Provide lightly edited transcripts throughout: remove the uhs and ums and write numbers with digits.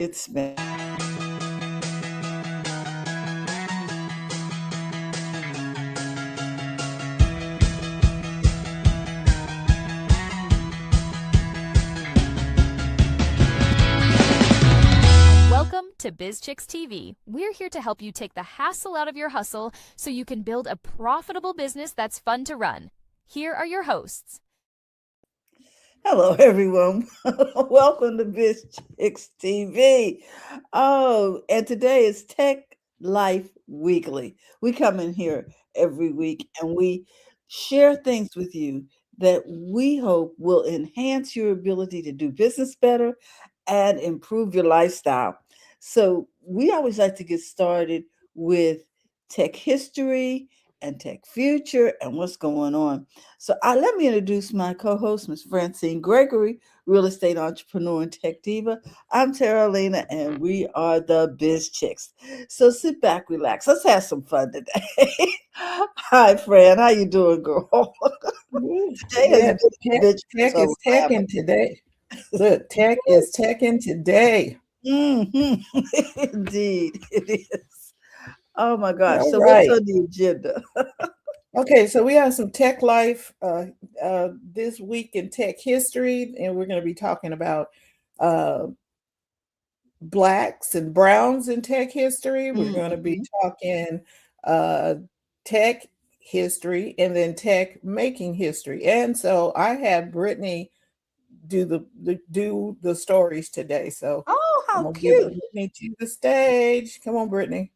It's been Welcome to BizChicks TV. We're here to help you take the hassle out of your hustle so you can build a profitable business that's fun to run. Here are your hosts. Hello, everyone. Welcome to BizChicks TV. Oh, and today is Tech Life Weekly. We come in here every week and we share things with you that we hope will enhance your ability to do business better and improve your lifestyle. So, we always like to get started with tech history and tech future and what's going on. So let me introduce my co-host, Ms. Francine Gregory, real estate entrepreneur and tech diva. I'm Tara Lena, and we are the Biz Chicks. So sit back, relax. Let's have some fun today. Hi, Fran. How you doing, girl? Today has Yeah, been tech so is teching today. Look, tech is teching today. Mhm. Indeed, it is. Oh my gosh. All So what's right. on the agenda? Okay, so we have some tech life this week in tech history, and we're going to be talking about uh, blacks and browns in tech history. We're going to be Mhm. talking uh, tech history and then tech making history. And so I had Brittany do the stories today. So Oh, I'm how gonna give cute. Brittany to the stage. Come on, Brittany.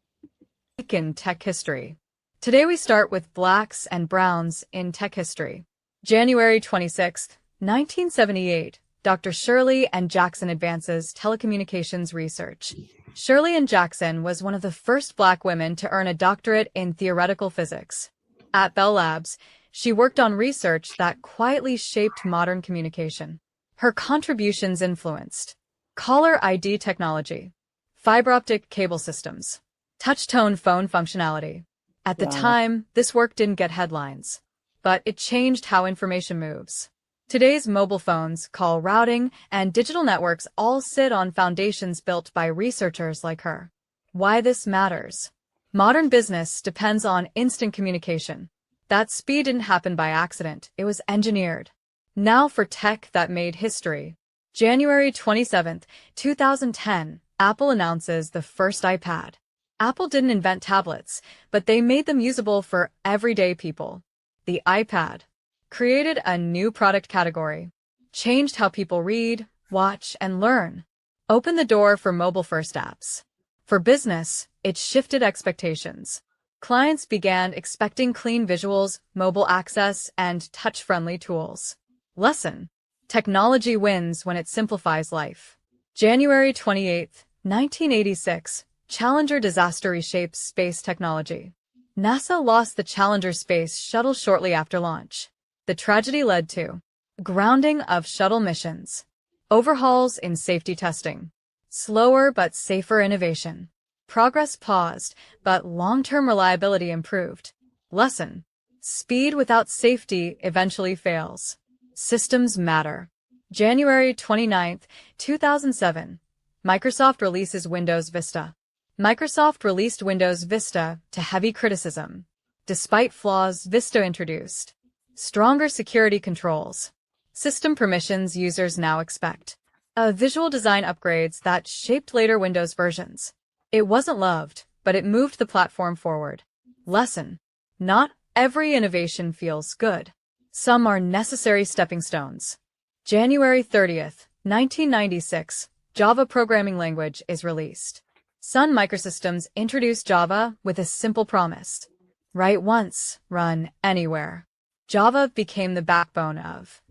In tech history. Today we start with blacks and browns in tech history. January 26th, 1978, Dr. Shirley and Jackson advances telecommunications research. Shirley and Jackson was one of the first black women to earn a doctorate in theoretical physics. At Bell Labs, she worked on research that quietly shaped modern communication. Her contributions influenced caller ID technology, fiber optic cable systems, touch-tone phone functionality. At the Wow. time, this work didn't get headlines, but it changed how information moves. Today's mobile phones, call routing, and digital networks all sit on foundations built by researchers like her. Why this matters? Modern business depends on instant communication. That speed didn't happen by accident, it was engineered. Now for tech that made history. January 27th, 2010, Apple announces the first iPad. Apple didn't invent tablets, but they made them usable for everyday people. The iPad created a new product category, changed how people read, watch, and learn, opened the door for mobile-first apps. For business, it shifted expectations. Clients began expecting clean visuals, mobile access, and touch-friendly tools. Lesson: technology wins when it simplifies life. January 28th, 1986, Challenger disaster reshapes space technology. NASA lost the Challenger space shuttle shortly after launch. The tragedy led to grounding of shuttle missions, overhauls in safety testing, slower but safer innovation. Progress paused, but long-term reliability improved. Lesson: speed without safety eventually fails. Systems matter. January 29th, 2007, Microsoft releases Windows Vista. Microsoft released Windows Vista to heavy criticism. Despite flaws, Vista introduced stronger security controls, system permissions users now expect, visual design upgrades that shaped later Windows versions. It wasn't loved, but it moved the platform forward. Lesson: not every innovation feels good. Some are necessary stepping stones. January 30th, 1996, Java programming language is released. Sun Microsystems introduced Java with a simple promise: write once, run anywhere. Java became the backbone of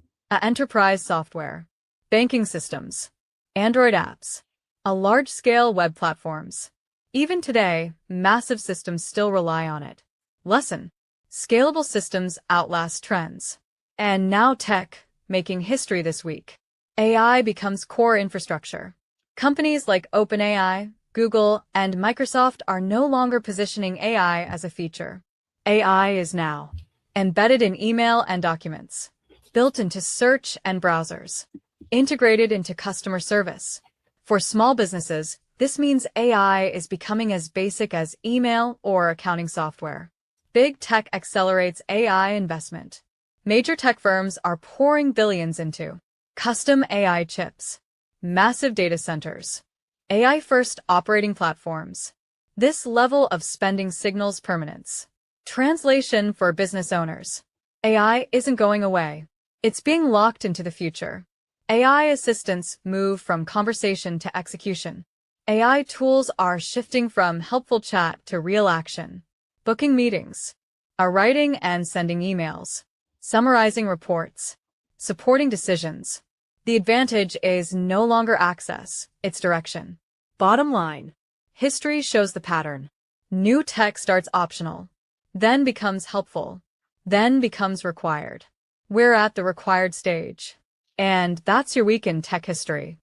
enterprise software, banking systems, Android apps, large-scale web platforms. Even today, massive systems still rely on it. Lesson: scalable systems outlast trends. And now tech, making history this week. AI becomes core infrastructure. Companies like OpenAI, Google, and Microsoft are no longer positioning AI as a feature. AI is now embedded in email and documents, built into search and browsers, integrated into customer service, For small businesses, this means AI is becoming as basic as email or accounting software. Big tech accelerates AI investment. Major tech firms are pouring billions into custom AI chips, massive data centers, AI-first operating platforms. This level of spending signals permanence. Translation for business owners. AI isn't going away. It's being locked into the future. AI assistants move from conversation to execution. AI tools are shifting from helpful chat to real action. Booking meetings, writing and sending emails, summarizing reports, supporting decisions. The advantage is no longer access, it's direction. Bottom line, history shows the pattern. New tech starts optional, then becomes helpful, then becomes required. We're at the required stage. And that's your week in tech history.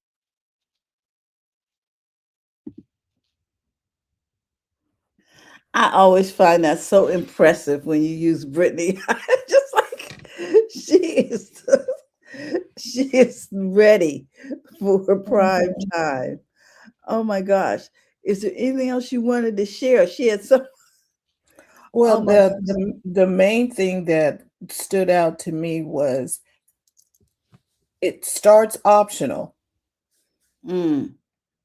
I always find that so impressive when you use Brittany. Just like she is, she is ready for prime time. Oh my gosh. Is there anything else you wanted to share? She had some. Well, Oh my gosh. the main thing that stood out to me was it starts optional. Mm.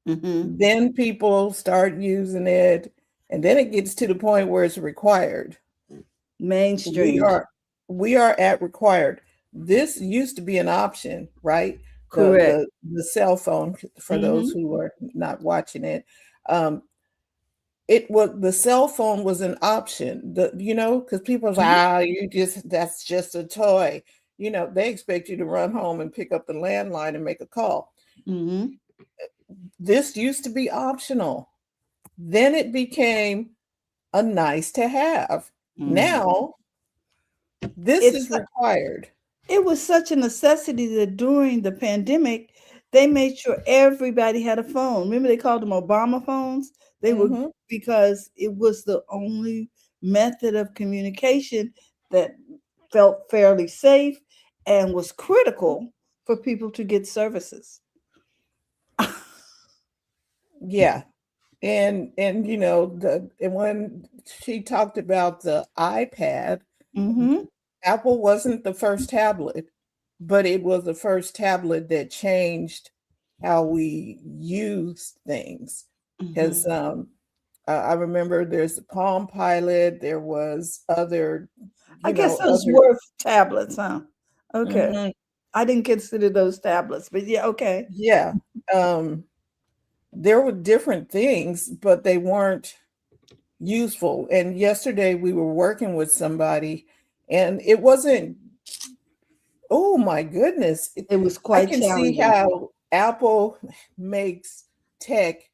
Hmm. Then people start using it, and then it gets to the point where it's required. Mainstream. We are at required. This used to be an option, right? Correct. The cell phone, for those Hmm. who are not watching it. It was the cell phone was an option. Because people are like, that's just a toy. They expect you to run home and pick up the landline and make a call. Hmm. This used to be optional. Then it became a nice to have. Hmm. Now this is required. It was such a necessity that during the pandemic, they made sure everybody had a phone. Remember, they called them Obama phones? They were, Mhm. because it was the only method of communication that felt fairly safe and was critical for people to get services. Yeah. And when she talked about the iPad, Hmm. Apple wasn't the first tablet, but it was the first tablet that changed how we use things. Because I remember there's the Palm Pilot, there was other, I guess those other. were tablets, huh? Okay. Mhm. I didn't consider those tablets, but yeah, okay. Yeah. There were different things, but they weren't useful. And yesterday we were working with somebody, and it wasn't, oh my goodness. It was I quite can see challenging. how Apple makes tech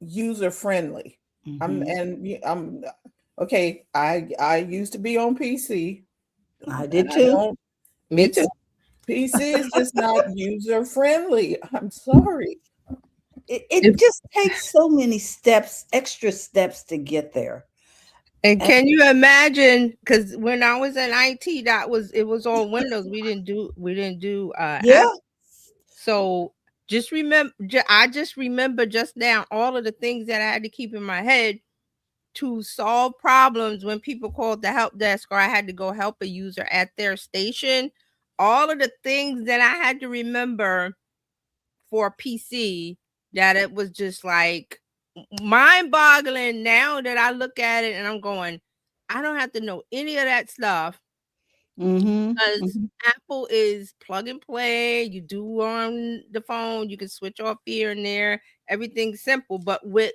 user friendly. Mhm. I'm okay. I used to be on PC, I and did I too. don't. Me too. PC is just not user friendly. I'm sorry. It just takes so many steps, extra steps to get there. And And can you imagine? Because when I was in IT, it was all Windows. We didn't do yeah, Apple. So just remember, I just remember just now all of the things that I had to keep in my head to solve problems when people called the help desk or I had to go help a user at their station. All of the things that I had to remember for PC, that it was just like mind-boggling now that I look at it and I'm going, I don't have to know any of that stuff because Mhm. Apple is plug and play. You do on the phone, you can switch off here and there, everything's simple. But with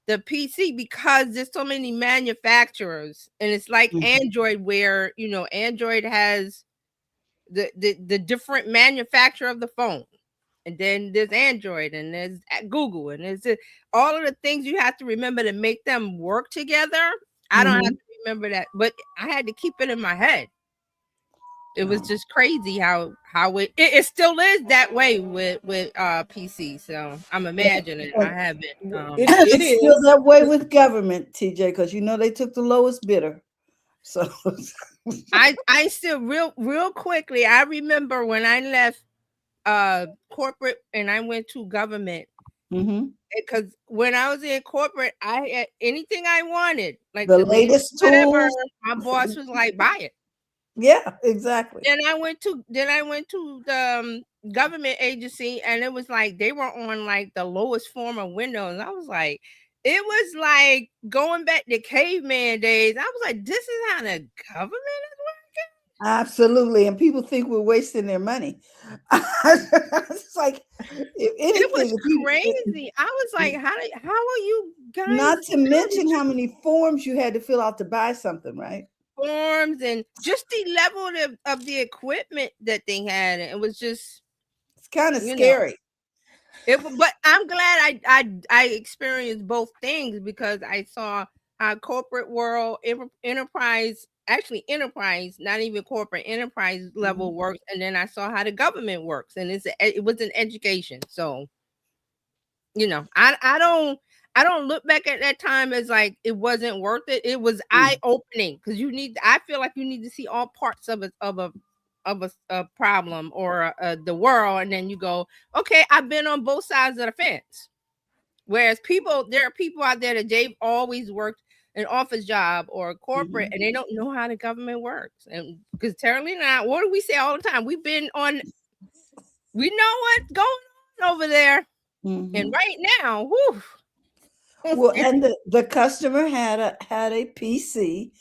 the PC, because there's so many manufacturers, and it's like Mhm. Android, where Android has the different manufacturer of the phone. And then there's Android, and there's Google, and there's all of the things you have to remember to make them work together. I don't have Mhm. to remember that, but I had to keep it in my head. It was Wow. just crazy how it still is that way with PC. So I'm imagining I And haven't. It it's still is. that way with government, TJ, because they took the lowest bidder. So I still real quickly. I remember when I left corporate and I went to government. Mm-hmm. Because when I was in corporate, I had anything I wanted, like The latest whatever. tools. My boss was like, "Buy it." Yeah, exactly. Then I went to the government agency, and it was like they were on like the lowest form of Windows. I was like, it was like going back to caveman days. I was like, this is how the government is working. Absolutely. And people think we're wasting their money. It's like, if anything, It was crazy. I was like, how are you guys? Not to mention how many forms you had to fill out to buy something, right? Forms and just the level of the equipment that they had. It was just, it's kind of scary. But I'm glad I experienced both things, because I saw how corporate world enterprise, not even corporate, enterprise level works, and then I saw how the government works, and it was an education. So, I don't look back at that time as like it wasn't worth it. It was eye-opening, because I feel like you need to see all parts of a problem or the world, and then you go, okay, I've been on both sides of the fence. Whereas there are people out there that they've always worked an office job or corporate, and they don't know how the government works. And because Terry and I, what do we say all the time? We know what's going on over there. And right now, whew. Well, and the customer had a PC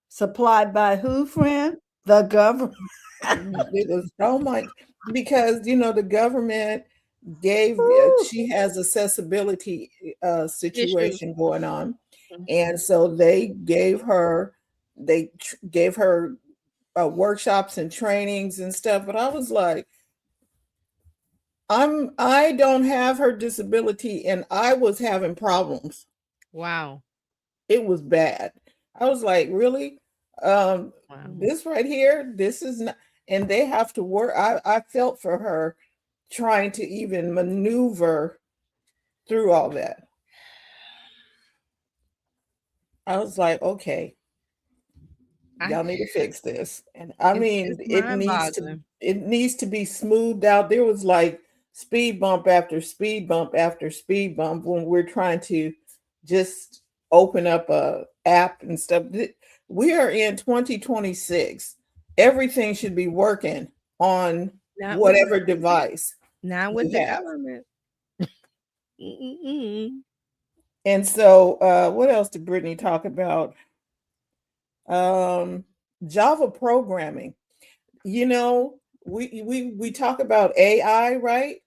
supplied by who, friend? The government. It was so much, because the government gave she has accessibility situation going on, and so they gave her workshops and trainings and stuff. But I was like, I don't have her disability, and I was having problems. Wow. It was bad. I was like, really? Wow. This right here, this is not, and they have to work. I felt for her trying to even maneuver through all that. I was like, okay, y'all need to fix this. And I mean, it needs to be smoothed out. There was like speed bump after speed bump after speed bump when we're trying to just open up a app and stuff. We are in 2026. Everything should be working on whatever device. Not with the government. And so what else did Brittany talk about? Java programming. We talk about AI, right?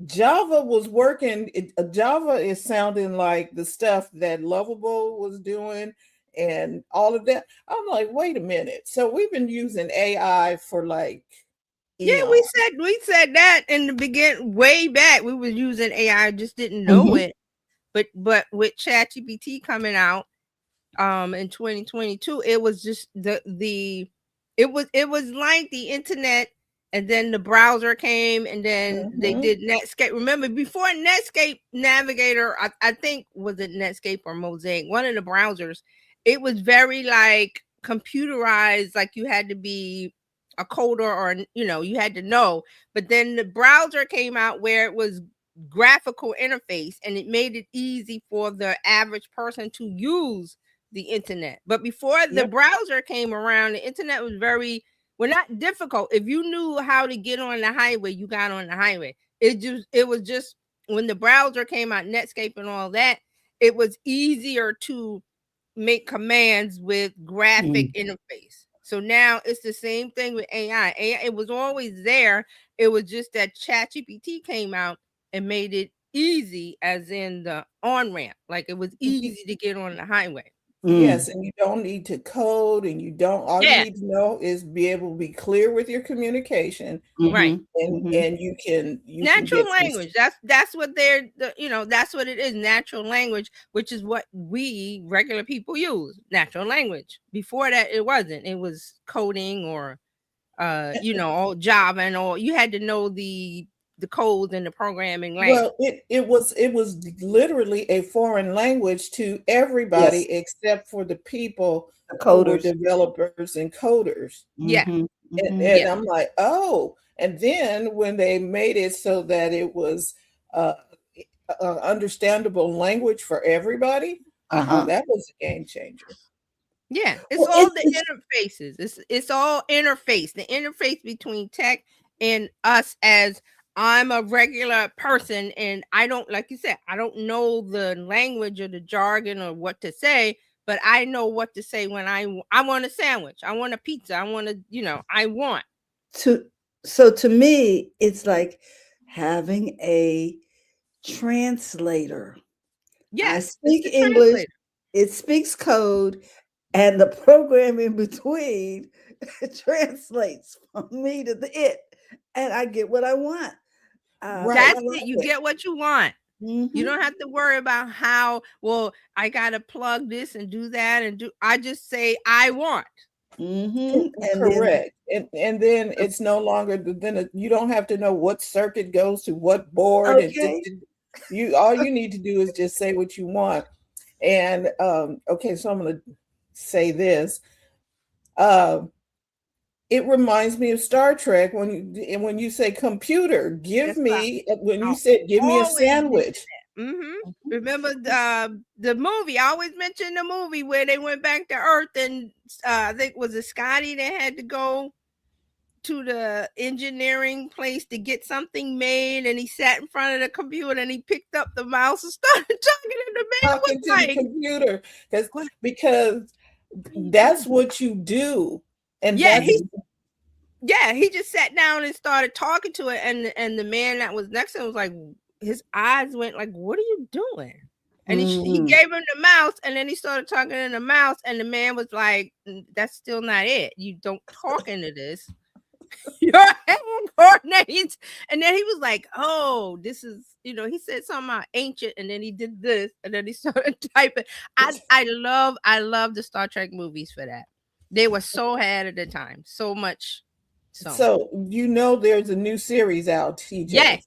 Java was working. Java is sounding like the stuff that Lovable was doing and all of that. I'm like, wait a minute. So we've been using AI for like eons. Yeah, we said that in the beginning, way back. We were using AI, just didn't know it. But with ChatGPT coming out in 2022, it was just it was like the internet. And then the browser came, and then they did Netscape. Remember, before Netscape Navigator, I think, was it Netscape or Mosaic? One of the browsers. It was very like computerized, like you had to be a coder or, you had to know. But then the browser came out where it was graphical interface, and it made it easy for the average person to use the internet. But before the browser came around, the internet was not difficult. If you knew how to get on the highway, you got on the highway. It was just when the browser came out, Netscape and all that, it was easier to make commands with graphic interface. So now it's the same thing with AI. It was always there. It was just that ChatGPT came out and made it easy, as in the on-ramp. Like it was easy to get on the highway. Yes, and you don't need to code, and you need to know is be able to be clear with your communication, right? And you can natural language. That's what that's what it is. Natural language, which is what we regular people use. Natural language. Before that, it wasn't. It was coding or all Java and all. You had to know the codes and the programming language. Well, it was literally a foreign language to everybody except for the people, the coders, developers, and coders. Yeah. And I'm like, oh, And then when they made it so that it was understandable language for everybody, Uh-huh. that was a game changer. Yeah, it's Well, all the it's- interfaces. It's all interface. The interface between tech and us as I'm a regular person and I don't, like you said, I don't know the language or the jargon or what to say, but I know what to say when I want a sandwich, I want a pizza, I want to, I want. to me, it's like having a translator. I Yes, speak it's a English, translator. it speaks code, and the program in between translates from me to the it, and I get what I want. Right. That's I it. love You it. get what you want. You Mhm. don't have to worry about how, well, I gotta plug this and do that and do. I just say I want. Mhm. And then Correct. And then it's no longer you don't have to know what circuit goes to what board. okay. You all you need to do is just say what you want. And okay, so I'm going to say this. It reminds me of Star Trek when you say computer, give That's me when you I said give me a always mention sandwich. Remember the movie? I always mention the movie where they went back to Earth and I think was it Scotty that had to go to the engineering place to get something made, and he sat in front of the computer and he picked up the mouse and started talking, and the man was Talking to the like, computer "What? because What are you that's doing?" what you do. And Yeah, that's he just sat down and started talking to it, and the man that was next to him was like, his eyes went like, "What are you doing?" And he Mhm. gave him the mouse, and then he started talking in the mouse, and the man was like, "That's still not it. You don't talk into this. Your hand coordinates." And then he was like, "Oh, this is," he said something about ancient, and then he did this, and then he started typing. I love the Star Trek movies for that. They were so ahead at the time, so much. so there's a new series out, TJ. Yes,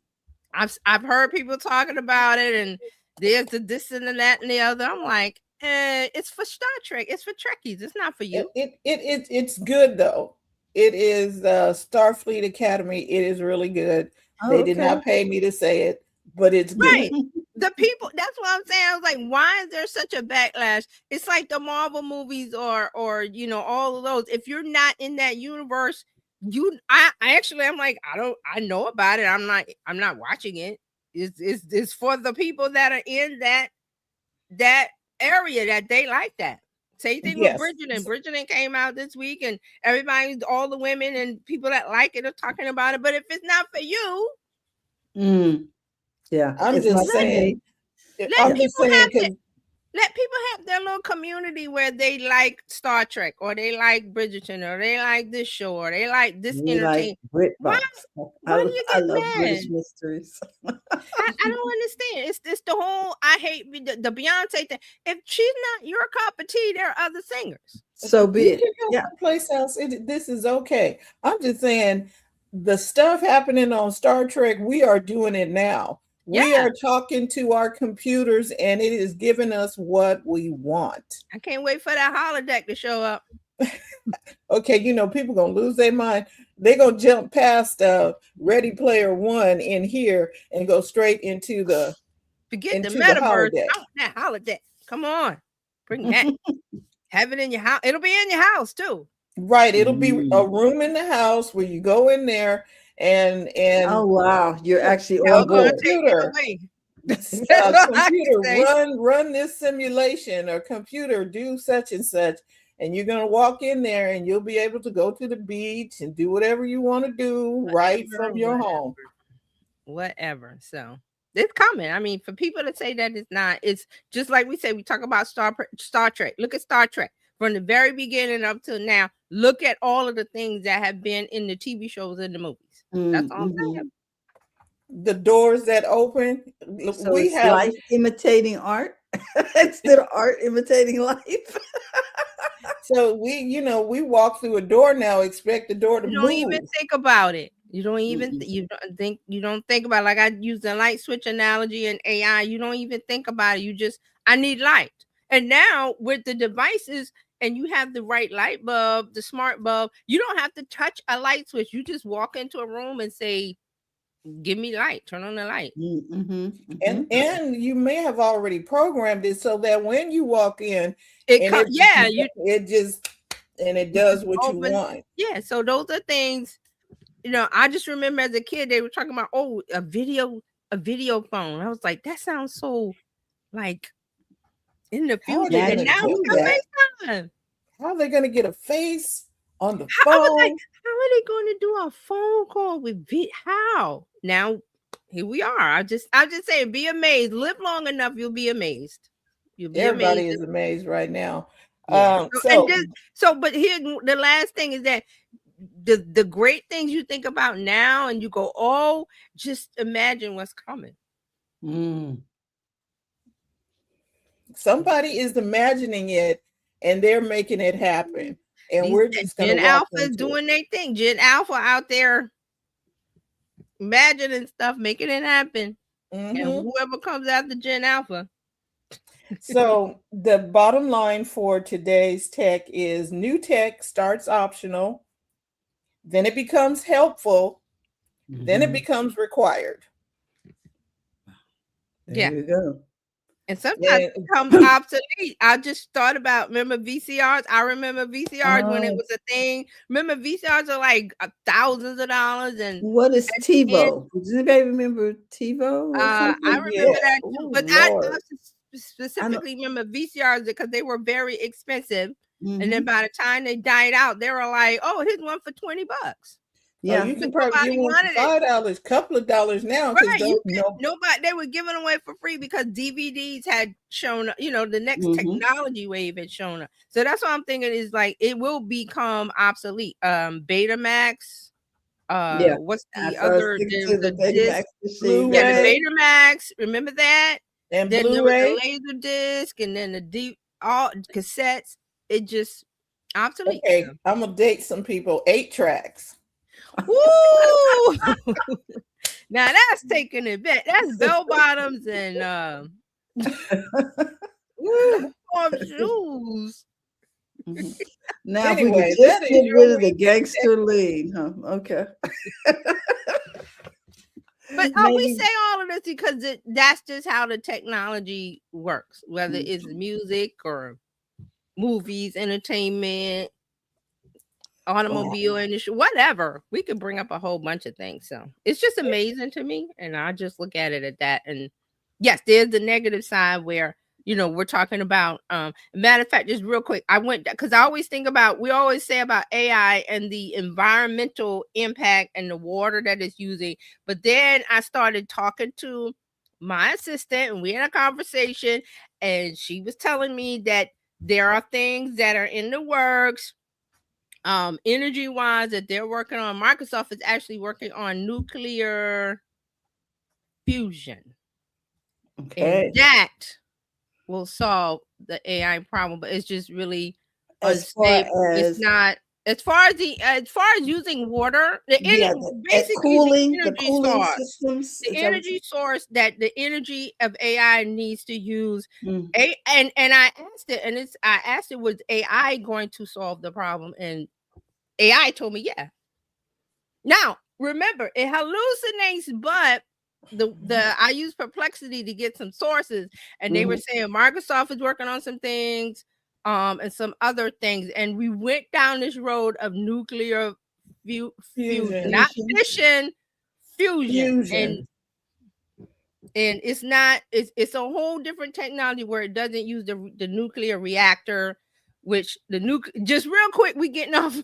I've heard people talking about it, and there's the this and the that and the other. I'm like, it's for Star Trek. It's for Trekkies. It's not for you. It's good though. It is Starfleet Academy. It is really good. They did Okay. not pay me to say it, but it's Right. good. The people, that's what I'm saying. I was like, why is there such a backlash? It's like the Marvel movies or all of those. If you're not in that universe, I actually, I'm like, I know about it. I'm not watching it. It's for the people that are in that area that they like that. Same thing with Yes. Bridgerton. Bridgerton came out this week, and everybody, all the women and people that like it are talking about it. But if it's not for you, Yeah. I'm it's just not for me. saying. let I'm just people saying have because let people have their little community where they like Star Trek, or they like Bridgerton, or they like this show, or they like this We like entertainment. Why BritBox. do you I get love mad? British mysteries. I don't understand. It's the whole I hate the Beyonce thing. If she's not your cup of tea, there are other singers. So be you it. can go Yeah. someplace else. This is okay. I'm just saying the stuff happening on Star Trek, we are doing it now. We Yeah. are talking to our computers, and it is giving us what we want. I can't wait for that holodeck to show up. Okay, people gonna lose their mind. They're gonna jump past Ready Player One in here and go straight into the Forget the into the metaverse. holodeck. I want that holodeck. Come on, bring that. Have it in your house. It'll be in your house too. Right, it'll be a room in the house where you go in there and Oh wow, you're actually Y'all on gonna board. take it away. computer run this simulation, or computer do such and such, and you're gonna walk in there and you'll be able to go to the beach and do whatever you want to do right from your home. Whatever. So it's coming. I mean, for people to say that it's not, it's just like we say, we talk about Star Trek. Look at Star Trek from the very beginning up till now. Look at all of the things that have been in the TV shows and the movies. That's all I'm saying. The doors that open. So we it's have life imitating art instead of art imitating life. So we walk through a door now, expect the door to You move. don't even think about it. You don't even you don't think about it. Like I use the light switch analogy in AI. You don't even think about it. I need light. And now with the devices, and you have the right light bulb, the smart bulb, you don't have to touch a light switch. You just walk into a room and say, give me light, turn on the light. And you may have already programmed it so that when you walk in, It does what you open. want. Yeah, so those are things, I just remember as a kid they were talking about, a video phone. I was like, that sounds so like in the How are future. they And gonna now do we got that? FaceTime. How are they going to get a face on the I was phone? like, how are they going to do a phone call with how? Now here we are. I just say, be amazed. Live long enough, you'll be amazed. You'll be Everybody amazed. is amazed right now. Yeah. But here the last thing is that the great things you think about now, and you go, oh, just imagine what's coming. Somebody is imagining it, and they're making it happen. And we're just going to Gen Alpha is doing their thing. Gen Alpha out there imagining stuff, making it happen. And whoever comes after Gen Alpha. So the bottom line for today's tech is new tech starts optional, then it becomes helpful, then it becomes required. There you go. And sometimes it becomes obsolete. I just thought about, remember VCRs? I remember VCRs when it was a thing. Remember VCRs are like thousands of dollars. And what is TiVo? Does anybody remember TiVo? I remember that too. But I specifically remember VCRs because they were very expensive. And then by the time they died out, they were like, oh, here's one for $20. Yeah, you can probably get one for $5, couple of dollars now. Right, nobody, they were giving away for free because DVDs had shown up, the next technology wave had shown up. So that's what I'm thinking is like it will become obsolete. Betamax, what's the other? The disc, the Betamax. Remember that? And then there was the laser disc, and then the all cassettes. It just obsolete. Okay, I'm gonna date some people. 8 tracks. Woo! Now that's taking it back. That's bell bottoms and shoes. Now anyway, if we could just get rid of the gangster lead, huh? Okay. But we say all of this because that's just how the technology works, whether it's music or movies, entertainment, automobile industry, whatever. We could bring up a whole bunch of things. So it's just amazing to me. And I just look at it at that. And yes, there's the negative side where, we're talking about, matter of fact, just real quick, I went, because I always think about, we always say about AI and the environmental impact and the water that it's using. But then I started talking to my assistant and we had a conversation and she was telling me that there are things that are in the works, energy wise, that they're working on. Microsoft is actually working on nuclear fusion. Okay. And that will solve the AI problem, but it's just really unstable. It's not as far as using water, basically cooling, the cooling systems. The energy source that the energy of AI needs to use. And I asked it, was AI going to solve the problem? And AI told me, yeah. Now, remember, it hallucinates, but I use Perplexity to get some sources, and they were saying Microsoft is working on some things, and some other things, and we went down this road of nuclear fusion, not fission, fusion. And it's not. It's a whole different technology where it doesn't use the nuclear reactor. Which just real quick, we getting off,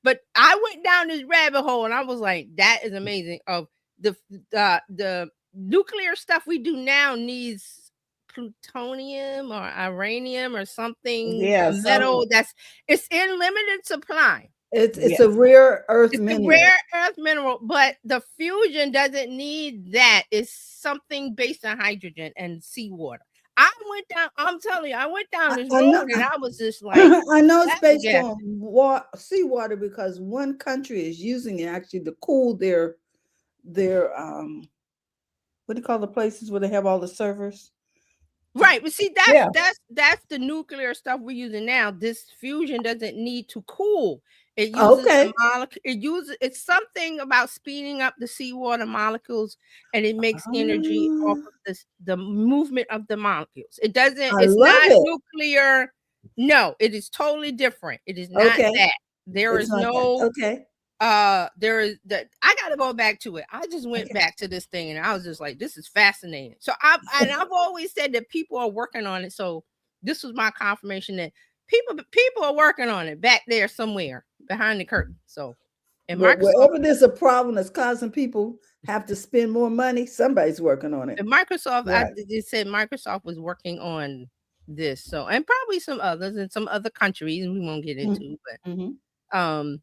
but I went down this rabbit hole and I was like, that is amazing. Of the nuclear stuff we do now needs plutonium or uranium or something, metal it's in limited supply. It's a rare earth mineral. A rare earth mineral, but the fusion doesn't need that. It's something based on hydrogen and seawater. I went down, I'm telling you, I went down this road and I was just like, I know it's based on seawater because one country is using it actually to cool their what do you call the places where they have all the servers? Right, but see Yeah. that's the nuclear stuff we're using now. This fusion doesn't need to cool. It uses Okay. the molecule. It's something about speeding up the seawater molecules, and it makes energy off Ah, of the movement of the molecules. It doesn't. I It's love not it. nuclear. No, it is totally different. It is not Okay. that. There It's is not that. no. Okay. There is that I got to go back to it. I just went Okay. back to this thing and I was just like, this is fascinating. So I've always said that people are working on it. So this was my confirmation that people are working on it back there somewhere behind the curtain. So and Well, Microsoft wherever there's a problem that's causing people have to spend more money, somebody's working on it. and Microsoft Right. it said Microsoft was working on this. So and probably some others in some other countries we won't get into, but Mhm.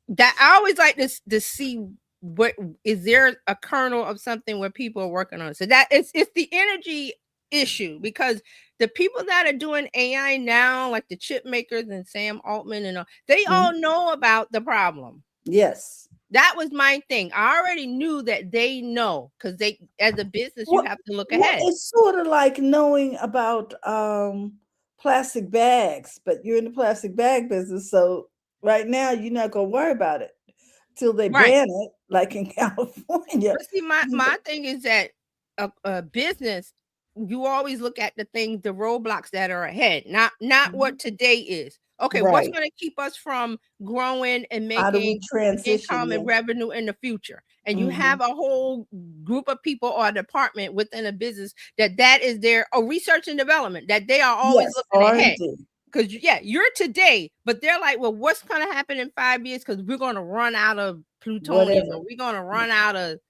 that I always like to see what is there a kernel of something where people are working on it. So that it's the energy issue because the people that are doing AI now, like the chip makers and Sam Altman and all, they all know about the problem. Yes. That was my thing. I already knew that they know because they, as a business, you Well, have to look well, ahead. it's sort of like knowing about plastic bags, but you're in the plastic bag business, so right now you're not gonna worry about it till they Right. ban it, like in California. But see, my thing is that a business, you always look at the things, the roadblocks that are ahead, not what today is. Okay, what's Right. going to keep us from growing and How do we making transition? income Yeah. and revenue in the future? And you Mhm. have a whole group of people or department within a business that is their research and development, that they are always Yes, looking ahead. R&D. Because you're today, but they're like, well, what's going to happen in 5 years? Because we're going to run out of plutonium, Whatever. or we're going to run out of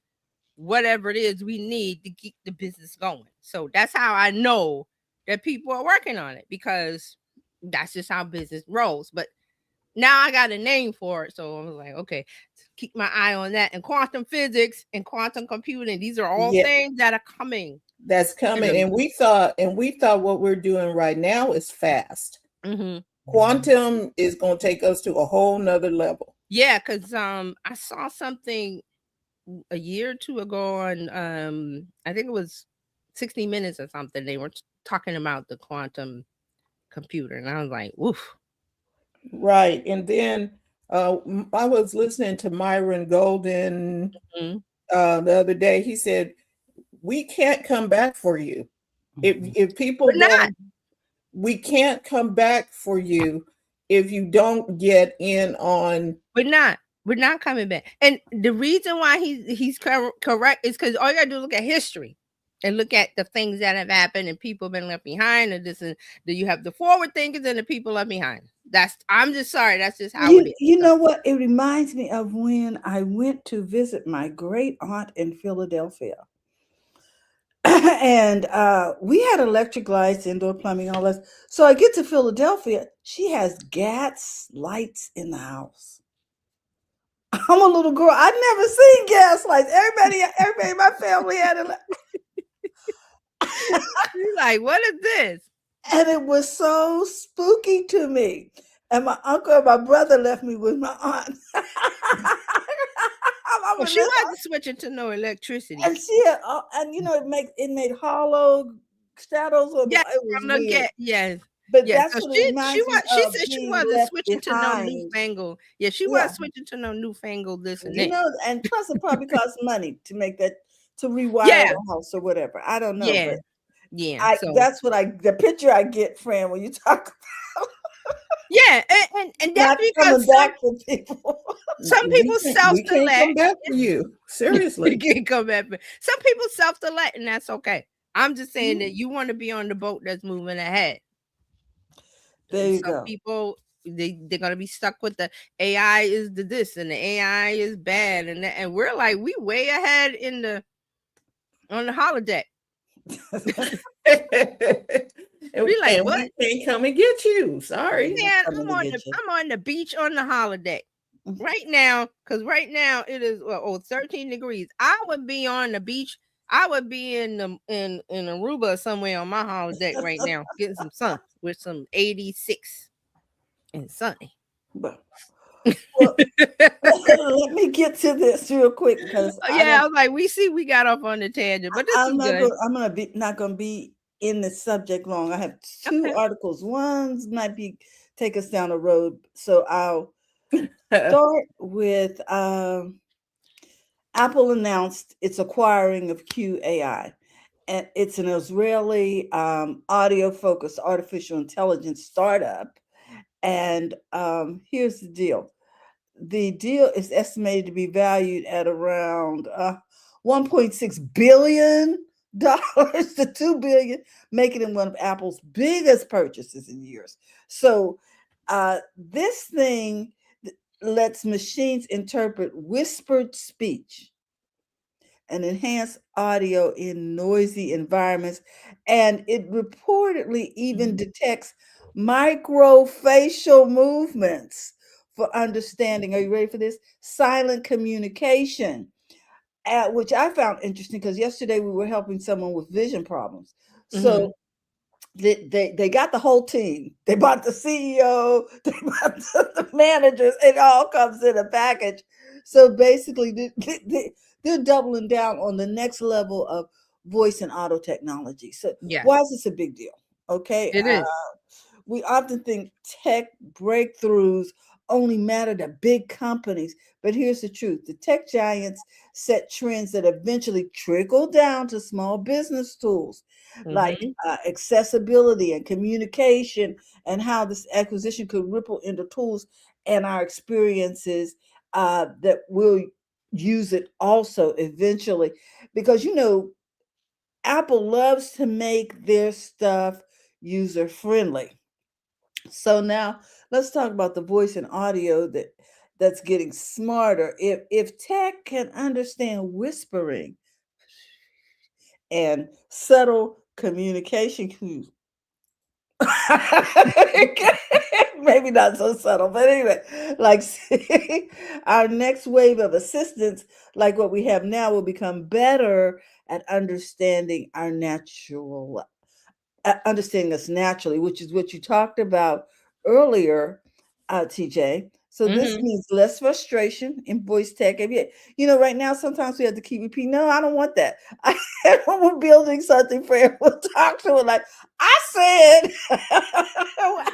whatever it is we need to keep the business going. So that's how I know that people are working on it, because that's just how business rolls. But now I got a name for it, so I was like, okay, keep my eye on that. And quantum physics and quantum computing, these are all Yeah. things that are coming. That's coming. And we thought what we're doing right now is fast. Quantum is going to take us to a whole nother level. Yeah, because I saw something a year or two ago on I think it was 60 Minutes or something. They were talking about the quantum computer, and I was like, oof. Right. And then I was listening to Myron Golden the other day. He said, we can't come back for you. If people don't, we can't come back for you if you don't get in on. We're not coming back. And the reason why he's correct is because all you gotta do is look at history and look at the things that have happened and people been left behind, and this and you have the forward thinkers and the people left behind. I'm just sorry, that's just how it is. You know what? It reminds me of when I went to visit my great aunt in Philadelphia. And we had electric lights, indoor plumbing, all that. So I get to Philadelphia. She has gas lights in the house. I'm a little girl. I'd never seen gas lights. Everybody in my family had it. You're like, what is this? And it was so spooky to me. And my uncle and my brother left me with my aunt. Well, she wasn't switching to no electricity. And she had, and it made hollow shadows on yes, it was weird. Yes. But yes. that's So what she she said she wasn't switching to no newfangled. Yeah, she wasn't switching to no newfangled this and that. And plus it probably costs money to make that, to rewire the house or whatever. I don't know. Yeah. But that's what the picture I get, Fran, when you talk about. Yeah, and that's because some people self-select. We can't come back for you. Seriously. We can't come back for some people self-select, and that's okay. I'm just saying that you want to be on the boat that's moving ahead. There you go. Some people, they're gonna be stuck with the AI is the this and the AI is bad and that, and we're like, we way ahead on the holodeck. And we like, what? We can't come and get you. Sorry. Man, I'm on the beach on the holodeck right now, because right now it is 13 degrees. I would be on the beach. I would be in Aruba somewhere on my holodeck right now, getting some sun with some 86 and sunny. Well, let me get to this real quick, because I was like, we got off on the tangent, but this is good. I'm not gonna be in the subject long. I have two Okay. articles. One's might be take us down the road. So I'll start with Apple announced its acquiring of QAI. And it's an Israeli audio-focused artificial intelligence startup. And here's the deal. The deal is estimated to be valued at around $1.6 billion to $2 billion, making it one of Apple's biggest purchases in years. So this thing lets machines interpret whispered speech and enhance audio in noisy environments. And it reportedly even detects microfacial movements for understanding. Are you ready for this? Silent communication, which I found interesting because yesterday we were helping someone with vision problems. So they got the whole team. They bought the CEO, they bought the managers. It all comes in a package. So basically, they're doubling down on the next level of voice and auto technology. So Yeah, why is this a big deal? Okay. it is. We often think tech breakthroughs only matter to big companies, but here's the truth. The tech giants set trends that eventually trickle down to small business tools like accessibility and communication, and how this acquisition could ripple into tools and our experiences that we'll use it also eventually. Because, Apple loves to make their stuff user friendly. So now let's talk about the voice and audio that's getting smarter. If tech can understand whispering and subtle communication cues, maybe not so subtle, but anyway, like see, our next wave of assistance, like what we have now, will become better at understanding us naturally, which is what you talked about earlier, TJ. So this means less frustration in voice tech. Right now, sometimes we have to keep repeating, no, I don't want that. When we're building something for it, we'll talk to it like, I said,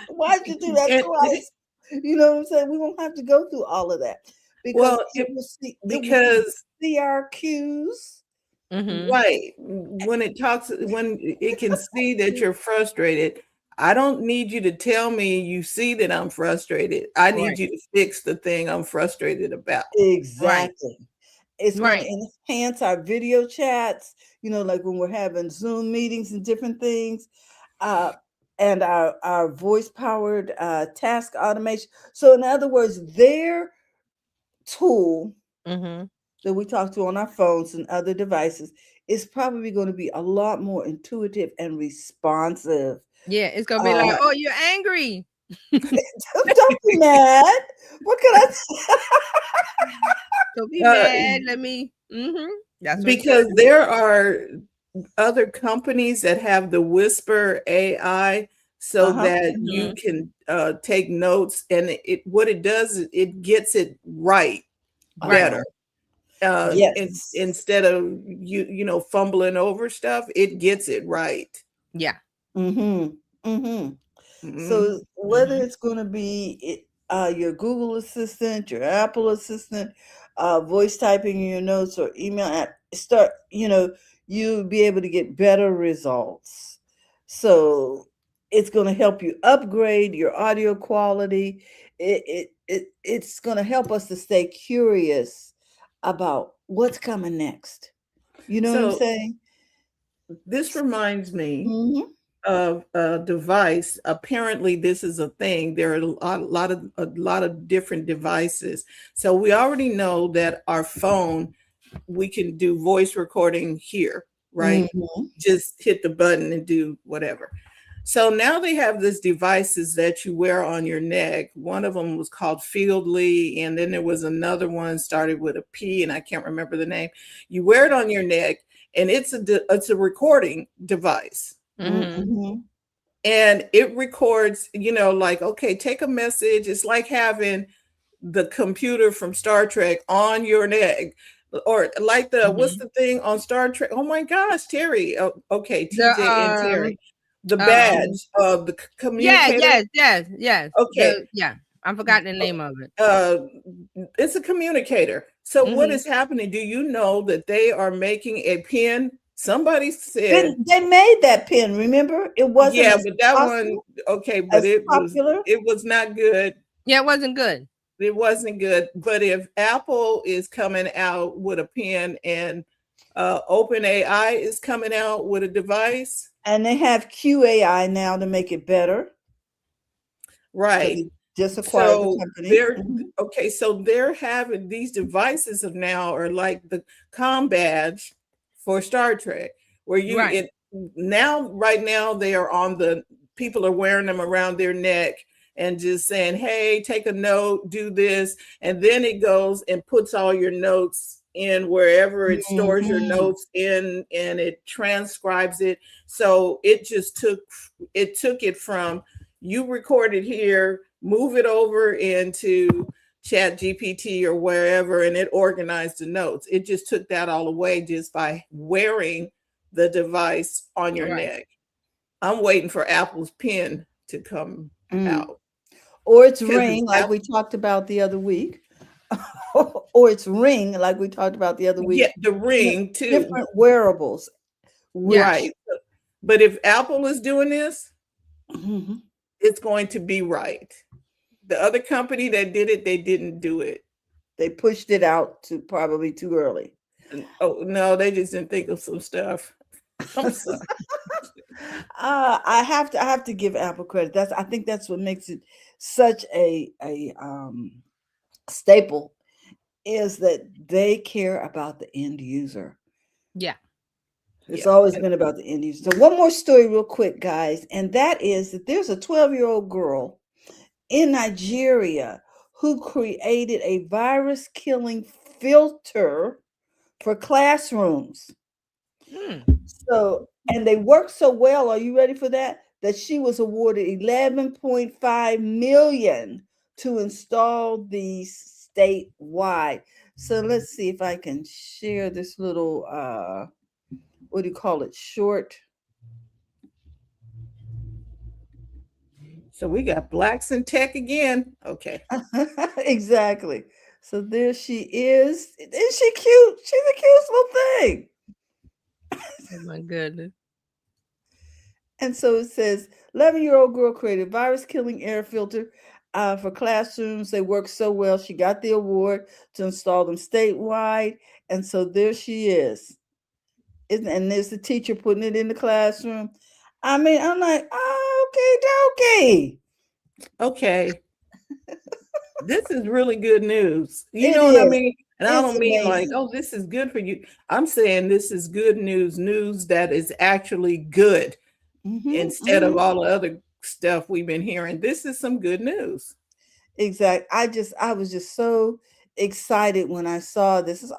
why'd you do that And- twice? You know what I'm saying? We won't have to go through all of that because Well, it will because see our cues. right, when it can see that you're frustrated, I don't need you to tell me you see that I'm frustrated. I need Right. you to fix the thing I'm frustrated about. Exactly. It's going Right. to enhance our video chats, like when we're having Zoom meetings and different things, and our voice-powered task automation. So in other words, their tool that we talk to on our phones and other devices is probably going to be a lot more intuitive and responsive. Yeah, it's gonna be like, oh, you're angry. Don't be mad. What can I say? Don't be mad. Let me. That's what Because there are other companies that have the Whisper AI so that you can take notes, and what it does is it gets it right better. Yes. Instead of fumbling over stuff, it gets it right. Yeah. So whether it's going to be your Google Assistant, your Apple Assistant, voice typing in your notes or email app, you'll be able to get better results. So it's going to help you upgrade your audio quality. It's going to help us to stay curious about what's coming next. You know what I'm saying? This reminds me of a device. Apparently, this is a thing. There are a lot of different devices. So we already know that our phone, we can do voice recording here, right? Just hit the button and do whatever. So now they have these devices that you wear on your neck. One of them was called Fieldly, and then there was another one started with a P, and I can't remember the name. You wear it on your neck, and it's a recording device. And it records, like, okay, take a message. It's like having the computer from Star Trek on your neck, or like the what's Mhm. the thing on Star Trek? Oh my gosh, Terry. Oh, okay, The TJ and Terry. The um badge of the yeah, communicator. yes. Okay. I forgot the name of it. Uh, it's a communicator. So what Mhm. is happening? Do you know that they are making a pen? Somebody said, They made that pen, remember? It wasn't yeah, as but that one, possible, okay, but as popular. it was not good. Yeah, it wasn't good. It wasn't good. But if Apple is coming out with a pen and OpenAI is coming out with a device, And they have QAI now to make it better because right? they just acquired the So company. they're okay. So they're having these devices of now are like the com badge for Star Trek, where you Right. it now right now they are on the people are wearing them around their neck and just saying, hey, take a note, do this, and then it goes and puts all your notes in wherever it stores your Mhm. notes in, and it transcribes it. So it just took it from you recorded here, move it over into Chat GPT or wherever, and it organized the notes. It just took that all away just by wearing the device on your Right. neck. I'm waiting for Apple's pen to come Mm. out. Or it's Because Ring, like we talked about the other week. Or it's Ring, like we talked about the other yeah, week. the ring too. Different wearables. Yeah. Right. But if Apple is doing this, Mhm. it's going to be right. The other company that did it, they didn't do it. They pushed it out to probably too early. Oh no, they just didn't think of some stuff. I'm sorry. I have to give Apple credit. I think that's what makes it such a staple, is that they care about the end user. Yeah. It's Yeah. always been about the end user. So one more story real quick, guys, and that is that there's a 12-year-old girl in Nigeria who created a virus killing filter for classrooms. Mm. So, and they worked so well, are you ready for that? That she was awarded 11.5 million to install these statewide. So let's see if I can share this little what do you call it? Short. So we got blacks in tech again. Okay. Exactly. So there she is. Isn't she cute? She's a cute little thing. Oh my goodness. And so it says 11-year-old girl created virus killing air filter for classrooms. They worked so well. She got the award to install them statewide. And so there she is. And there's the teacher putting it in the classroom. I mean, I'm like, oh, okay. Okay. This is really good news. You It know what I is. mean? And I It's don't mean like, amazing. oh, this is good for you. I'm saying this is good news that is actually good instead of all the other stuff we've been hearing. This is some good news. Exactly. I was just so excited when I saw this.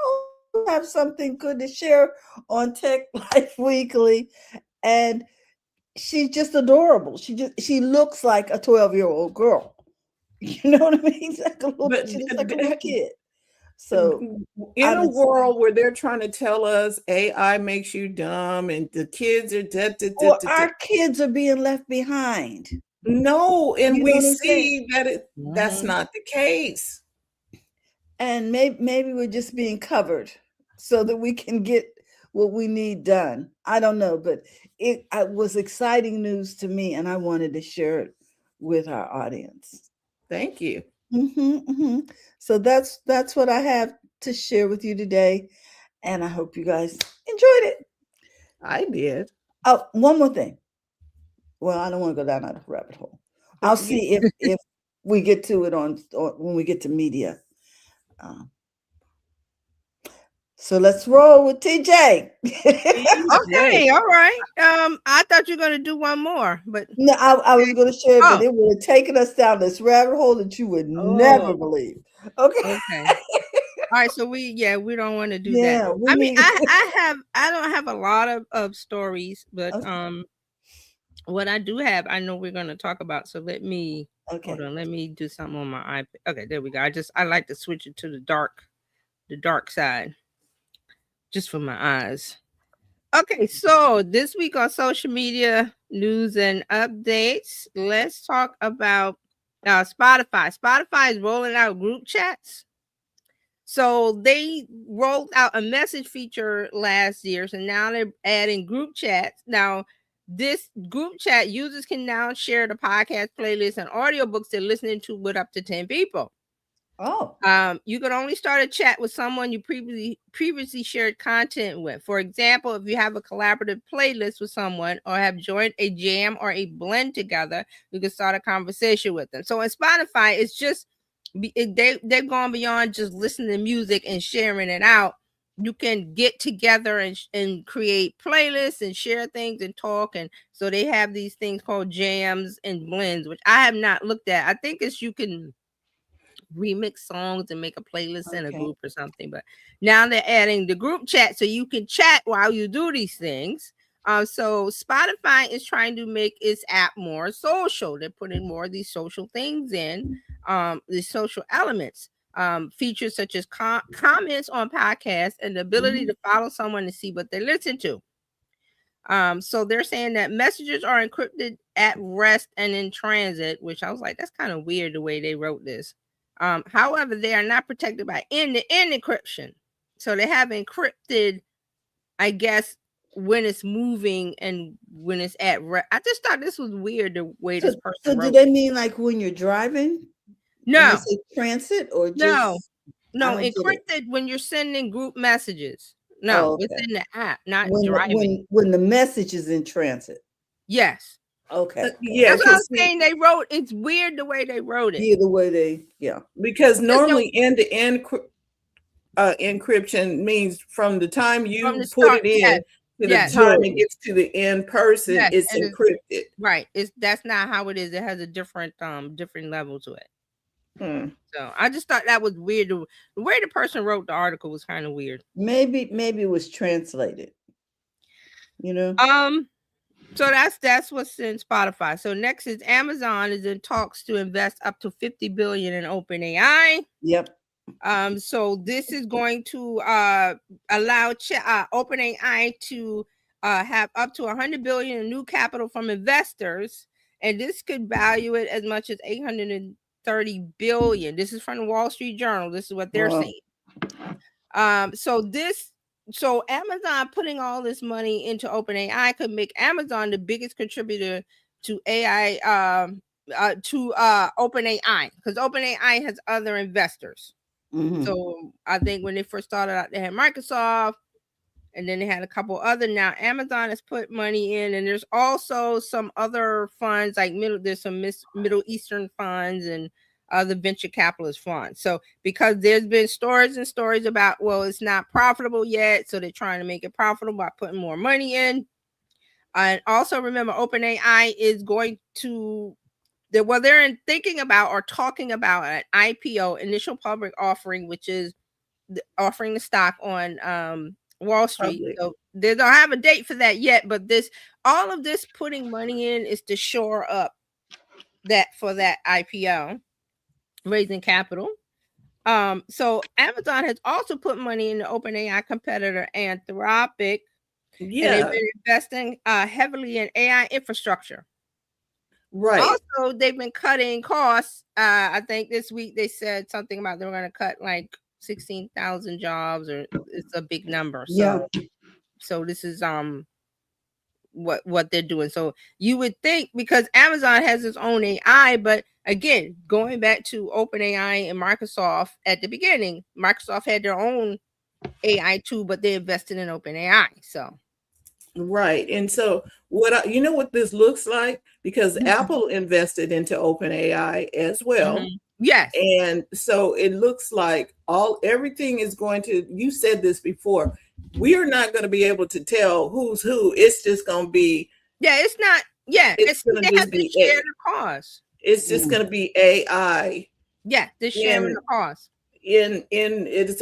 We have something good to share on Tech Life Weekly. And she's just adorable. She looks like a 12-year-old girl. You know what I mean? But She looks like a little kid. So in I'm a excited. world where they're trying to tell us AI makes you dumb and the kids are Or our kids are being left behind. no, and You know we what I'm saying? see that that's Mhm. not the case. And maybe we're just being covered so that we can get what we need done. I don't know, but it was exciting news to me, and I wanted to share it with our audience. Thank you. So that's what I have to share with you today, and I hope you guys enjoyed it. I did. Oh, one more thing. Well, I don't want to go down that rabbit hole. I'll see if we get to it on when we get to media. So let's roll with TJ. Okay, all right. I thought you were gonna do one more, but No, I was going to share it, but Oh. it would have taken us down this rabbit hole that you would never Oh. believe. Okay. Okay. All right, so we don't want to do that. Yeah, we I mean, need. I don't have a lot of stories, but Okay. what I do have, I know we're gonna talk about. So let me hold Okay. on, let me do something on my iPad. Okay, there we go. I like to switch it to the dark side. just for my eyes. Okay, so this week on social media news and updates, let's talk about Spotify. Spotify is rolling out group chats. So they rolled out a message feature last year, so now they're adding group chats. Now, this group chat users can now share the podcast playlist and audiobooks they're listening to with up to 10 people. Oh, You can only start a chat with someone you previously shared content with. For example, if you have a collaborative playlist with someone or have joined a jam or a blend together, you can start a conversation with them. So in Spotify, it's just they've gone beyond just listening to music and sharing it out. You can get together and create playlists and share things and talk. And so they have these things called jams and blends, which I have not looked at. I think it's you can remix songs and make a playlist in a okay. group or something. But now they're adding the group chat so you can chat while you do these things. So Spotify is trying to make its app more social. They're putting more of these social things in, these social elements. Features such as comments on podcasts and the ability to follow someone and see what they listen to. So they're saying that messages are encrypted at rest and in transit, which I was like, that's kind of weird the way they wrote this. However, they are not protected by end-to-end encryption. So they have encrypted, I guess, when it's moving and when it's at rest. I just thought this was weird the way this person So wrote do they mean like when you're driving? When No, they say transit or just no, I don't get it. encrypted when you're sending group messages. No, Oh, okay. within the app, not when driving. when the message is in transit. Yes. Okay. Yeah, That's what I'm 'cause see, saying. They wrote it's weird the way they wrote it. Either way they because normally end-to-end encryption means from the time you From the put start, it in yes, to yes. the time it gets to the end person, Yes, it's and encrypted. Right. That's not how it is. It has a different level to it. So I just thought that was weird. The way the person wrote the article was kind of weird. maybe it was translated. You know? So that's what's in Spotify. So next is Amazon is in talks to invest up to $50 billion in OpenAI. Yep. So this is going to allow OpenAI to have up to $100 billion in new capital from investors, and this could value it as much as $830 billion. This is from the Wall Street Journal. This is what they're saying. So Amazon putting all this money into OpenAI could make Amazon the biggest contributor to AI to OpenAI, because OpenAI has other investors. So I think when they first started out, they had Microsoft, and then they had a couple other. Now Amazon has put money in, and there's also some other funds like there's some Middle Eastern funds and other venture capitalist funds. So because there's been stories and stories about, well, it's not profitable yet, so they're trying to make it profitable by putting more money in. And also remember, OpenAI is going to they're thinking about or talking about an IPO, initial public offering, which is offering the stock on Wall Street. Public. So they don't have a date for that yet, but all of this putting money in is to shore up that for that IPO, raising capital. So Amazon has also put money in the OpenAI competitor Anthropic. Yeah. And they've been investing heavily in AI infrastructure. Right. Also, they've been cutting costs. I think this week they said something about they're going to cut like 16,000 jobs, or it's a big number. So this is what they're doing. So you would think, because Amazon has its own AI, but again, going back to OpenAI and Microsoft at the beginning, Microsoft had their own AI too, but they invested in OpenAI. So right. And so you know what this looks like? Because Apple invested into OpenAI as well. Yes. And so it looks like everything is going to, you said this before, we are not going to be able to tell who's who. It's just going to be. Yeah, it's not. Yeah, it's going to just be share the cost. It's just going to be AI. Yeah, they're sharing the cost. It's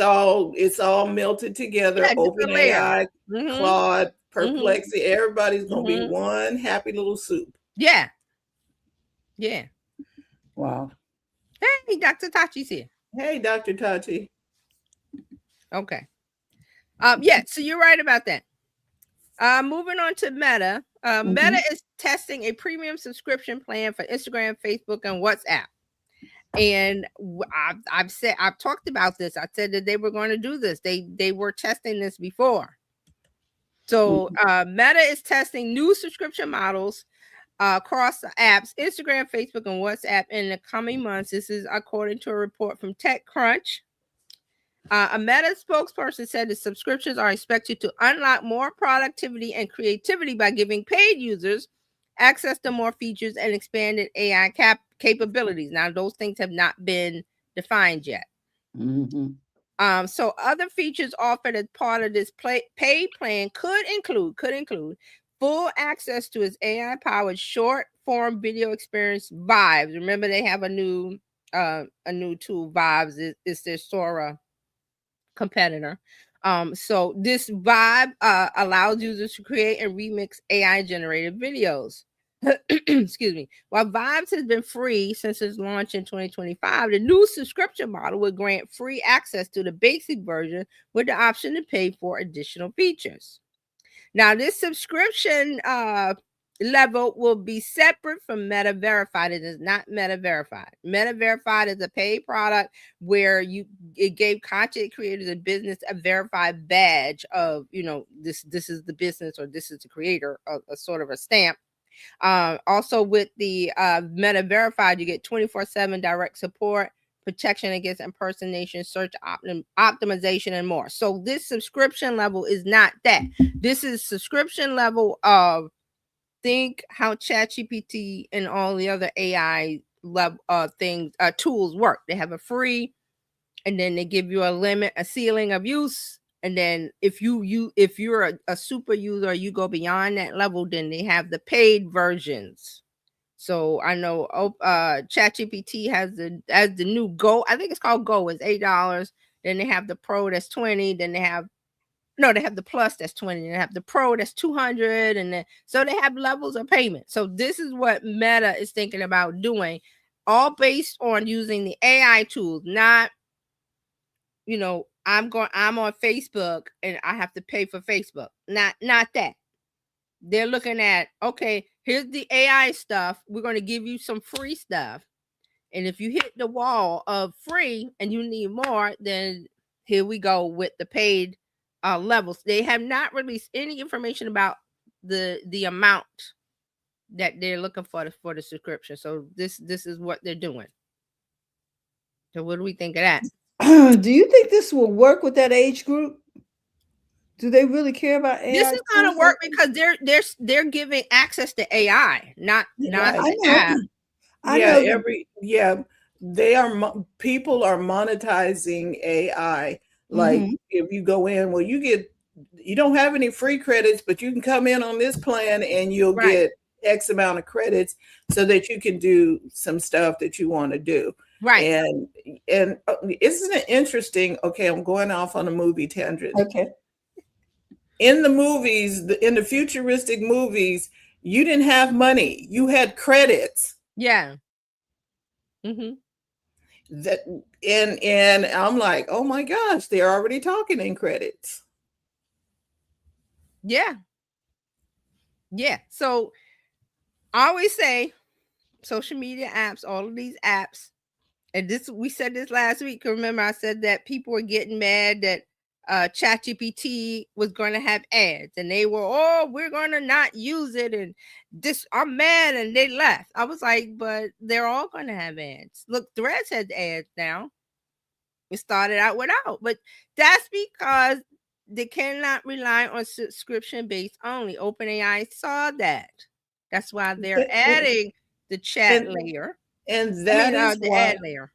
all melted together. Yeah, OpenAI, Claude, Perplexity, everybody's going to be one happy little soup. Yeah. Yeah. Wow. Hey, Dr. Tachi's here. Hey, Dr. Tachi. Okay. Yeah, so you're right about that. Moving on to Meta. Meta is testing a premium subscription plan for Instagram, Facebook, and WhatsApp. And I've talked about this. I said that they were going to do this. They were testing this before. So Meta is testing new subscription models across the apps, Instagram, Facebook, and WhatsApp in the coming months. This is according to a report from TechCrunch. A Meta spokesperson said the subscriptions are expected to unlock more productivity and creativity by giving paid users access to more features and expanded AI capabilities. Now, those things have not been defined yet. So other features offered as part of this paid plan could include full access to its AI-powered short-form video experience, Vibes. Remember, they have a new tool. Vibes is their Sora competitor. So this Vibe allows users to create and remix AI-generated videos. Excuse me. While Vibes has been free since its launch in 2025, the new subscription model would grant free access to the basic version with the option to pay for additional features. Now, this subscription level will be separate from Meta Verified. It is not Meta Verified. Meta Verified is a paid product where it gave content creators and business a verified badge of, this is the business or this is the creator, a sort of a stamp. Also with the Meta Verified, you get 24/7 direct support, protection against impersonation, search optimization, and more. So this subscription level is not that. This is subscription level of think how ChatGPT and all the other AI tools work. They have a free, and then they give you a limit, a ceiling of use. And then if you're a super user, you go beyond that level, then they have the paid versions. So I know ChatGPT has the new Go. I think it's called Go. It's $8. Then they have the Pro that's $20. Then they have the Plus that's $20. They have the Pro that's $200. And then so they have levels of payment. So this is what Meta is thinking about doing, all based on using the AI tools, not I'm on Facebook and I have to pay for Facebook. Not that. They're looking at, okay, here's the AI stuff. We're going to give you some free stuff. And if you hit the wall of free and you need more, then here we go with the paid levels. They have not released any information about the amount that they're looking for the subscription. So this is what they're doing. So what do we think of that? Do you think this will work with that age group? Do they really care about AI? This is going to work because they're giving access to AI, not I know. They are. People are monetizing AI. Like if you go in, well, you don't have any free credits, but you can come in on this plan and you'll get X amount of credits so that you can do some stuff that you want to do. Right. And isn't it interesting? Okay, I'm going off on a movie tangent. Okay. In the movies, in the futuristic movies, you didn't have money. You had credits. Yeah. That and I'm like, oh my gosh, they're already talking in credits. Yeah. So I always say social media apps, all of these apps, and we said this last week. Remember, I said that people were getting mad that ChatGPT was going to have ads, and they were, we're going to not use it, and I'm mad, and they left. I was like, but they're all going to have ads. Look, Threads has ads now. It started out without, but that's because they cannot rely on subscription based only. OpenAI saw that. That's why they're adding the chat layer. And that is the why, ad layer.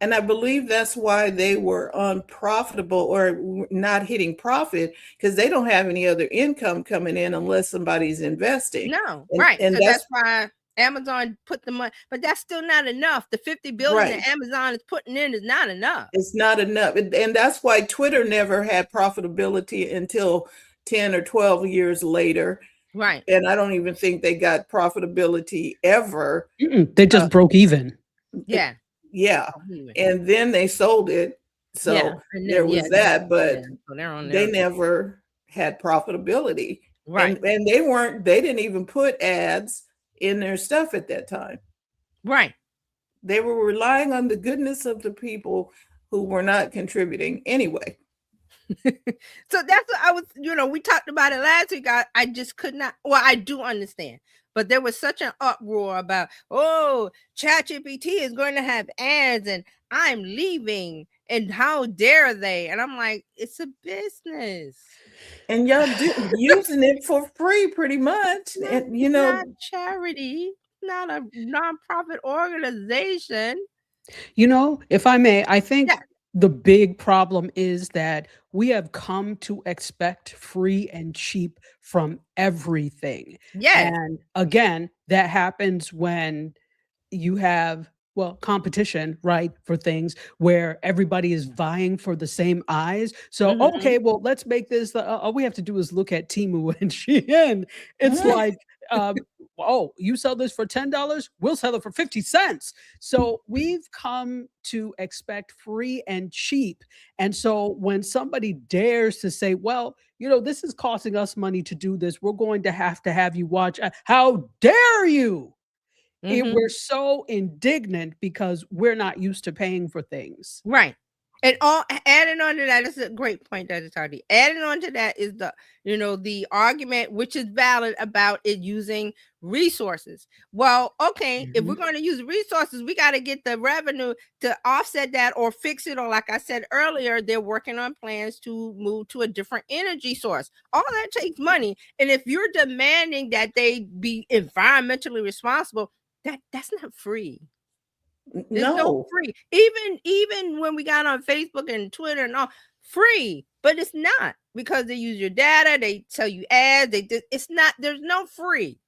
And I believe that's why they were unprofitable or not hitting profit, because they don't have any other income coming in unless somebody's investing. No, right. And so that's why Amazon put the money, but that's still not enough. The $50 billion that Amazon is putting in is not enough. It's not enough. And that's why Twitter never had profitability until 10 or 12 years later. Right. And I don't even think they got profitability ever. They just broke even. Yeah. Yeah. And then they sold it. So Yeah, and there then, was that, but so they're on they there. never had profitability. Right. And they didn't even put ads in their stuff at that time. Right. They were relying on the goodness of the people who were not contributing anyway. So that's what I was, we talked about it last week. I just could not, well, I do understand, but there was such an uproar about, oh, ChatGPT is going to have ads and I'm leaving and how dare they? And I'm like, it's a business. And y'all using it for free pretty much. And It's not charity, not a nonprofit organization. If I may, I think Yeah. the big problem is that we have come to expect free and cheap from everything. Yes. And again, that happens when you have competition, right, for things where everybody is vying for the same eyes. So Mhm. okay, well, let's make this all we have to do is look at Temu and Shein. It's like oh, you sell this for $10, we'll sell it for 50 cents. So we've come to expect free and cheap. And so when somebody dares to say, well, this is costing us money to do this, we're going to have you watch, how dare you? Mhm. We're so indignant because we're not used to paying for things. Right. And all adding on to that is a great point, Dr. Tardy. Adding on to that is the argument, which is valid, about it using resources. Well, okay, if we're going to use resources, we got to get the revenue to offset that or fix it. Or like I said earlier, they're working on plans to move to a different energy source. All that takes money. And if you're demanding that they be environmentally responsible, that's not free. There's no free. Even when we got on Facebook and Twitter and all, free, but it's not, because they use your data, they tell you ads, it's not, there's no free.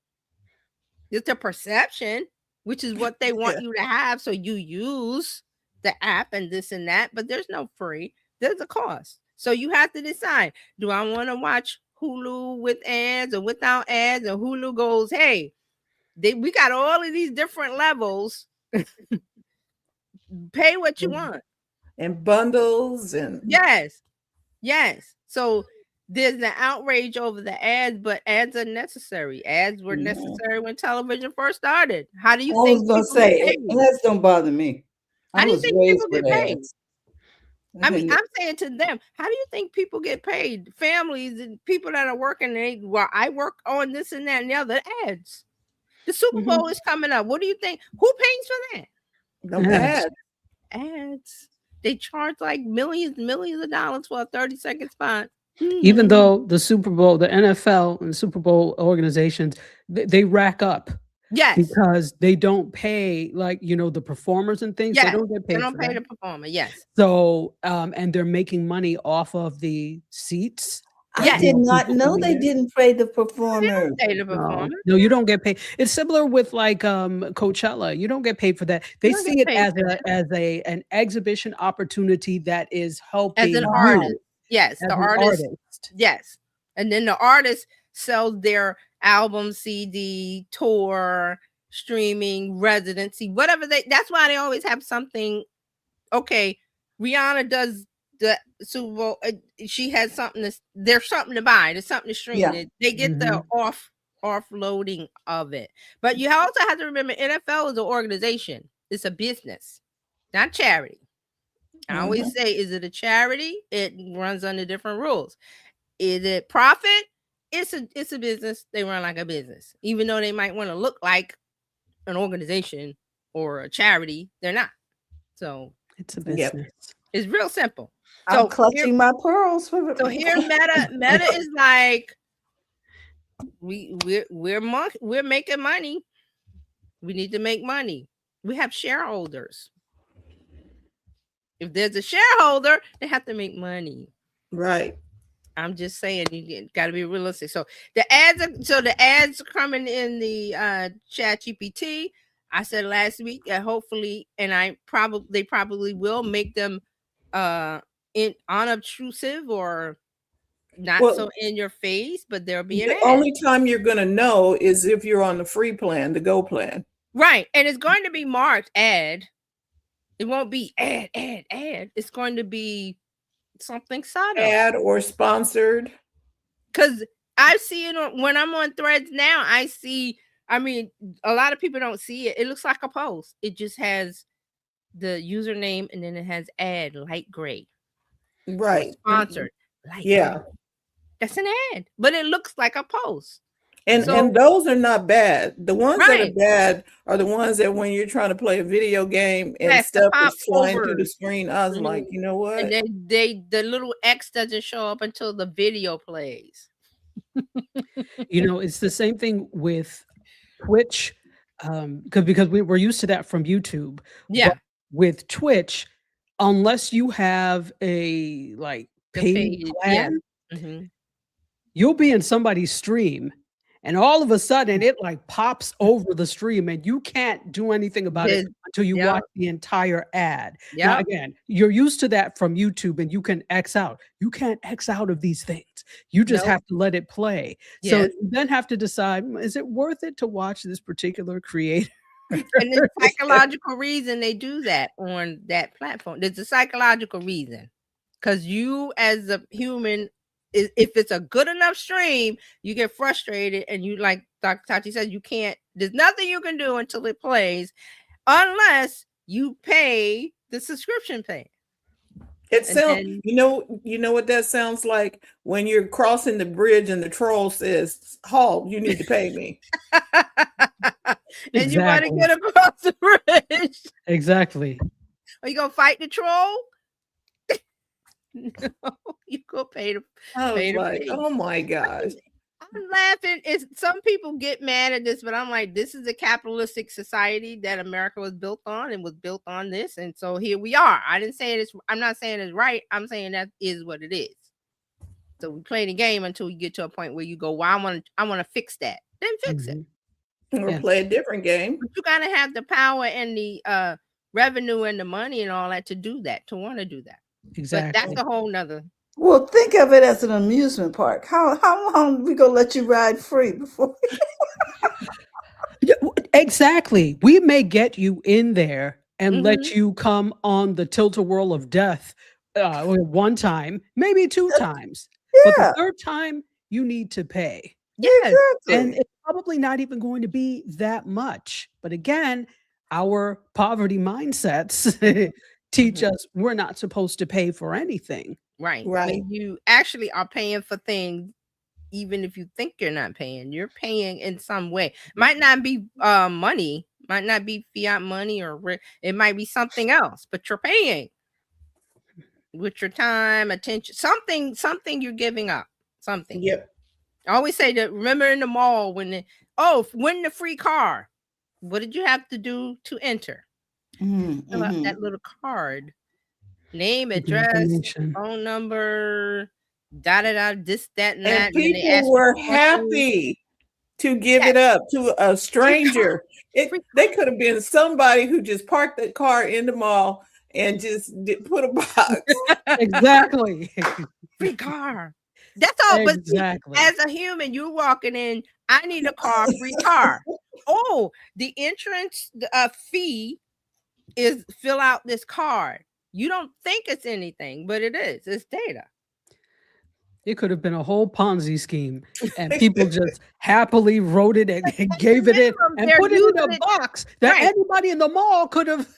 It's a perception, which is what they want you to have, so you use the app and this and that, but there's no free. There's a cost. So you have to decide, do I want to watch Hulu with ads or without ads? And Hulu goes, hey, we got all of these different levels. Pay what you want. And bundles and yes. So there's an outrage over the ads, but ads are necessary. Ads were necessary when television first started. How do you I think was gonna say ads don't bother me. How do you think people get paid? Ads. I mean, I'm saying to them, how do you think people get paid? Families and people that are working, I work on this and that and the other ads. The Super Bowl is coming up. What do you think? Who pays for that? The ads. They charge like millions of dollars for a 30-second spot. Even though the Super Bowl, the NFL and Super Bowl organizations, they rack up. Yes. Because they don't pay, like, the performers and things. Yes. They don't get paid. They don't pay the performer. Yes. So, and they're making money off of the seats. I did not know they didn't pay the performers. No, you don't get paid. It's similar with like Coachella. You don't get paid for that. They see it as an exhibition opportunity that is helping as an artist. Yes, the artist. Yes, and then the artist sells their album, CD, tour, streaming, residency, whatever that's why they always have something. Okay, Rihanna does the Super Bowl. She has something there's something to buy. There's something to stream. Yeah. They get the offloading of it. But you also have to remember, NFL is an organization. It's a business, not charity. I always say, is it a charity? It runs under different rules. Is it profit? It's a business. They run like a business. Even though they might want to look like an organization or a charity, they're not. So it's a business. It's real simple. I'm clutching my pearls. So here Meta is like, we're making money. We need to make money. We have shareholders. If there's a shareholder, they have to make money. Right. I'm just saying, you got to be realistic. So the ads are coming in the ChatGPT. I said last week that hopefully, and they probably will make them unobtrusive or not so in your face, but there'll be an ad. Only time you're going to know is if you're on the free plan, the Go plan. Right. And it's going to be marked ad. It won't be ad. It's going to be something subtle. Ad or sponsored. Because I see it when I'm on Threads now. I see, I mean, a lot of people don't see it. It looks like a post. It just has the username and then it has ad light gray. Right. Sponsored. Light Yeah. gray. That's an ad, but it looks like a post. And those are not bad. The ones that are bad are the ones that when you're trying to play a video game and stuff is flying through the screen. I was like, you know what? And then the little X doesn't show up until the video plays. You know, it's the same thing with Twitch, because we're used to that from YouTube. Yeah. But with Twitch, unless you have a like paid plan, you'll be in somebody's stream and all of a sudden it like pops over the stream and you can't do anything about it until you watch the entire ad. Now, again, you're used to that from YouTube and you can X out. You can't X out of these things. You just have to let it play. So you then have to decide, is it worth it to watch this particular creator? And there's a psychological reason they do that on that platform. There's a psychological reason. Because you as a human, if it's a good enough stream, you get frustrated and you, like Dr. Tati said, you can't, there's nothing you can do until it plays unless you pay the subscription pay. It sounds, you know what that sounds like when you're crossing the bridge and the troll says, "Halt, you need to pay me." And you want to get across the bridge. Exactly. Are you gonna fight the troll? No, you go pay the. I was like, oh my gosh. I'm laughing. It's some people get mad at this, but I'm like, this is a capitalistic society that America was built on and was built on this. And so here we are. I'm not saying it's right. I'm saying that is what it is. So we play the game until you get to a point where you go, well, I want to fix that. Then fix it. Or play a different game. But you gotta have the power and the revenue and the money and all that to do that, to want to do that. Exactly. But that's a whole nother. Well, think of it as an amusement park. How long we gonna let you ride free before? Exactly. We may get you in there and let you come on the tilt-a-whirl of death one time, maybe two times. But the third time, you need to pay. Yes. Exactly. And it's probably not even going to be that much. But again, our poverty mindsets teach us we're not supposed to pay for anything. Right. When you actually are paying for things, even if you think you're not paying, you're paying in some way. Might not be money, might not be fiat money, or it might be something else, but you're paying with your time, attention, something you're giving up. Something. Yep. I always say that. Remember in the mall when win the free car. What did you have to do to enter? Fill out that little card. Name, address, phone number, this, that, and that. And people were happy to give it up to a stranger. They could have been somebody who just parked the car in the mall and just put a box. Exactly. Free car. That's all. Exactly. But as a human, you're walking in, I need a car, free car. Oh, the entrance fee is fill out this card. You don't think it's anything, but it is. It's data. It could have been a whole Ponzi scheme, and people just happily wrote it and gave it in and put it in a box that anybody in the mall could have.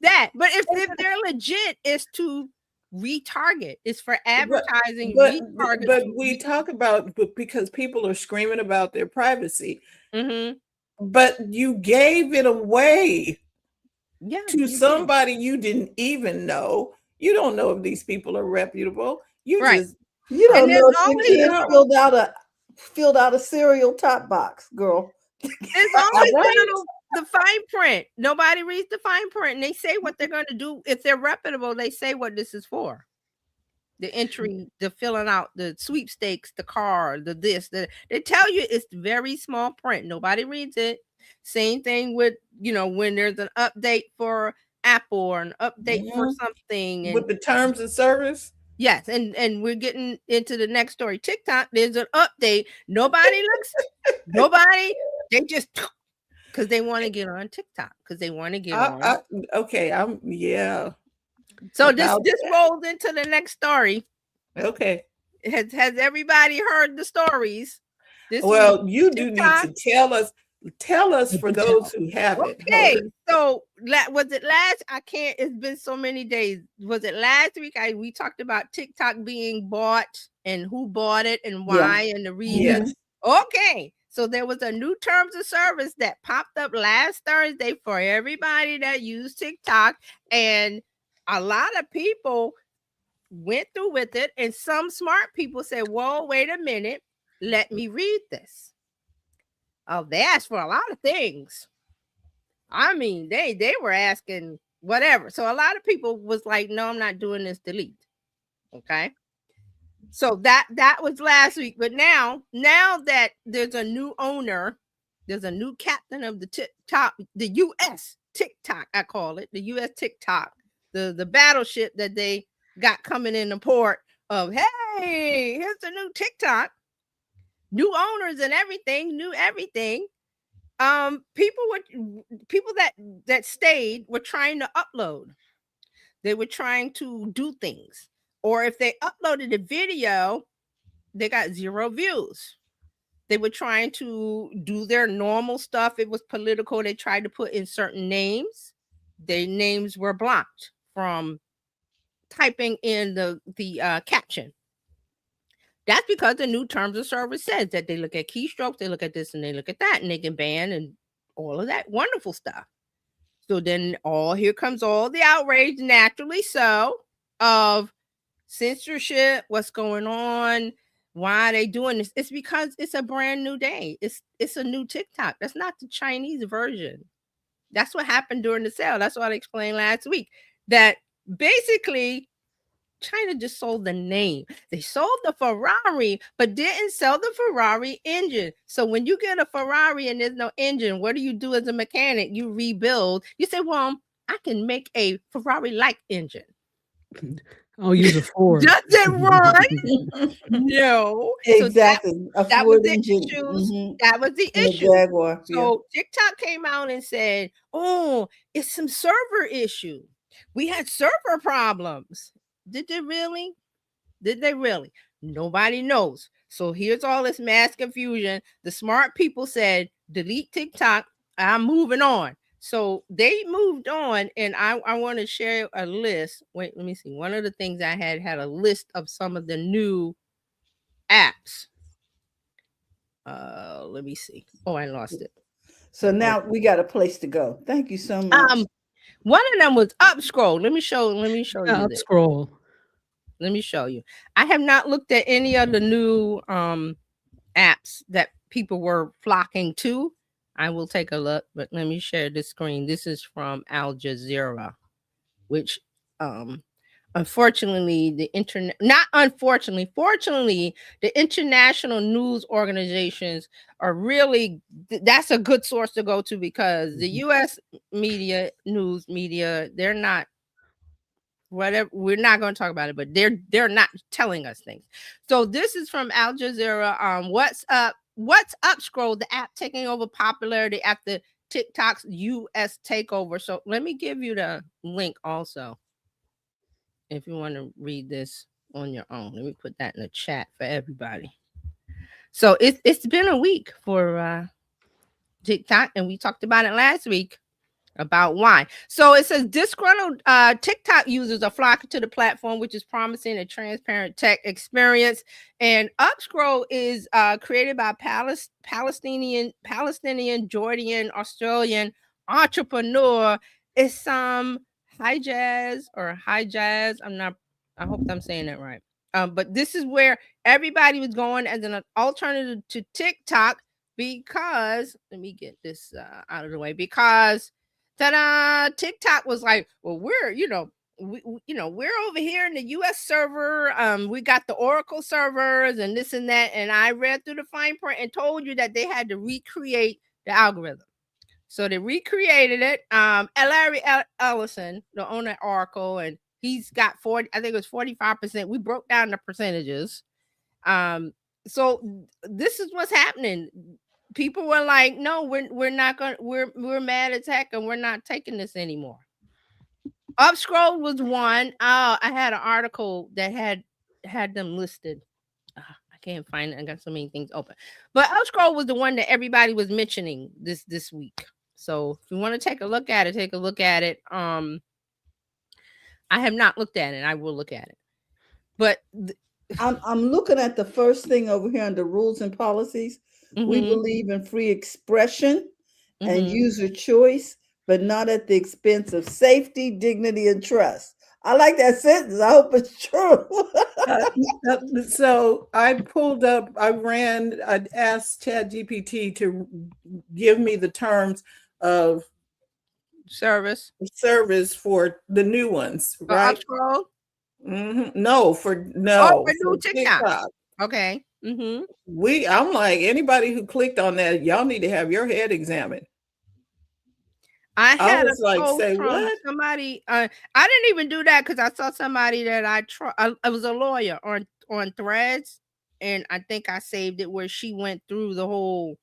But if they're legit, it's to retarget. It's for advertising. But we talk about because people are screaming about their privacy. But you gave it away. To somebody you didn't even know. You don't know if these people are reputable. You don't know if the kid filled out a cereal top box, girl. There's always the fine print. Nobody reads the fine print, and they say what they're going to do. If they're reputable, they say what this is for. The entry, the filling out, the sweepstakes, the car, they tell you it's very small print. Nobody reads it. Same thing with, when there's an update for Apple or an update for something. And with the terms of service. Yes. And we're getting into the next story. TikTok, there's an update. Nobody looks, they just because they want to get on TikTok, because they want to get on. Okay, yeah. So this About this that. rolls into the next story. Okay. Has everybody heard the stories? This Well, week, you do need TikTok. to tell us for those who haven't Okay, heard. so was it last? I can't. It's been so many days. Was it last week? We talked about TikTok being bought and who bought it and why and the reason. Yes. Okay, so there was a new terms of service that popped up last Thursday for everybody that used TikTok, and a lot of people went through with it, and some smart people said, "Whoa, wait a minute, let me read this." Oh, they asked for a lot of things. I mean, they were asking whatever. So a lot of people was like, "No, I'm not doing this. Delete." Okay. So that was last week, but now that there's a new owner, there's a new captain of the TikTok, the U.S. TikTok, I call it the U.S. TikTok, the battleship that they got coming in the port of. Hey, here's the new TikTok, new owners and everything, new everything. People that stayed were trying to upload. They were trying to do things, or if they uploaded a video, they got 0 views. They were trying to do their normal stuff. It was political. They tried to put in certain names. Their names were blocked from typing in the caption. That's because the new terms of service says that they look at keystrokes, they look at this and they look at that, and they can ban and all of that wonderful stuff. So then here comes all the outrage, naturally so, of censorship, what's going on, why are they doing this? It's because it's a brand new day. It's a new TikTok. That's not the Chinese version. That's what happened during the sale. That's what I explained last week. That basically China just sold the name. They sold the Ferrari, but didn't sell the Ferrari engine. So when you get a Ferrari and there's no engine, what do you do as a mechanic? You rebuild. You say, well, I can make a Ferrari-like engine. I'll use a Ford. Does it run? No. Exactly. So that was the issue. That was the issue. Jaguar. So TikTok came out and said, oh, it's some server issue. We had server problems. Did they really? Did they really? Nobody knows. So here's all this mass confusion. The smart people said, delete TikTok. I'm moving on. So they moved on, and I want to share a list. Wait, let me see. One of the things I had a list of some of the new apps. Let me see. Oh, I lost it. So now we got a place to go. Thank you so much. One of them was Upscroll. Let me show you. Upscroll. Let me show you. I have not looked at any of the new apps that people were flocking to. I will take a look, but let me share this screen. This is from Al Jazeera, which unfortunately fortunately, the international news organizations are really, that's a good source to go to, because the US news media, they're not, whatever, we're not going to talk about it, but they're not telling us things. So this is from Al Jazeera. What's Upscroll, the app taking over popularity after TikTok's US takeover. So let me give you the link also, if you want to read this on your own. Let me put that in the chat for everybody. So it's been a week for TikTok, and we talked about it last week about why. So it says disgruntled TikTok users are flocking to the platform, which is promising a transparent tech experience. And Upscroll is created by Palestinian, Jordan, Australian entrepreneur Issam Hijaz. I hope I'm saying that right. But this is where everybody was going as an alternative to TikTok, because let me get this out of the way, because TikTok was like, well, we're over here in the US server. We got the Oracle servers and this and that. And I read through the fine print and told you that they had to recreate the algorithm. So they recreated it. Larry Ellison, the owner of Oracle, and he's got 40, I think it was 45%. We broke down the percentages. So this is what's happening. people were like, no, we're not gonna, we're mad at tech and we're not taking this anymore. Upscroll was one. I had an article that had them listed. I can't find it. I got so many things open. But Upscroll was the one that everybody was mentioning this week. So if you want to take a look at it, take a look at it. I have not looked at it. I will look at it. But I'm looking at the first thing over here under rules and policies. We believe in free expression and user choice, but not at the expense of safety, dignity, and trust. I like that sentence. I hope it's true. So I asked ChatGPT to give me the terms of service for the new ones, right? Upscroll? No, for new TikTok. Okay. I'm like, anybody who clicked on that, y'all need to have your head examined. I was like, say what? Somebody. I didn't even do that because I saw somebody that I was a lawyer on Threads, and I think I saved it where she went through the whole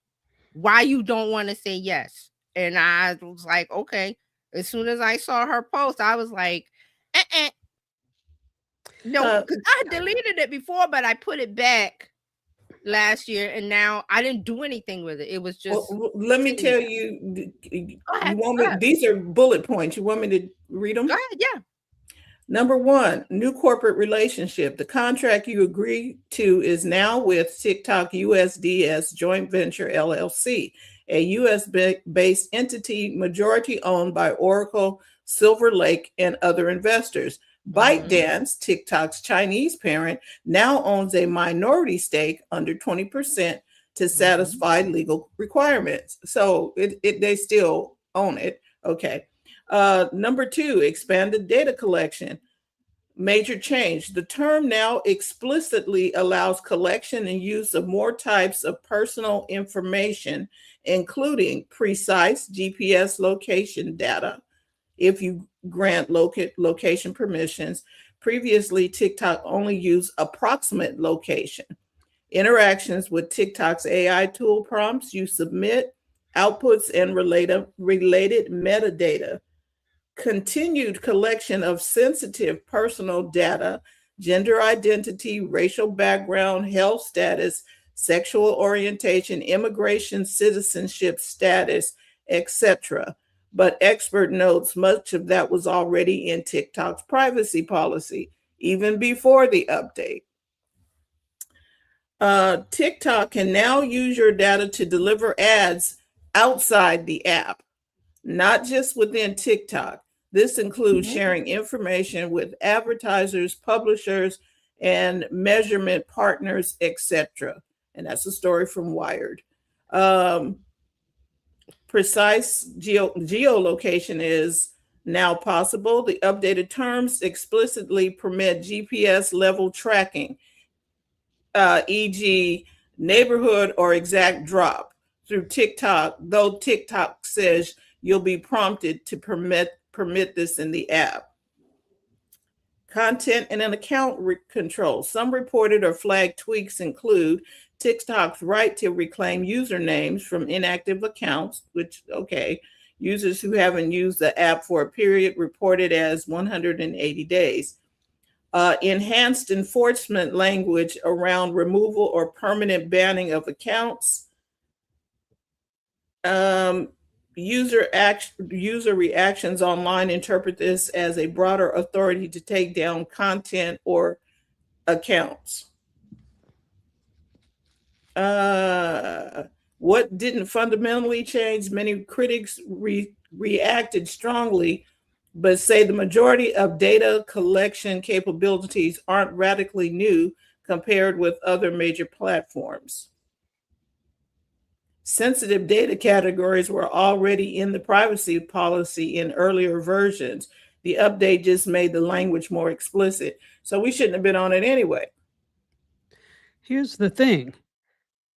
why you don't want to say yes, and I was like, okay. As soon as I saw her post, I was like, no, because I deleted it before, but I put it back last year, and now I didn't do anything with it. It was just. Well, let me tell you. These are bullet points. You want me to read them? Go ahead. Yeah. Number 1, new corporate relationship. The contract you agree to is now with TikTok USDS Joint Venture LLC, a US-based entity majority owned by Oracle, Silver Lake, and other investors. ByteDance, TikTok's Chinese parent, now owns a minority stake under 20% to satisfy legal requirements. So they still own it. Okay. Number 2, expanded data collection. Major change. The term now explicitly allows collection and use of more types of personal information, including precise GPS location data, if you grant location permissions. Previously, TikTok only used approximate location. Interactions with TikTok's AI tool prompts, you submit outputs and related metadata. Continued collection of sensitive personal data, gender identity, racial background, health status, sexual orientation, immigration, citizenship status, etc. But expert notes much of that was already in TikTok's privacy policy, even before the update. TikTok can now use your data to deliver ads outside the app, not just within TikTok. This includes sharing information with advertisers, publishers, and measurement partners, etc. And that's a story from Wired. Precise geolocation is now possible. The updated terms explicitly permit GPS level tracking, e.g., neighborhood or exact drop through TikTok, though TikTok says you'll be prompted to permit this in the app. Content and an account control. Some reported or flagged tweaks include TikTok's right to reclaim usernames from inactive accounts, which, okay, users who haven't used the app for a period reported as 180 days. Enhanced enforcement language around removal or permanent banning of accounts. User reactions online interpret this as a broader authority to take down content or accounts. What didn't fundamentally change? Many critics reacted strongly, but say the majority of data collection capabilities aren't radically new compared with other major platforms. Sensitive data categories were already in the privacy policy in earlier versions. The update just made the language more explicit. So we shouldn't have been on it anyway. Here's the thing.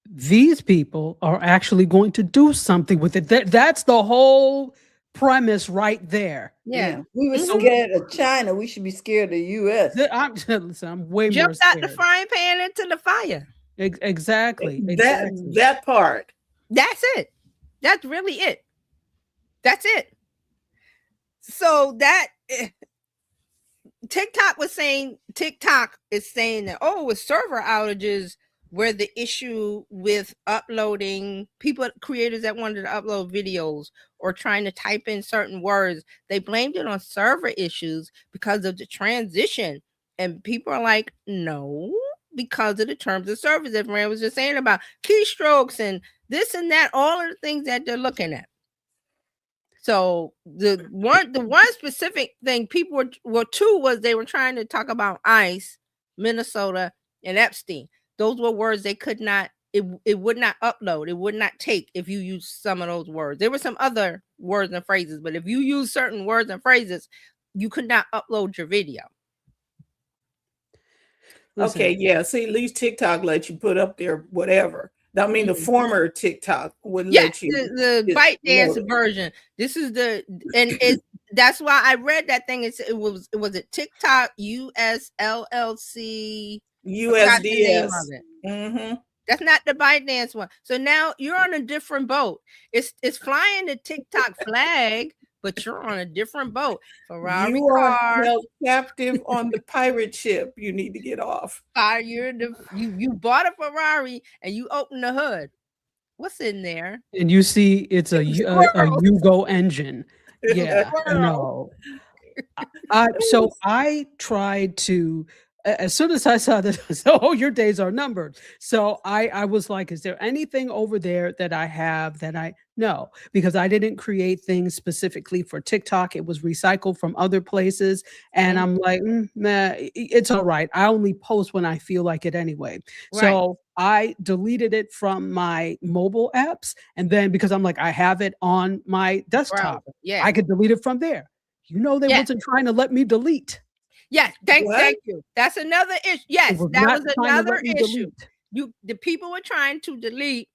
These people are actually going to do something with it. That's the whole premise right there. Yeah. We were scared of China. We should be scared of the U.S. I'm way more Jumped scared. out the frying pan into the fire. Exactly. That part. That's it. That's really it. That's it. So that TikTok is saying that, oh, it's server outages where the issue with uploading creators that wanted to upload videos or trying to type in certain words, they blamed it on server issues because of the transition. And people are like, no, because of the terms of service that Maria was just saying about keystrokes and this and that, all of the things that they're looking at. So the one specific thing people was they were trying to talk about ICE, Minnesota, and Epstein. Those were words they could not, it would not upload, it would not take if you use some of those words. There were some other words and phrases, but if you use certain words and phrases, you could not upload your video. Listen, Okay, yeah. See, at least TikTok lets you put up there whatever. I mean, the former TikTok wouldn't let you. The ByteDance version. This is that's why I read that thing. It was a TikTok USLLC USDS. Mm-hmm. That's not the ByteDance one. So now you're on a different boat. It's flying the TikTok flag, but you're on a different boat. Ferrari you are held captive on the pirate ship. You need to get off. You bought a Ferrari and you open the hood. What's in there? And you see it's a Yugo engine. Yeah, no. So I tried to, as soon as I saw this, oh, your days are numbered. So I was like, is there anything over there that I have that no, because I didn't create things specifically for TikTok. It was recycled from other places. And I'm like, nah, it's all right. I only post when I feel like it anyway. Right. So I deleted it from my mobile apps. And then because I'm like, I have it on my desktop. Right. Yeah, I could delete it from there. They wasn't trying to let me delete. Yes, thank you. That's another issue. Yes, that was another issue. The people were trying to delete.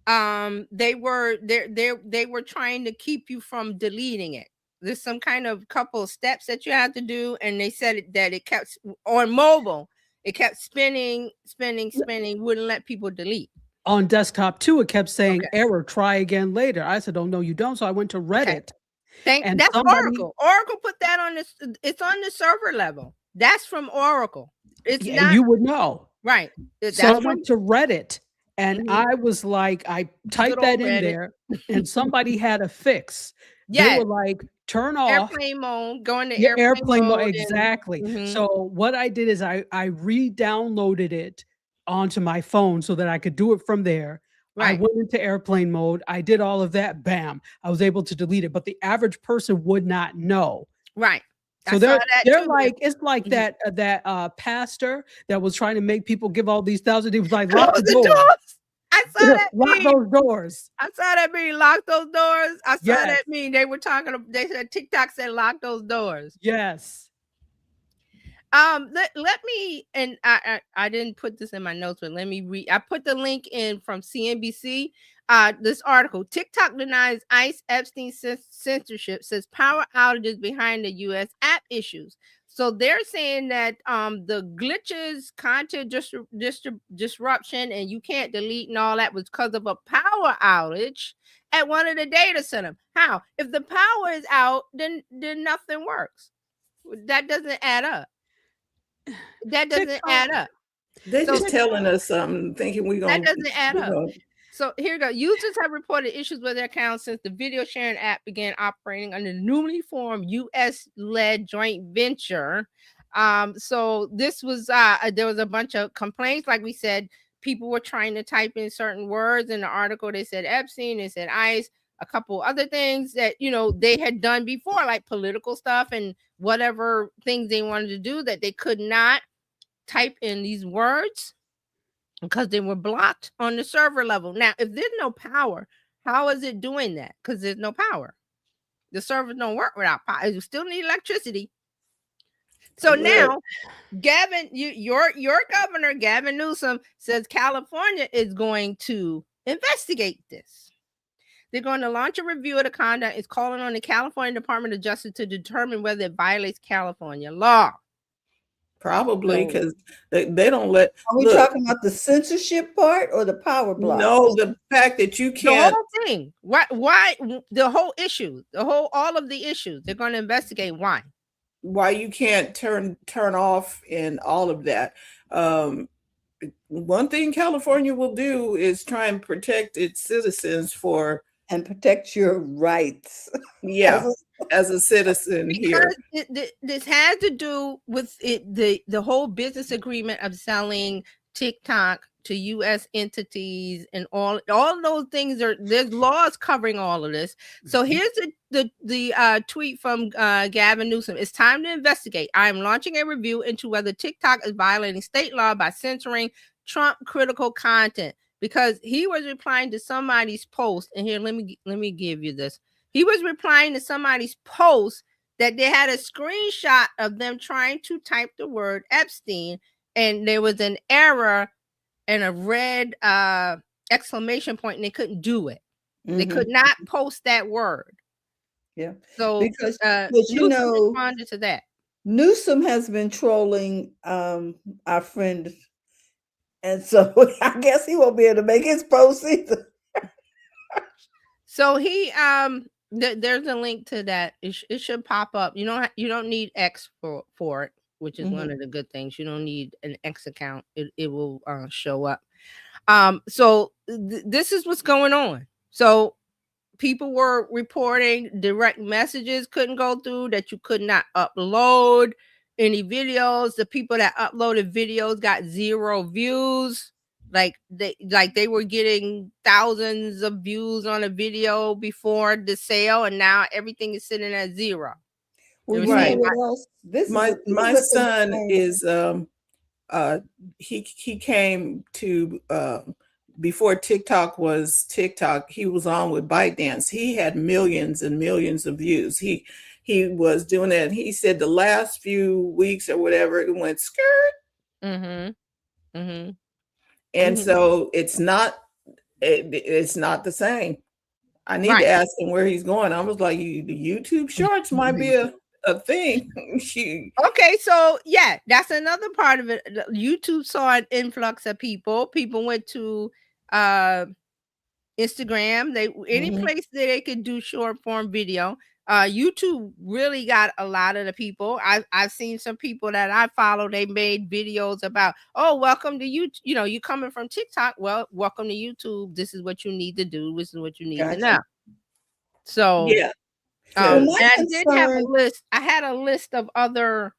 They were trying to keep you from deleting it. There's some kind of couple of steps that you have to do, and they said that it kept on mobile. It kept spinning, wouldn't let people delete. On desktop too, it kept saying error, try again later. I said, oh no, you don't. So I went to Reddit. That's Oracle. Oracle put that on this. It's on the server level. That's from Oracle. It's not. You would know, right? So I went to Reddit, and I was like, I typed that in there, and somebody had a fix. They were like, turn off airplane mode, go into airplane mode. Exactly. So what I did is I re-downloaded it onto my phone so that I could do it from there. Right. I went into airplane mode. I did all of that. Bam. I was able to delete it, but the average person would not know. Right. So they're like, it's like that pastor that was trying to make people give all these thousands. He was like, lock the doors. I saw that. Lock those doors. I saw that mean lock those doors. I saw that mean they said TikTok said lock those doors. Yes. Let me, and I didn't put this in my notes, but let me read. I put the link in from CNBC. This article: TikTok denies ICE Epstein censorship, says power outages behind the U.S. app issues. So they're saying that the glitches, content disruption, and you can't delete and all that was because of a power outage at one of the data centers. How? If the power is out, then nothing works. That doesn't add up. That doesn't add up. They're just telling us something, thinking we're going to. That doesn't add up. So here we go. Users have reported issues with their accounts since the video sharing app began operating under the newly formed U.S.-led joint venture. So this was there was a bunch of complaints. Like we said, people were trying to type in certain words in the article. They said Epstein, they said ICE, a couple other things that they had done before, like political stuff and whatever things they wanted to do that they could not type in these words because they were blocked on the server level. Now, if there's no power, how is it doing that? Because there's no power. The servers don't work without power. You still need electricity. So now, Gavin, your governor, Gavin Newsom, says California is going to investigate this. They're going to launch a review of the conduct. It's calling on the California Department of Justice to determine whether it violates California law. Probably So because they don't let Are we look. talking about the censorship part or the power block? No, the fact that you the can't. whole thing. Why the whole issue, all of the issues, they're going to investigate why. Why you can't turn off and all of that. One thing California will do is try and protect its citizens for And protect your rights. yeah as a citizen here. Because this has to do with the whole business agreement of selling TikTok to U.S. entities and all those things. There's laws covering all of this. So here's the tweet from Gavin Newsom. It's time to investigate. I am launching a review into whether TikTok is violating state law by censoring Trump critical content, because he was replying to somebody's post. And here, let me give you this. He was replying to somebody's post that they had a screenshot of them trying to type the word Epstein, and there was an error and a red exclamation point, and they couldn't do it. They could not post that word. Yeah. So Because Newsom responded to that. Newsom has been trolling our friend, and so I guess he won't be able to make his post either. So he there's a link to that. It should pop up. You don't need X for it, which is one of the good things. You don't need an X account. It will show up. So this is what's going on. So people were reporting direct messages couldn't go through, that you could not upload any videos. The people that uploaded videos got 0 views. Like they were getting thousands of views on a video before the sale, and now everything is sitting at 0. Well, Right. you know what else? My son is he came to before TikTok was TikTok. He was on with ByteDance. He had millions and millions of views. He was doing it, and he said the last few weeks or whatever, it went skirt. And so it's not the same. I need to ask him where he's going. I was like, the YouTube Shorts might be a thing. Okay, so yeah, that's another part of it. YouTube saw an influx of people. People went to Instagram. Any place that they could do short form video. YouTube really got a lot of the people. I've seen some people that I follow. They made videos about, oh, welcome to YouTube. You know, you coming from TikTok. Well, welcome to YouTube. This is what you need to do. This is what you need to know. So yeah. and I did have a list. I had a list of other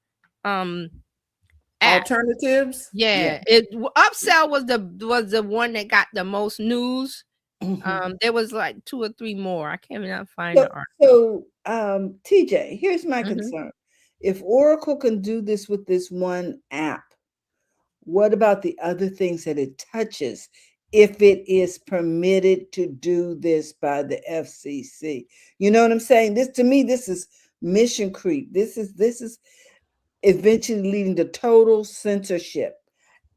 alternatives. Yeah. Upsell was the one that got the most news. There was like 2 or 3 more. I can't even find the article. So TJ, here's my concern. If Oracle can do this with this one app, what about the other things that it touches if it is permitted to do this by the FCC? You know what I'm saying? To me, this is mission creep. This is eventually leading to total censorship.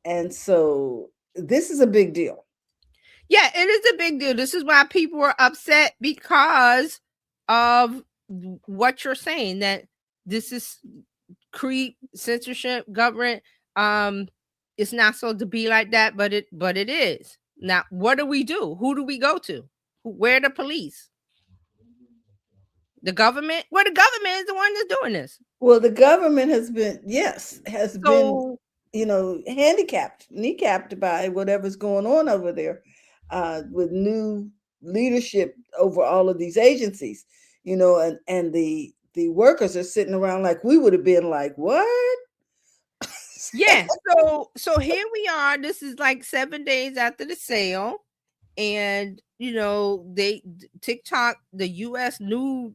And so this is a big deal. Yeah, it is a big deal. This is why people are upset, because of what you're saying, that this is creep, censorship, government. It's not supposed to be like that, but it is. Now, what do we do? Who do we go to? Where are the police? The government? Well, the government is the one that's doing this. Well, the government has been, handicapped, kneecapped by whatever's going on over there with new leadership over all of these agencies, and the workers are sitting around like we would have been like, what? Yeah. So here we are. This is like 7 days after the sale. And TikTok, the new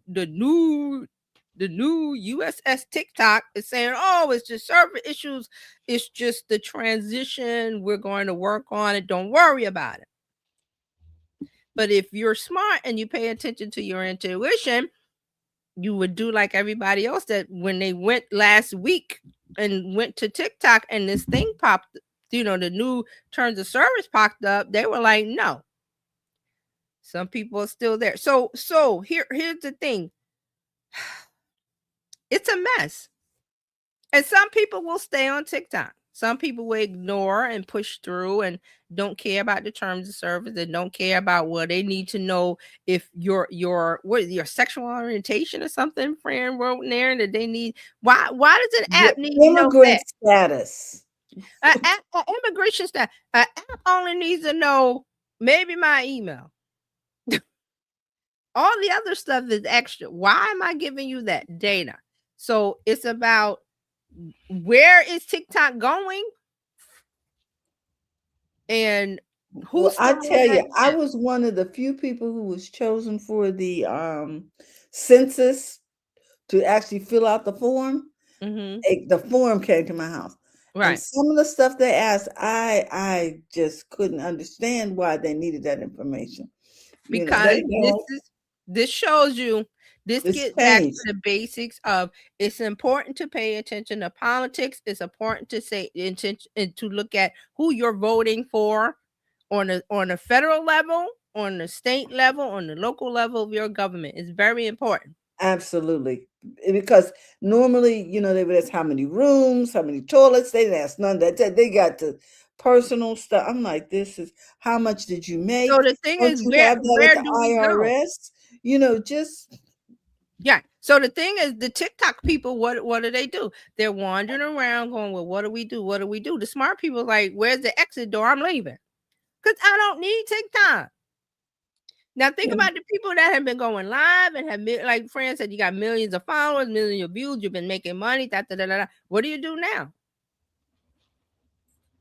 USS TikTok is saying, oh, it's just server issues. It's just the transition. We're going to work on it. Don't worry about it. But if you're smart and you pay attention to your intuition, you would do like everybody else, that when they went last week and went to TikTok and this thing popped, the new terms of service popped up, they were like, no. Some people are still there. So here's the thing. It's a mess. And some people will stay on TikTok. Some people will ignore and push through and don't care about the terms of service and don't care about what they need to know if your sexual orientation or something. Fran wrote in there that they need. Why does an Your app need to know immigrant that? status. An immigration staff. An app only needs to know maybe my email. All the other stuff is extra. Why am I giving you that data? So it's about where is TikTok going and who's I still on tell you, that I app? was one of the few people who was chosen for the census to actually fill out the form. The form came to my house. And Right. some of the stuff they asked, I just couldn't understand why they needed that information. You know, Because they don't. this shows you, this It's gets back to changed. the basics of it's important to pay attention to politics. It's important to say intention and to look at who you're voting for on a federal level, on the state level, on the local level of your government. It's very important. Absolutely. Because normally, you know, they would ask how many rooms, how many toilets. They didn't ask none of that. They got the personal stuff. I'm like, this is how much did you make? So the thing Don't is, you have that where at the do we go? IRS? You know, just Yeah. So the thing is, the TikTok people, what do they do? They're wandering around going, well, what do we do? What do we do? The smart people are like, where's the exit door? I'm leaving. Because I don't need TikTok. Now think Yeah. about the people that have been going live and have like Fran said, you got millions of followers, millions of views, you've been making money. What do you do now?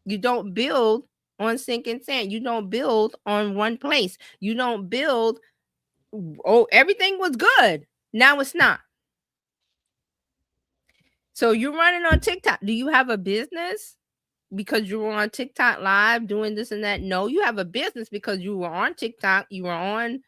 You don't build on sinking sand. You don't build on one place. You don't build. Oh, everything was good. Now it's not. So you're running on TikTok. Do you have a business because you were on TikTok live doing this and that? No, you have a business because you were on TikTok, you were on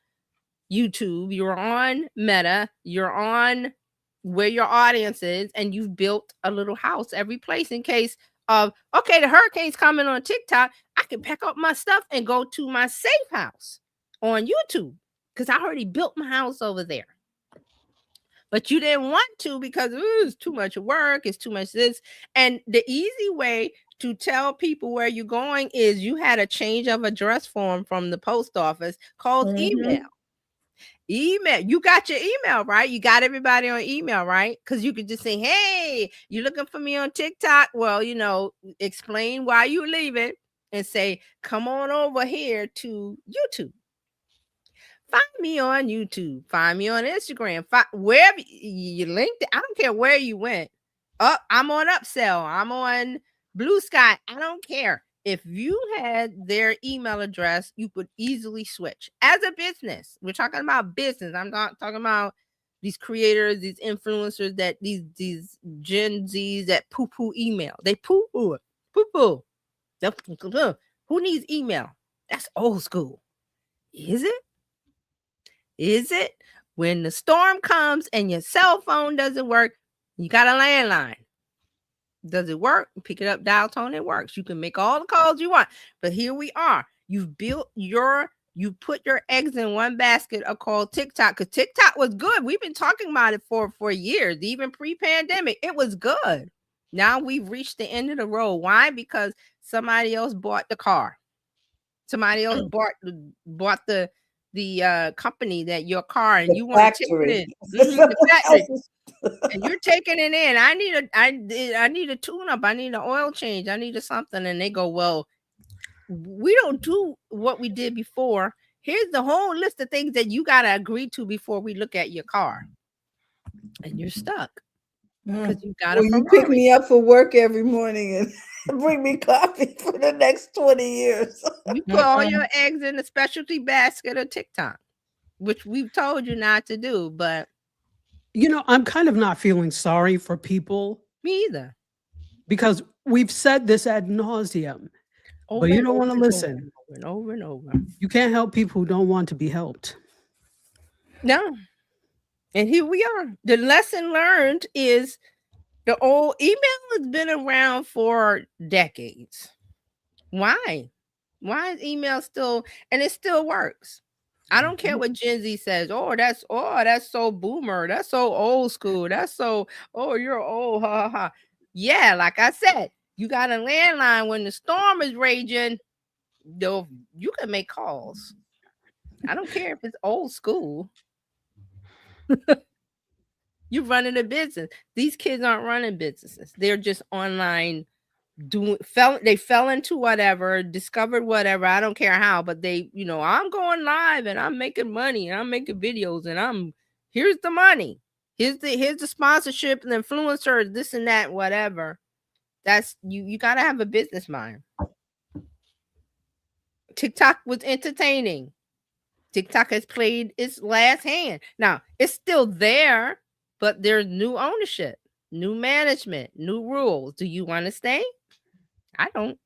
YouTube, you're on Meta, you're on where your audience is, and you've built a little house every place in case of, okay, the hurricane's coming on TikTok. I can pack up my stuff and go to my safe house on YouTube because I already built my house over there. But you didn't want to because it's too much work, it's too much this. And the easy way to tell people where you're going is you had a change of address form from the post office called email. Email. You got your email, right? You got everybody on email, right? Because you could just say, hey, you looking for me on TikTok? Well, you know, explain why you're leaving and say, come on over here to YouTube. Find me on YouTube. Find me on Instagram. Wherever you linked it. I don't care where you went. I'm on Upsell. I'm on Blue Sky. I don't care. If you had their email address, you could easily switch. As a business, we're talking about business. I'm not talking about these creators, these influencers, that these Gen Zs that poo-poo email. They poo-poo. Poo-poo. Who needs email? That's old school. Is it? Is it? When the storm comes and your cell phone doesn't work, you got a landline. Does it work? Pick it up, dial tone, it works. You can make all the calls you want. But here we are. You put your eggs in one basket called TikTok, because TikTok was good. We've been talking about it for years, even pre-pandemic. It was good. Now we've reached the end of the road. Why? Because somebody else bought the car. Somebody else bought the company that your car, and you want to take it in. The factory. And you're taking it in. I need a tune-up. I need an oil change. I need something. And they go, well, we don't do what we did before. Here's the whole list of things that you got to agree to before we look at your car. And you're stuck. Because you got to pick me up for work every morning and bring me coffee for the next 20 years. You put all your eggs in a specialty basket of TikTok, which we've told you not to do, but you know, I'm kind of not feeling sorry for people. Me either. Because we've said this ad nauseum, but you don't want to listen. Over and over and over. You can't help people who don't want to be helped. No. And here we are. The lesson learned is the old email has been around for decades. Why? Why is email still, and it still works? I don't care what Gen Z says. Oh, that's so boomer. That's so old school. That's so, you're old. Ha ha. yeah, like I said, you got a landline when the storm is raging, though you can make calls. I don't care if it's old school. You're running a business. These kids aren't running businesses. They're just online they fell into whatever, discovered whatever. I don't care how, but they, I'm going live and I'm making money and I'm making videos and here's the money. Here's the sponsorship and the influencers, this and that, whatever. That's you gotta have a business mind. TikTok was entertaining. TikTok has played its last hand. Now it's still there, but there's new ownership, new management, new rules. Do you want to stay? I don't.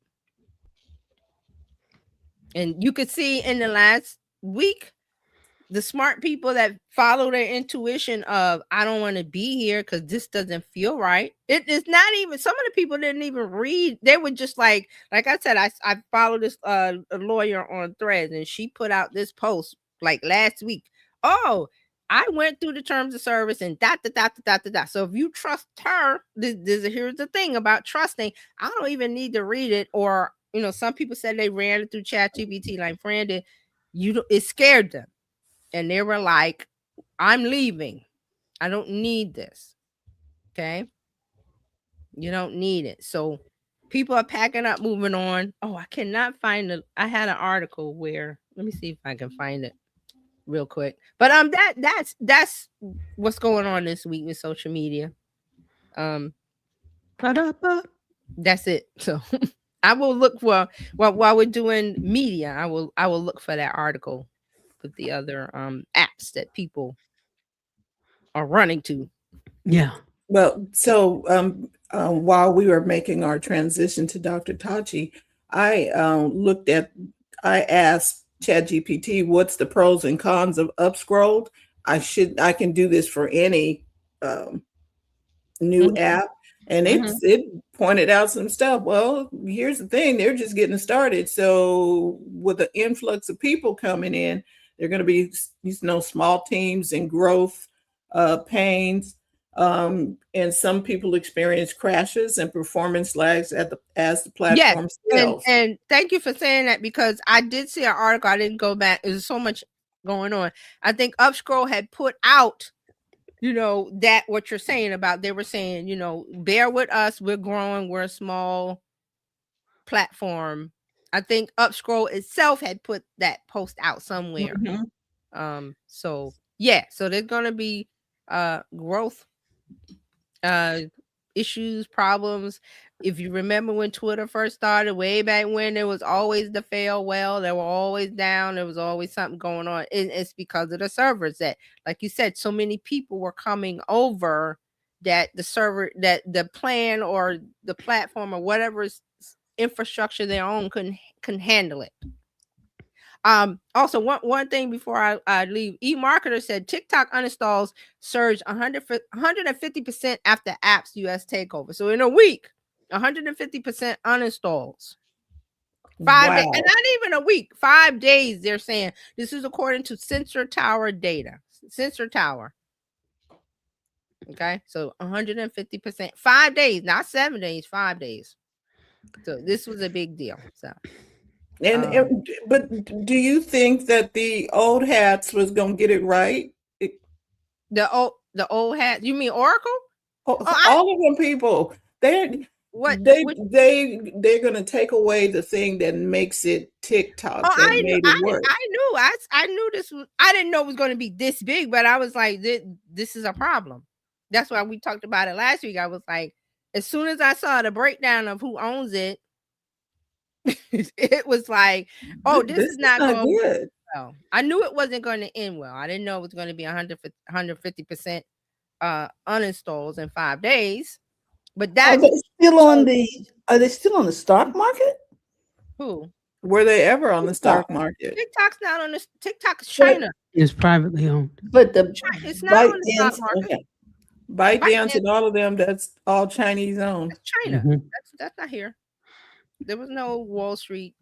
And you could see in the last week, the smart people that follow their intuition of, I don't want to be here because this doesn't feel right. It is not even, some of the people didn't even read. They were just like I said, I followed this a lawyer on Threads, and she put out this post like last week. Oh, I went through the terms of service and dot. So if you trust her, here's the thing about trusting. I don't even need to read it. Or, some people said they ran it through ChatGPT like Fran did. It scared them. And they were like, I'm leaving. I don't need this. Okay. You don't need it. So people are packing up, moving on. Oh, I cannot find it. I had an article where, let me see if I can find it real quick. But that's what's going on this week with social media. That's it. So I will look for while we're doing media, I will look for that article with the other apps that people are running to. Yeah. Well, so while we were making our transition to Dr. Tachi, I asked ChatGPT, what's the pros and cons of Upscrolled? I can do this for any new app. And it pointed out some stuff. Well, here's the thing. They're just getting started. So with the influx of people coming in, they're going to be, small teams and growth pains. And some people experience crashes and performance lags as the platform scales. And thank you for saying that, because I did see an article. I didn't go back. There's so much going on. I think Upscroll had put out, that what you're saying about, they were saying, bear with us. We're growing. We're a small platform. I think Upscroll itself had put that post out somewhere. So yeah, so there's going to be growth issues, problems. If you remember when Twitter first started, way back when, there was always the fail well, they were always down, there was always something going on. And it's because of the servers that, like you said, so many people were coming over that the server, that the plan or the platform or whatever infrastructure they own couldn't handle it. Also, one thing before I leave, eMarketer said TikTok uninstalls surged 150% after app's US takeover. So in a week, 150% uninstalls. 5 days, and not even a week, 5 days. They're saying this is according to Sensor Tower data. Sensor Tower. Okay, so 150%, 5 days, not 7 days, 5 days. So this was a big deal. So. But do you think that the old hats was going to get it right? The old hats? You mean Oracle? All of them people. They're going to take away the thing that makes it TikTok. I knew this was. I didn't know it was going to be this big, but I was like, this is a problem. That's why we talked about it last week. I was like, as soon as I saw the breakdown of who owns it, it was like, oh, this is not going good. Well, I knew it wasn't going to end well. I didn't know it was going to be 150% uninstalls in 5 days. But that's are they still on the stock market? Who? Were they ever on the stock market? TikTok's not on the TikTok's China. It's privately owned. But it's not on the stock market. ByteDance and all of them, that's all Chinese owned. That's China. That's not here. There was no Wall Street,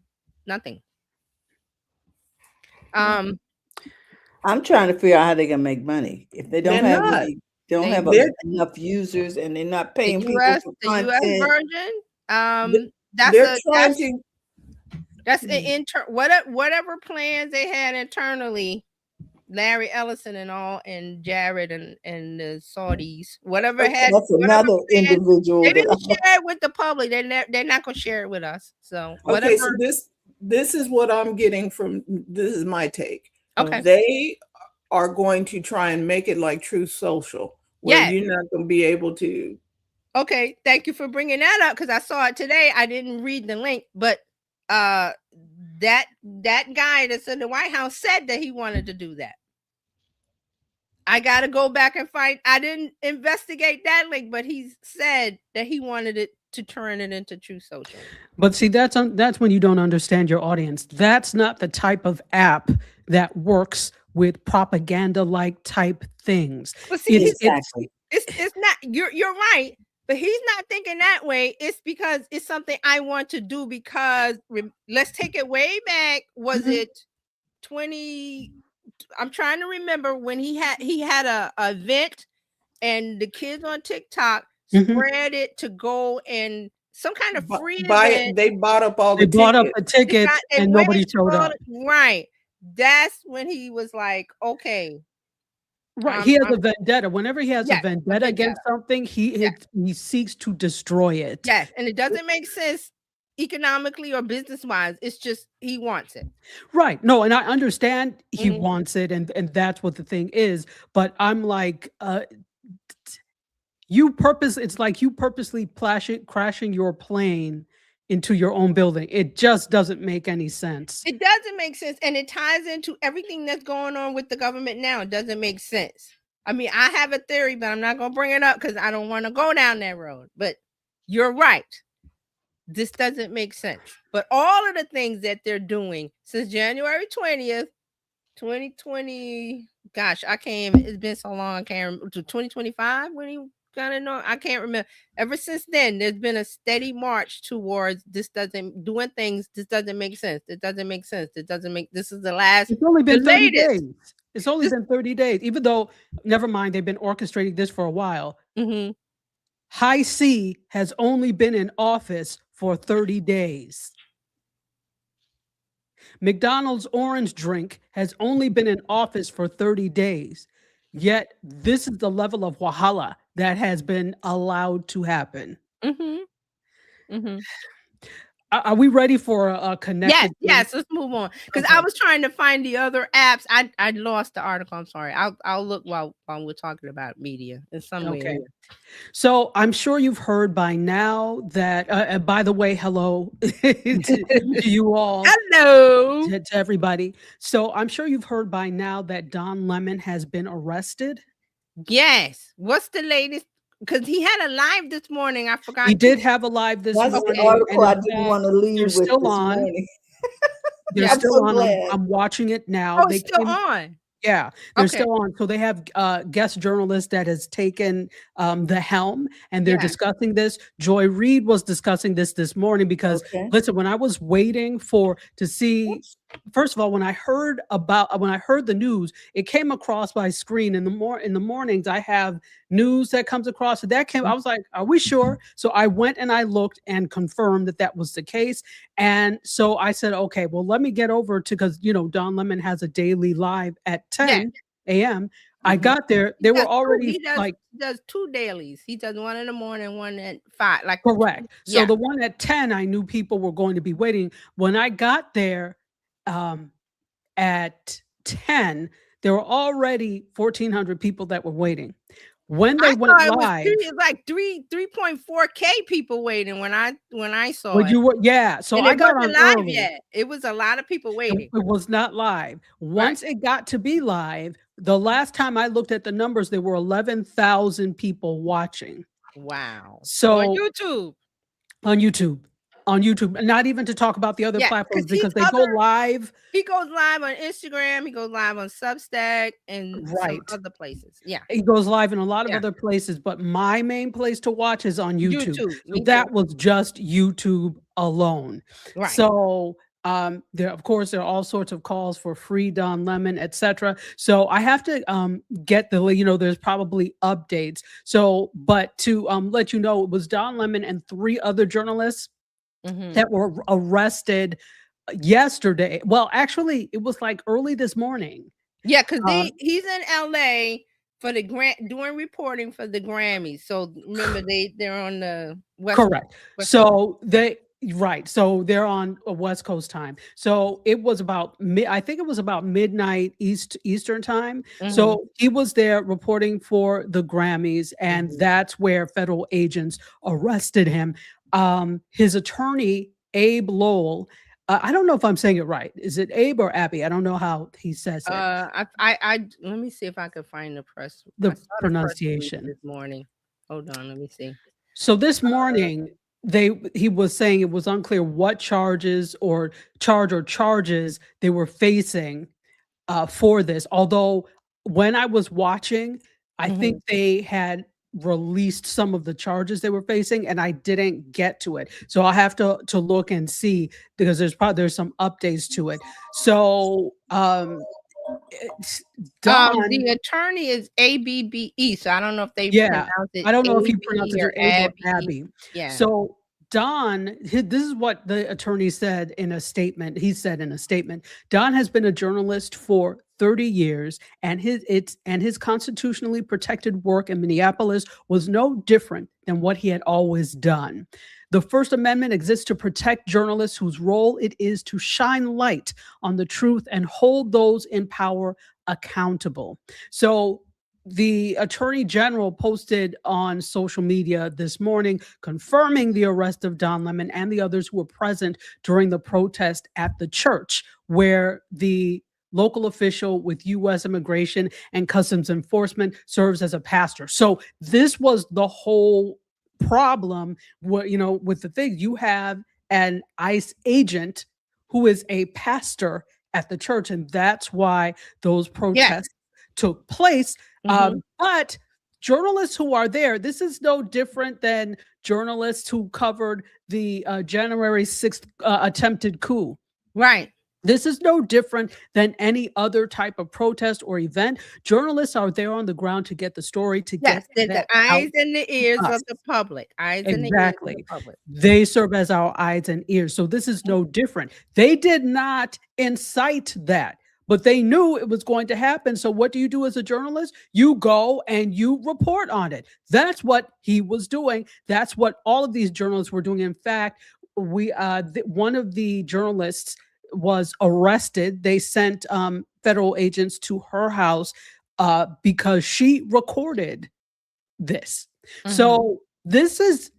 nothing. I'm trying to figure out how they can make money if they don't have any They don't They have They're enough users, and they're not the paying people US for the US content. version. they're trying to That's an whatever plans they had internally. Larry Ellison and all, and Jared and the Saudis, whatever had That's whatever another plan, individual they that didn't share it with the public. They're not gonna share it with us. So okay. So whatever. this is what I'm getting from. This is my take. Okay. They are going to try and make it like True Social, where Yes. you're not going to be able to. Okay, thank you for bringing that up because I saw it today. I didn't read the link, but that guy that's in the White House said that he wanted to do that. I got to go back and find. I didn't investigate that link, but he said that he wanted it to turn it into True Social. But see, that's when you don't understand your audience. That's not the type of app that works with propaganda-like type things. But see, exactly. it's not. You're right, but he's not thinking that way. It's because it's something I want to do. Because let's take it way back. Was it 20? I'm trying to remember when he had a event, and the kids on TikTok spread it to go and some kind of free event. They bought up all They the bought up tickets. the tickets and nobody showed up. Right. That's when he was like, okay. Right. He has a vendetta. Whenever he has a vendetta against something, he seeks to destroy it. Yes. And it doesn't make sense economically or business wise. It's just he wants it. Right. No, and I understand he wants it, and that's what the thing is. But I'm like, it's like you purposely crashing your plane into your own building. It just doesn't make any sense. It doesn't make sense. And it ties into everything that's going on with the government now. It doesn't make sense. I mean, I have a theory, but I'm not going to bring it up because I don't want to go down that road. But you're right. This doesn't make sense. But all of the things that they're doing since January 20th, 2020, gosh, it's been so long, I can't remember, to 2025 when he got in, I can't remember. Ever since then, there's been a steady march towards this doesn't make sense. It doesn't make sense. This is the last. It's only been 30 days. It's only been 30 days, even though, never mind, they've been orchestrating this for a while. High C has only been in office for 30 days. McDonald's orange drink has only been in office for 30 days. Yet this is the level of wahala that has been allowed to happen. Are we ready for a connected? Yes, let's move on. Because I was trying to find the other apps. I lost the article. I'm sorry. I'll look while we're talking about media in some way. Okay. So I'm sure you've heard by now that, by the way, hello to you all. Hello to everybody. So I'm sure you've heard by now that Don Lemon has been arrested. Yes. What's the latest? Because he had a live this morning. I forgot. He did have a live this morning. That's the article I didn't want to leave with still this on. morning. They're still on. I'm watching it now. Oh, still on. Yeah, they're still on. So they have guest journalist that has taken the helm, and they're discussing this. Joy Reid was discussing this morning because listen, when I was waiting to see, first of all, when I heard the news, it came across my screen in the mornings. I have news that comes across. So that came. I was like, "Are we sure?" So I went and I looked and confirmed that was the case. And so I said, "Okay, well, let me get over to because Don Lemon has a daily live at 10 a.m. I got there. They were already he does two dailies. He does one in the morning, one at 5. Like correct. So the one at 10, I knew people were going to be waiting. When I got there at 10, there were already 1,400 people that were waiting. When they went live, it was like 3.4K people waiting when I saw it. So and I got on live early. yet. It was a lot of people waiting. It was not live. Once it got to be live, the last time I looked at the numbers, there were 11,000 people watching. Wow. So on YouTube. On YouTube, not even to talk about the other platforms because they go live. He goes live on Instagram. He goes live on Substack and some other places. Yeah, he goes live in a lot of other places, but my main place to watch is on YouTube. So that was just YouTube alone. Right. So There, of course, there are all sorts of calls for free Don Lemon, etc. So I have to get the, there's probably updates. So, but to let you know, it was Don Lemon and 3 other journalists Mhm. that were arrested yesterday. Well, actually, it was like early this morning. Yeah, because Um, he's in LA for the doing reporting for the Grammys. So remember they're on the Correct. West So so they're on a West Coast time. So it was about I think it was about midnight Eastern time. Mhm. So he was there reporting for the Grammys, and Mhm. that's where federal agents arrested him. His attorney, Abe Lowell, I don't know if I'm saying it right. Is it Abe or Abby? I don't know how he says it. I let me see if I could find the press. The I saw the press release pronunciation. this morning. Hold on, let me see. So this morning, he was saying it was unclear what charges or charges they were facing for this. Although when I was watching, I think they had released some of the charges they were facing, and I didn't get to it. So I'll have to look and see, because there's some updates to it. So it's Don. The attorney is ABBE, so I don't know if they Yeah, pronounce it I don't know if he AB pronounces or it Abe or Abby. Abby. Yeah. So Don, this is what the attorney said in a statement. He said in a statement, Don has been a journalist for 30 years, and his constitutionally protected work in Minneapolis was no different than what he had always done. The First Amendment exists to protect journalists whose role it is to shine light on the truth and hold those in power accountable. So the attorney general posted on social media this morning confirming the arrest of Don Lemon and the others who were present during the protest at the church, where the local official with U.S. Immigration and Customs Enforcement serves as a pastor. So this was the whole problem. With the thing, you have an ICE agent who is a pastor at the church, and that's why those protests took place. But journalists who are there, this is no different than journalists who covered the January 6th attempted coup. Right. This is no different than any other type of protest or event. Journalists are there on the ground to get the story, to Yes, get they're that the out eyes and the ears us. of the public. Eyes and the ears of Exactly. the public. They serve as our eyes and ears. So this is no different. They did not incite that, but they knew it was going to happen. So what do you do as a journalist? You go and you report on it. That's what he was doing. That's what all of these journalists were doing. In fact, one of the journalists was arrested. They sent federal agents to her house because she recorded this. So this is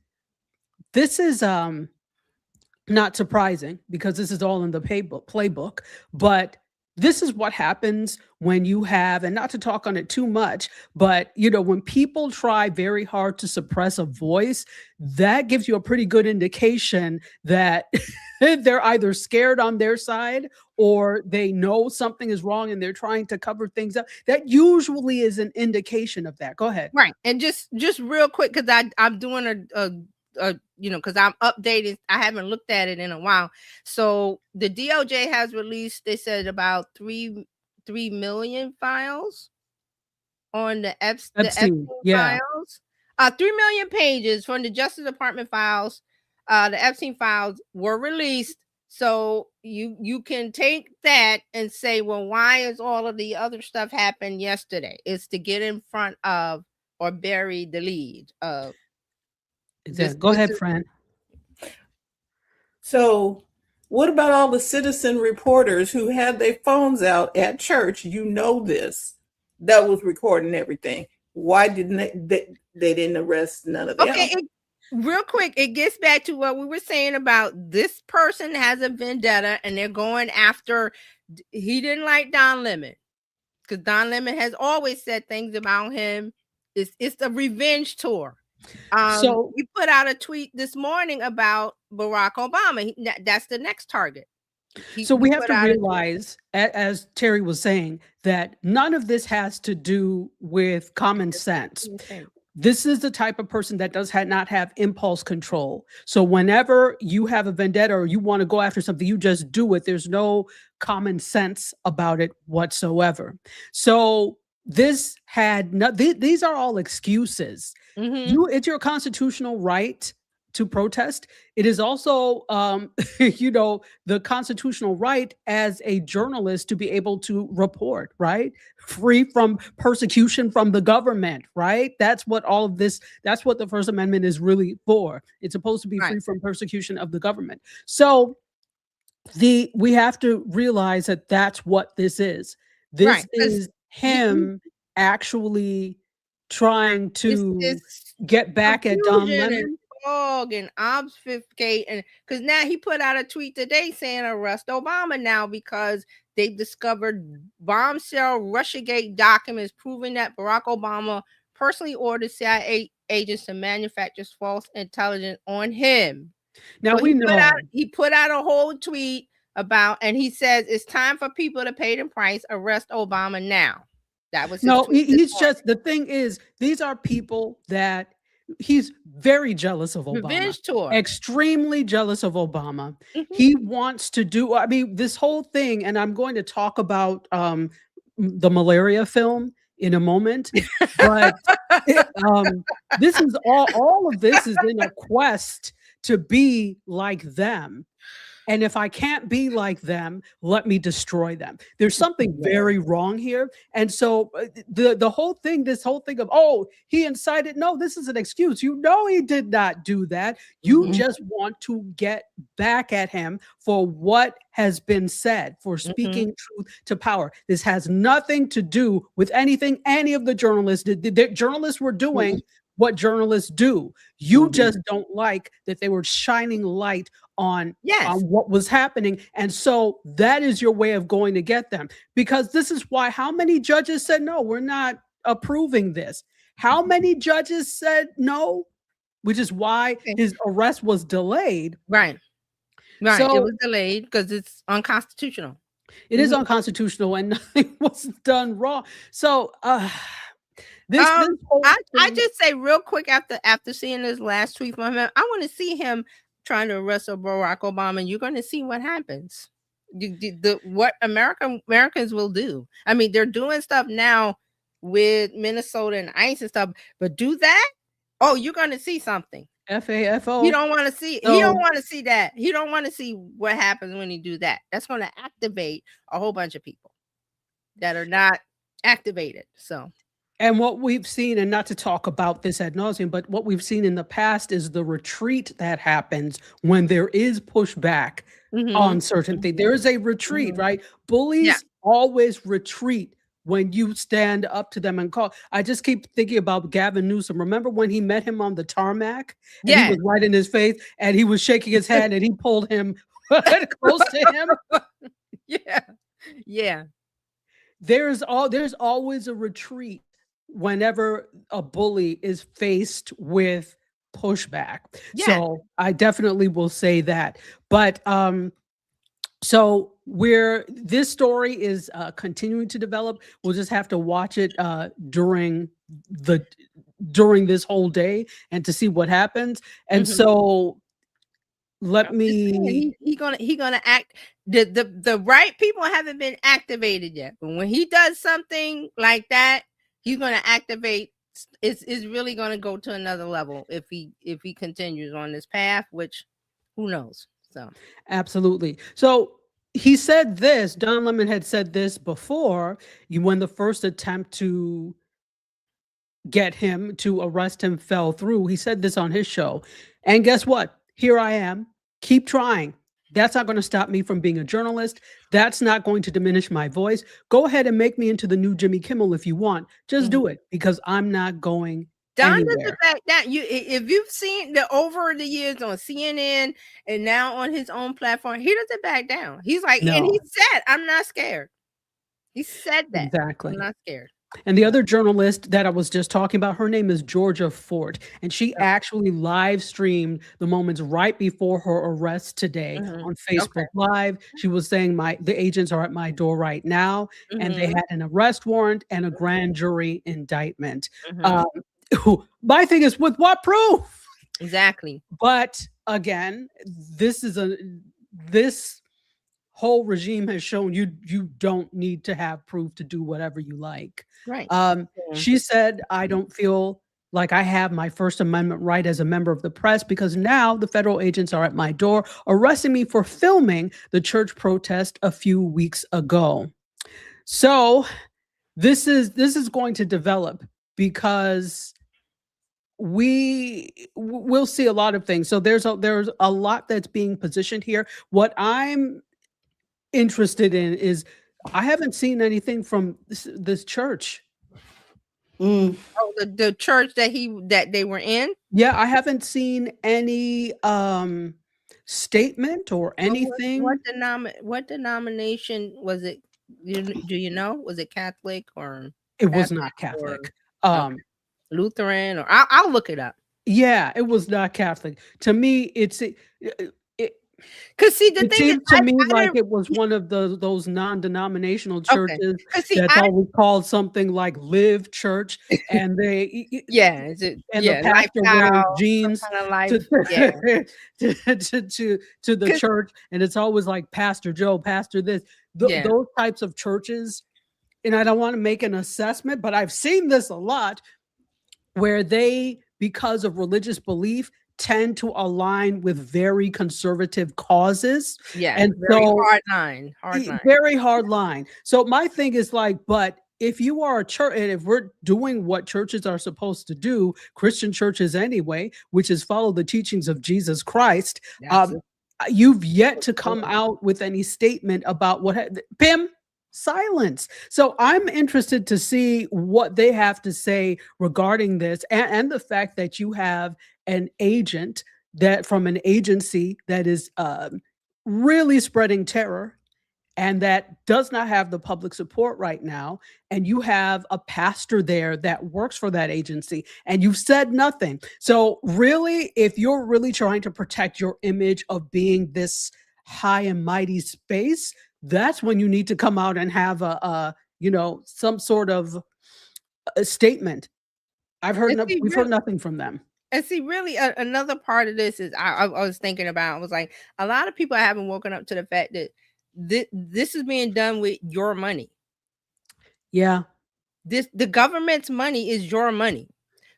not surprising, because this is all in the playbook, but this is what happens when you have, and not to talk on it too much, but when people try very hard to suppress a voice, that gives you a pretty good indication that they're either scared on their side, or they know something is wrong and they're trying to cover things up. That usually is an indication of that. Go ahead. Right. And just real quick, because I'm doing because I'm updated. I haven't looked at it in a while. So the DOJ has released, they said, about 3 million files on the Epstein files. 3 million pages from the Justice Department files. The Epstein files were released. So you can take that and say, well, why is all of the other stuff happened yesterday? It's to get in front of or bury the lead of. Go ahead, Fran. So what about all the citizen reporters who had their phones out at church? This that was recording everything. Why didn't they didn't arrest none of them? Okay, real quick, it gets back to what we were saying about this person has a vendetta and they're going after. He didn't like Don Lemon, because Don Lemon has always said things about him. It's the revenge tour. So we put out a tweet this morning about Barack Obama. That's the next target. So we have to realize, as Terry was saying, that none of this has to do with common sense. this is the type of person that not have impulse control. So whenever you have a vendetta or you want to go after something, you just do it. There's no common sense about it whatsoever. So this had no, these are all excuses. It's your constitutional right to protest. It is also, the constitutional right as a journalist to be able to report, right? Free from persecution from the government, right? That's what all of this, that's what the First Amendment is really for. It's supposed to be free from persecution of the government. So we have to realize that that's what this is. This is him actually trying to get back at Don Lemon. And obfuscate, and because now he put out a tweet today saying arrest Obama now because they've discovered bombshell Russiagate documents proving that Barack Obama personally ordered CIA agents to manufacture false intelligence on him. Now so we know he put out a whole tweet about, and he says it's time for people to pay the price. Arrest Obama now. That was he's just, the thing is, these are people that he's very jealous of Obama. Revenge tour. Extremely jealous of Obama. He wants to do, I mean, this whole thing, and I'm going to talk about the malaria film in a moment, but this is all of this is in a quest to be like them. And if I can't be like them, let me destroy them. There's something very wrong here. And so the whole thing, this whole thing of, oh, he incited. No, this is an excuse. You know, he did not do that. You just want to get back at him for what has been said, for speaking truth to power. This has nothing to do with anything any of the journalists did. The journalists were doing what journalists do. You just don't like that they were shining light on what was happening. And so that is your way of going to get them. Because this is why, how many judges said, no, we're not approving this? How many judges said no? Which is why his arrest was delayed. Right. So, it was delayed because it's unconstitutional. It is unconstitutional and nothing was done wrong. So I just say real quick after seeing this last tweet from him, I want to see him trying to arrest Barack Obama, and you're going to see what happens. What Americans will do. I mean, they're doing stuff now with Minnesota and ICE and stuff, but do that. Oh, you're going to see something. FAFO. You don't want to see. He don't want to see that. He don't want to see what happens when you do that. That's going to activate a whole bunch of people that are not activated. So. And what we've seen, and not to talk about this ad nauseum, but what we've seen in the past is the retreat that happens when there is pushback on certain things. There is a retreat, right? Bullies always retreat when you stand up to them and call. I just keep thinking about Gavin Newsom. Remember when he met him on the tarmac? And he was right in his face and he was shaking his hand and he pulled him close to him. Yeah. There's always a retreat whenever a bully is faced with pushback. So I definitely will say that. But so this story is continuing to develop. We'll just have to watch it during this whole day and to see what happens. And so let me he gonna act. The right people haven't been activated yet, but when he does something like that, he's going to activate. It's really going to go to another level if he continues on this path, which who knows. So absolutely. So he said this. Don Lemon had said this before. When the first attempt to get him to arrest him fell through, he said this on his show. And guess what? Here I am. Keep trying. That's not going to stop me from being a journalist. That's not going to diminish my voice. Go ahead and make me into the new Jimmy Kimmel if you want. Just do it, because I'm not going Don doesn't back down. If you've seen over the years on CNN and now on his own platform, he doesn't back down. He's like, and he said, "I'm not scared." He said that. Exactly. I'm not scared. And the other journalist that I was just talking about, her name is Georgia Fort, and she actually live streamed the moments right before her arrest today on Facebook Live. She was saying, the agents are at my door right now, and they had an arrest warrant and a grand jury indictment. My thing is, with what proof? Exactly. But again, this whole regime has shown you don't need to have proof to do whatever you like. Right. She said, I don't feel like I have my First Amendment right as a member of the press because now the federal agents are at my door arresting me for filming the church protest a few weeks ago. So this is going to develop because we'll see a lot of things. So there's a lot that's being positioned here. What I'm interested in is I haven't seen anything from this church. Mm. Oh, the church that they were in. Yeah, I haven't seen any statement or anything. What denomination was it? Do you know? Was it Catholic or It was Catholic not Catholic. okay. Lutheran, or I'll look it up. Yeah, it was not Catholic. To me, because see, the it thing is, seemed to me like it was one of those non-denominational churches that's always called something like Live Church, and they the pastor wears jeans to the church, and it's always like Pastor Joe, Pastor this, those types of churches. And I don't want to make an assessment, but I've seen this a lot where they, because of religious belief, tend to align with very conservative causes. Yeah, and very hard line. Very hard line. So my thing is like, but if you are a church, and if we're doing what churches are supposed to do, Christian churches anyway, which is follow the teachings of Jesus Christ, you've yet to come out with any statement about Pim. Silence. So I'm interested to see what they have to say regarding this, and the fact that you have an agent that from an agency that is really spreading terror and that does not have the public support right now. And you have a pastor there that works for that agency and you've said nothing. So really, if you're really trying to protect your image of being this high and mighty space, that's when you need to come out and have some sort of a statement. We've heard nothing from them. And see, really, another part of this is I was thinking about, was like, a lot of people haven't woken up to the fact that this is being done with your money. Yeah. The government's money is your money.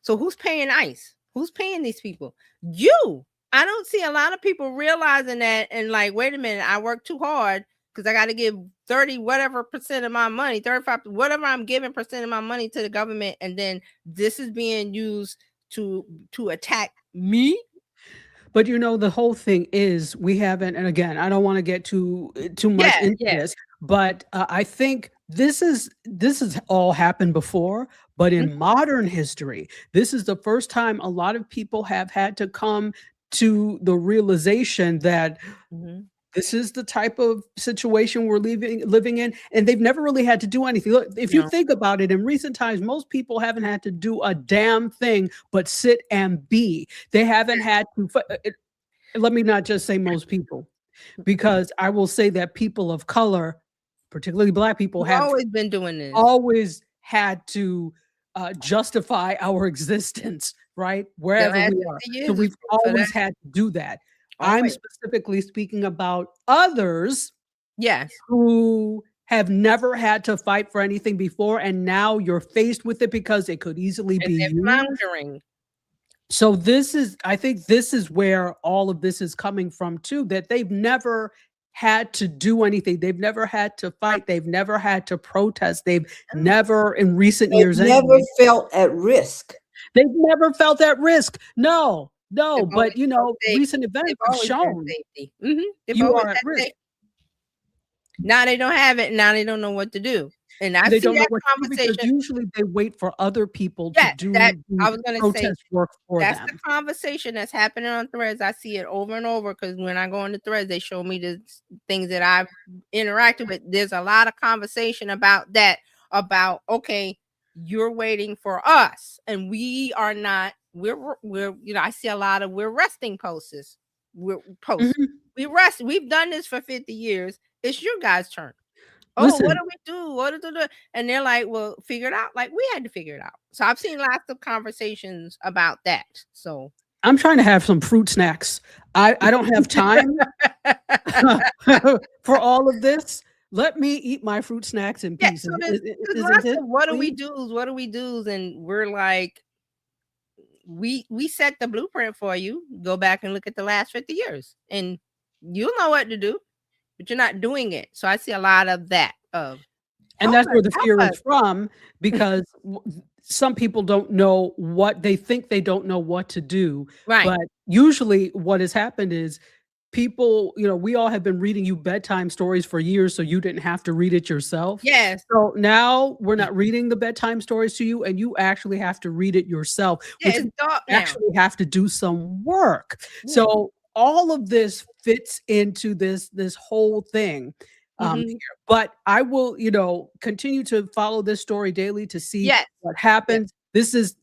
So who's paying ICE? Who's paying these people? You. I don't see a lot of people realizing that and like, wait a minute, I work too hard because I got to give 30 whatever percent of my money, 35 whatever I'm giving percent of my money to the government, and then this is being used to attack me. But the whole thing is we haven't, and again, I don't want to get too much into this, but I think this has all happened before, but in modern history, this is the first time a lot of people have had to come to the realization that this is the type of situation we're living in, and they've never really had to do anything. Look, if you think about it, in recent times, most people haven't had to do a damn thing but sit and be. They haven't had to. Let me not just say most people, because I will say that people of color, particularly Black people, have always been doing this. Always had to justify our existence, right? Wherever we are. So we've always had to do that. I'm specifically speaking about others, who have never had to fight for anything before, and now you're faced with it because it could easily be you. So I think this is where all of this is coming from too, that they've never had to do anything. They've never had to fight. They've never had to protest. They've never in recent years felt at risk. They've never felt at risk. No, but recent events have shown you are at risk. Now they don't have it. Now they don't know what to do. And they don't know what to do because usually they wait for other people to do that. I was going to say work for them. That's the conversation that's happening on Threads. I see it over and over because when I go into Threads, they show me the things that I've interacted with. There's a lot of conversation about that. About you're waiting for us, and we are not. We're I see a lot of we're resting posts. We rest. We've done this for 50 years. It's your guys' turn. Oh, what Listen, do we do? What do? And they're like, well, figure it out. Like we had to figure it out. So I've seen lots of conversations about that. So I'm trying to have some fruit snacks. I don't have time for all of this. Let me eat my fruit snacks in yeah, peace. so there's Isn't lots it, of what do we please? do? What do we do? And we're like, we set the blueprint for you. Go back and look at the last 50 years, and you'll know what to do, but you're not doing it. So I see a lot of that. Of And help that's us, where the help fear us. is from, because some people don't know what they think, they don't know what to do. Right. But usually what has happened is people, we all have been reading you bedtime stories for years, so you didn't have to read it yourself. Yes. So now we're not reading the bedtime stories to you, and you actually have to read it yourself, Yeah, which it's means dark you now. actually have to do some work. Yeah. So all of this fits into this whole thing. Mhm. Here. But I will, continue to follow this story daily to see Yes. what happens. This is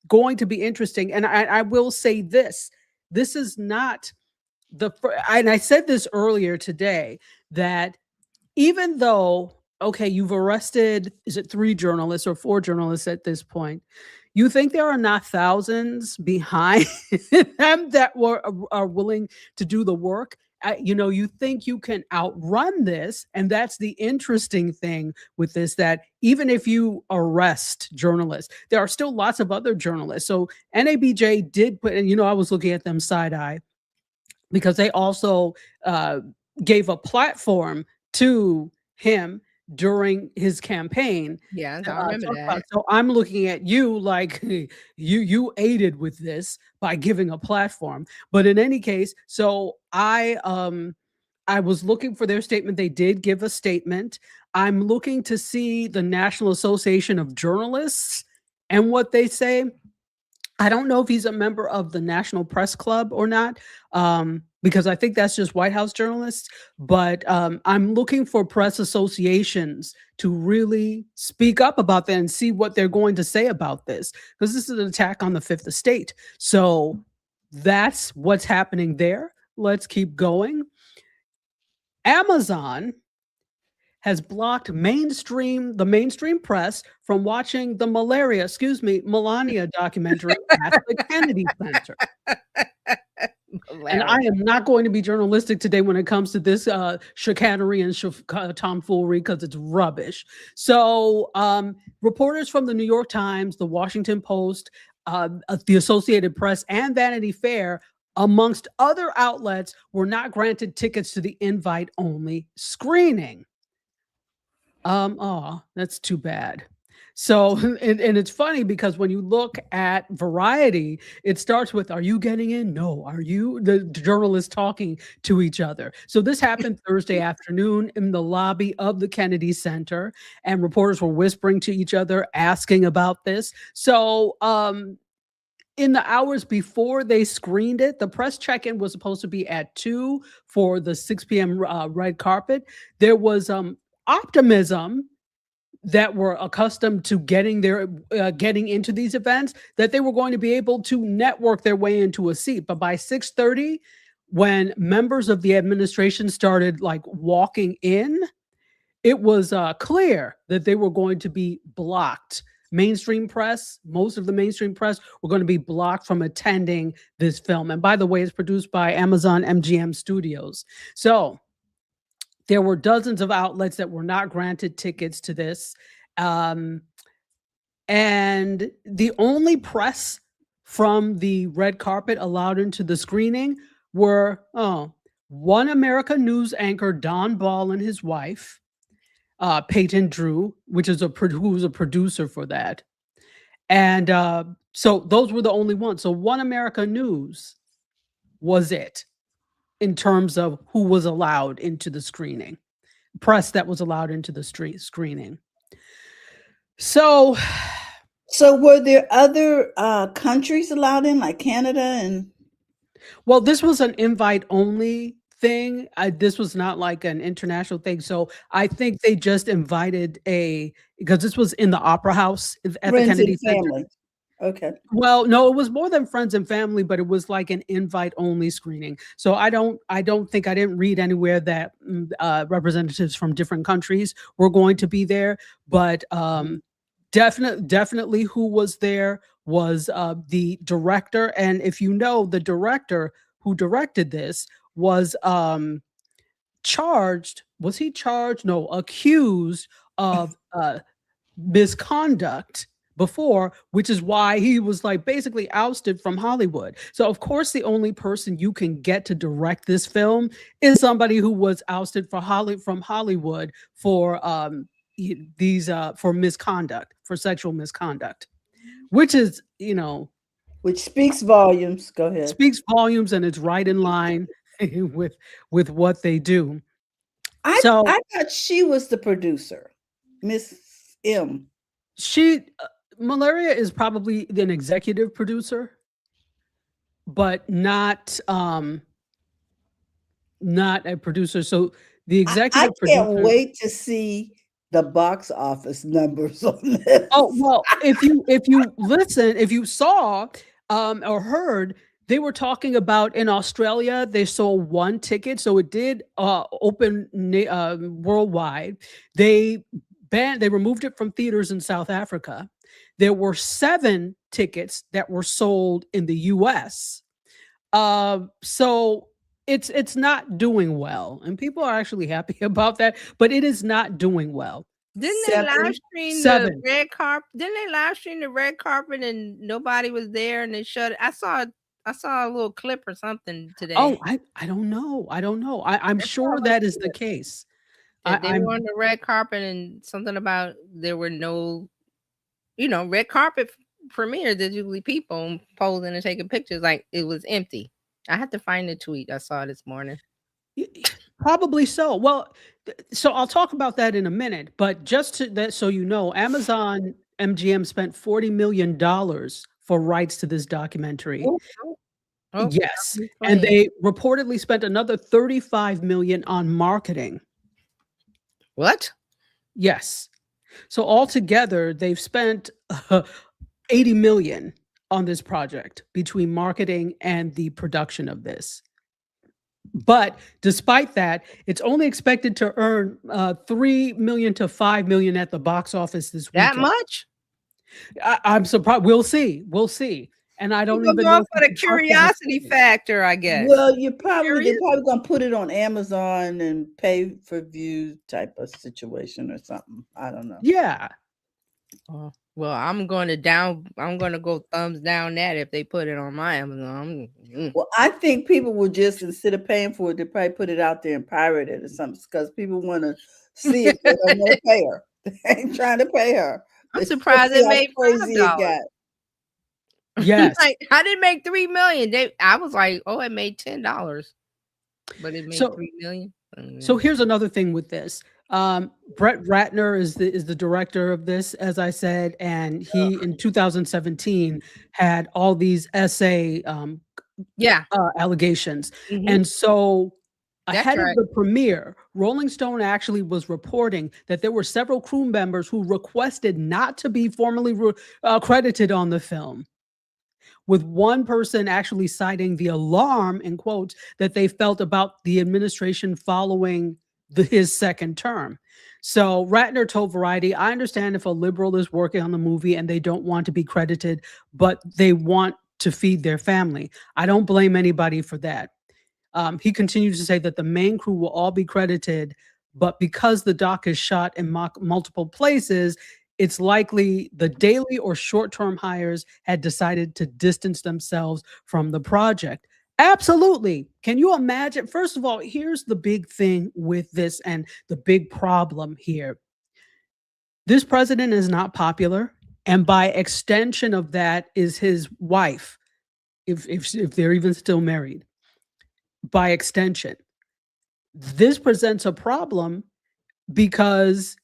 going to be interesting. And I will say this: this is not and I said this earlier today, that even though, okay, you've arrested, is it 3 journalists or 4 journalists at this point? You think there are not thousands behind them that are willing to do the work? You think you can outrun this, and that's the interesting thing with this, that even if you arrest journalists, there are still lots of other journalists. So NABJ did put, and I was looking at them side eye, because they also gave a platform to him during his campaign. Yes, to, I remember talk about. that. So I'm looking at you like you aided with this by giving a platform. But in any case, so I was looking for their statement. They did give a statement. I'm looking to see the National Association of Journalists and what they say. I don't know if he's a member of the National Press Club or not, because I think that's just White House journalists. But I'm looking for press associations to really speak up about that and see what they're going to say about this, because this is an attack on the Fifth Estate. So that's what's happening there. Let's keep going. Amazon has blocked the mainstream press from watching the Melania documentary at the Kennedy Center. And I am not going to be journalistic today when it comes to this chicanery and tomfoolery, because it's rubbish. So reporters from the New York Times, the Washington Post, the Associated Press, and Vanity Fair, amongst other outlets, were not granted tickets to the invite-only screening. That's too bad. So, and it's funny because when you look at Variety, it starts with, "Are you getting in? No. Are you?" The journalists talking to each other. So this happened Thursday afternoon in the lobby of the Kennedy Center, and reporters were whispering to each other, asking about this. So, in the hours before they screened it, the press check-in was supposed to be at 2 for the 6 p.m. Red carpet. There was optimism that were accustomed to getting into these events, that they were going to be able to network their way into a seat. But by 6:30, when members of the administration started walking in, it was clear that they were going to be blocked. Mainstream press, most of the mainstream press, were going to be blocked from attending this film. And by the way, it's produced by Amazon MGM Studios. So there were dozens of outlets that were not granted tickets to this. And the only press from the red carpet allowed into the screening were One America News anchor Don Ball and his wife, Peyton Drew, who was a producer for that. And so those were the only ones. So One America News was it in terms of who was allowed into the screening, press that was allowed into the screening. So were there other countries allowed in, like Canada and? Well, this was an invite only thing. This was not like an international thing. So I think they just invited because this was in the Opera House at the Friends Kennedy and Center. family. Okay. Well, no, it was more than friends and family, but it was like an invite only screening. So I don't think, I didn't read anywhere that representatives from different countries were going to be there, but definitely who was there was the director. And if you know, the director who directed this was charged, was he charged? No, accused of misconduct before, which is why he was like basically ousted from Hollywood. So of course the only person you can get to direct this film is somebody who was ousted from Hollywood for for misconduct, for sexual misconduct, which is, you know, Which speaks volumes. Go ahead. speaks volumes, and it's right in line with what they do. I So thought she was the producer, Miss M. she Malaria is probably an executive producer, but not a producer. So the I executive can't producer. wait to see the box office numbers on this. Oh well, if you listen, if you saw or heard, they were talking about in Australia they sold one ticket, so it did open worldwide. They removed it from theaters in South Africa. There were 7 tickets that were sold in the U.S. So it's not doing well, and people are actually happy about that, but it is not doing well. Didn't they live 7. stream the 7. red carpet? Didn't they live stream the red carpet and nobody was there and they shut it? I saw a little clip or something today. Oh, I don't know. I'm That's sure probably that is the good. case. That they I'm were on the red carpet and something about there were no, red carpet premiere. There's usually people posing and taking pictures. Like it was empty. I had to find the tweet I saw this morning. probably so. Well, so I'll talk about that in a minute, but just to that, so you know, Amazon MGM spent $40 million for rights to this documentary. Oh, Yes, and they reportedly spent another $35 million on marketing. what? Yes. So altogether, they've spent $80 million on this project between marketing and the production of this. But despite that, it's only expected to earn $3 million to $5 million at the box office this That weekend. much? I'm surprised. We'll see. And I don't even know for the curiosity factor, I guess. Well, they're probably Curious? gonna put it on Amazon and pay per view type of situation or something. I don't know. Yeah. Well, I'm going to go thumbs down that if they put it on my Amazon. Well, I think people will just, instead of paying for it, they probably put it out there and pirate it or something, because people want to see it. They don't want to pay her. They ain't trying to pay her. I'm They surprised see it how made crazy it $5. got. Yes. Like, how did it make $3 million? I was like, oh, it made $10, but it made $3 million. So here's another thing with this. Brett Ratner is the director of this, as I said, and he in 2017 had all these essay allegations. And so ahead of the premiere, Rolling Stone actually was reporting that there were several crew members who requested not to be formally credited on the film, with one person actually citing the alarm, in quotes, that they felt about the administration following his second term. So Ratner told Variety, I understand if a liberal is working on the movie and they don't want to be credited, but they want to feed their family. I don't blame anybody for that. He continued to say that the main crew will all be credited, but because the doc is shot in multiple places, it's likely the daily or short-term hires had decided to distance themselves from the project. Absolutely. Can you imagine? First of all, here's the big thing with this and the big problem here. This president is not popular, and by extension of that is his wife, if they're even still married. By extension, this presents a problem because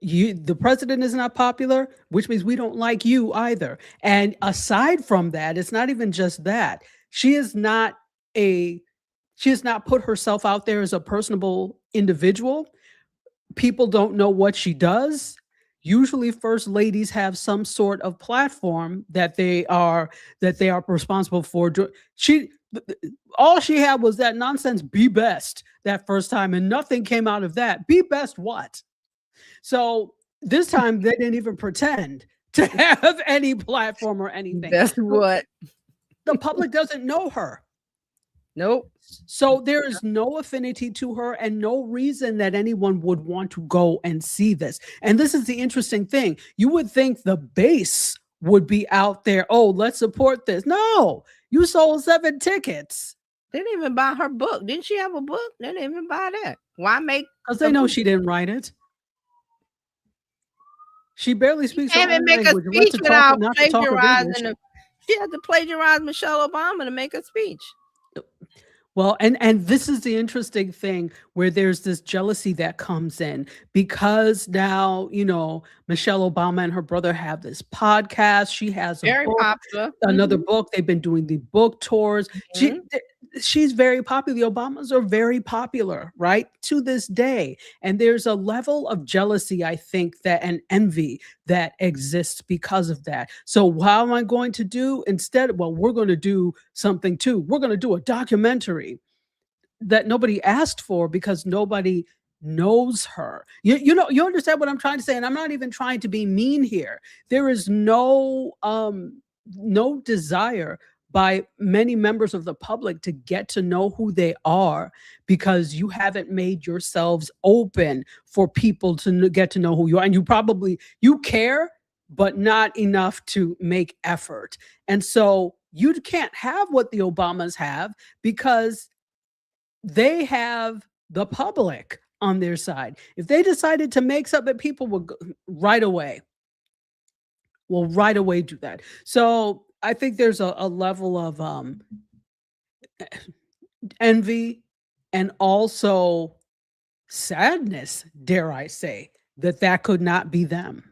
the president is not popular, which means we don't like you either. And aside from that, it's not even just that. She has not put herself out there as a personable individual. People don't know what she does. Usually first ladies have some sort of platform that they are responsible for. All she had was that nonsense "be best" that first time, and nothing came out of that. Be best what? So this time they didn't even pretend to have any platform or anything. That's what. The public doesn't know her. Nope. So there is no affinity to her and no reason that anyone would want to go and see this. And this is the interesting thing. You would think the base would be out there. Oh, let's support this. No, you sold 7 tickets. They didn't even buy her book. Didn't she have a book? They didn't even buy that. Why make? Because they know she didn't write it. She barely speaks her Can't even own make a language. speech without Not to talk of plagiarizing. English. She had to plagiarize Michelle Obama to make a speech. Well, and this is the interesting thing where there's this jealousy that comes in because now, Michelle Obama and her brother have this podcast. She has a Very book, popular. another book. They've been doing the book tours. She's very popular. The Obamas are very popular, right? To this day. And there's a level of jealousy, I think, and envy that exists because of that. So how am I going to do instead? Well, we're going to do something too. We're going to do a documentary that nobody asked for because nobody knows her. You understand what I'm trying to say? And I'm not even trying to be mean here. There is no desire by many members of the public to get to know who they are because you haven't made yourselves open for people to get to know who you are. And you care, but not enough to make effort. And so you can't have what the Obamas have because they have the public on their side. If they decided to make something, people would go right away do that. So I think there's a level of envy and also sadness, dare I say, that could not be them.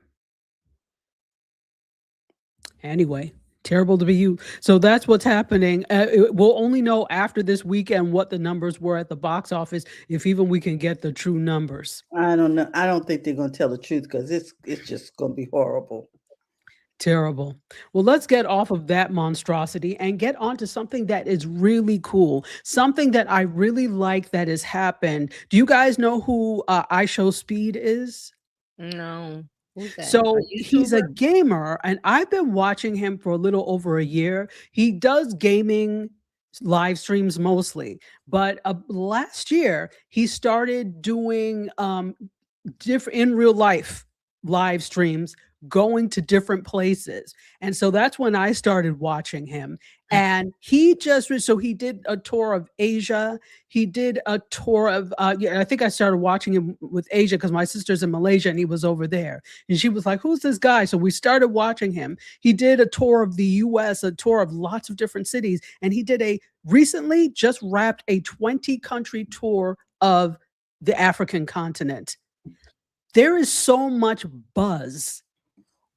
Anyway, terrible to be you. So that's what's happening. We'll only know after this weekend what the numbers were at the box office, if even we can get the true numbers. I don't know. I don't think they're going to tell the truth because it's just going to be horrible. Terrible. Well, let's get off of that monstrosity and get on to something that is really cool. Something that I really like that has happened. Do you guys know who IShowSpeed is? No. Who's that? So he's a gamer, and I've been watching him for a little over a year. He does gaming live streams mostly, but last year he started doing different in real life live streams, going to different places. And so that's when I started watching him. And he did a tour of Asia. He did a tour of, I think I started watching him with Asia because my sister's in Malaysia and he was over there. And she was like, who's this guy? So we started watching him. He did a tour of the US, a tour of lots of different cities. And he did recently just wrapped a 20-country tour of the African continent. There is so much buzz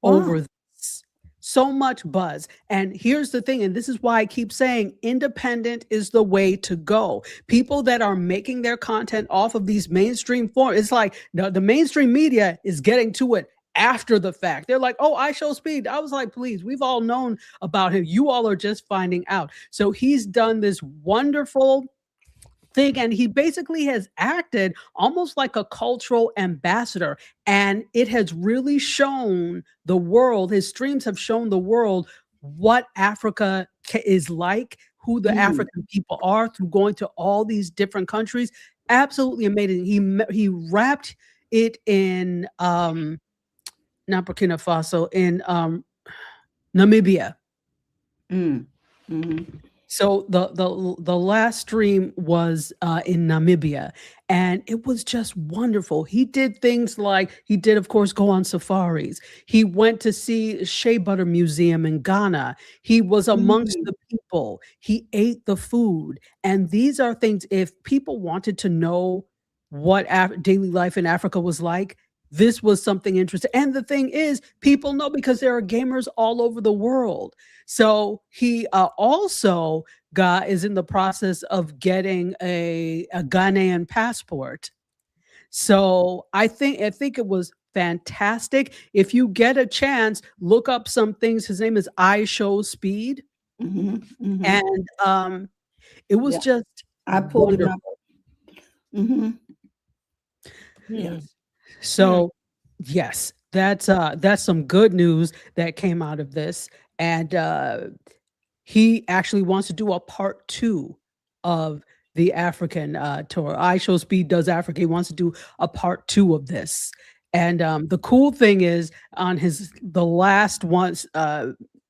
over this. So much buzz. And here's the thing, and this is why I keep saying independent is the way to go. People that are making their content off of these mainstream forms, it's like the mainstream media is getting to it after the fact. They're like, oh, IShowSpeed. I was like, please, we've all known about him. You all are just finding out. So he's done this wonderful thing, and he basically has acted almost like a cultural ambassador, and it has really shown the world, his streams have shown the world what Africa is like, who the African people are, through going to all these different countries. Absolutely amazing. He wrapped it in not Burkina Faso, in Namibia. So the last stream was in Namibia, and it was just wonderful. He did things like, of course, go on safaris. He went to see Shea Butter Museum in Ghana. He was amongst the people. He ate the food. And these are things, if people wanted to know what daily life in Africa was like, this was something interesting. And the thing is, people know because there are gamers all over the world. So he also is in the process of getting a Ghanaian passport. So I think it was fantastic. If you get a chance, look up some things. His name is I Show Speed. And it was Yeah. just I pulled him wonderful. up. Yeah. So yes, that's some good news that came out of this. And he actually wants to do a part 2 of the African tour. I Show Speed does Africa. He wants to do a part 2 of this. And the cool thing is, on the last ones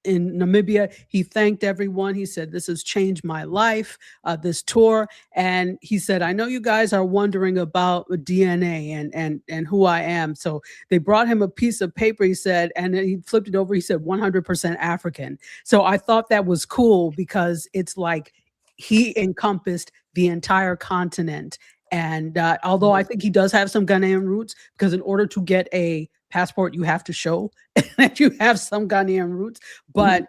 in Namibia, he thanked everyone. He said, "This has changed my life, this tour." And he said, "I know you guys are wondering about DNA and who I am." So they brought him a piece of paper, he said, and then he flipped it over. He said, 100% African. So I thought that was cool, because it's like he encompassed the entire continent. And although I think he does have some Ghanaian roots, because in order to get a passport, you have to show that you have some Ghanaian roots, but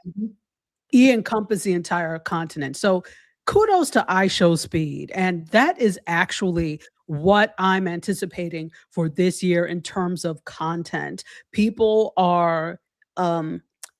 he encompassed the entire continent. So kudos to I Show Speed. And that is actually what I'm anticipating for this year in terms of content. People are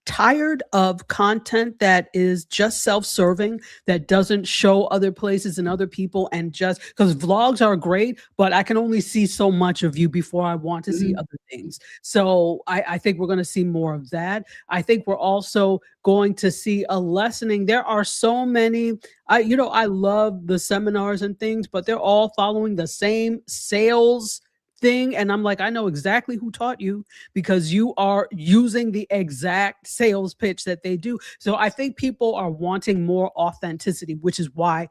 tired of content that is just self-serving, that doesn't show other places and other people, and just because vlogs are great, but I can only see so much of you before I want to see other things. So I think we're going to see more of that. I think we're also going to see a lessening. There are so many, I love the seminars and things, but they're all following the same sales thing. And I'm like, I know exactly who taught you, because you are using the exact sales pitch that they do. So I think people are wanting more authenticity, which is why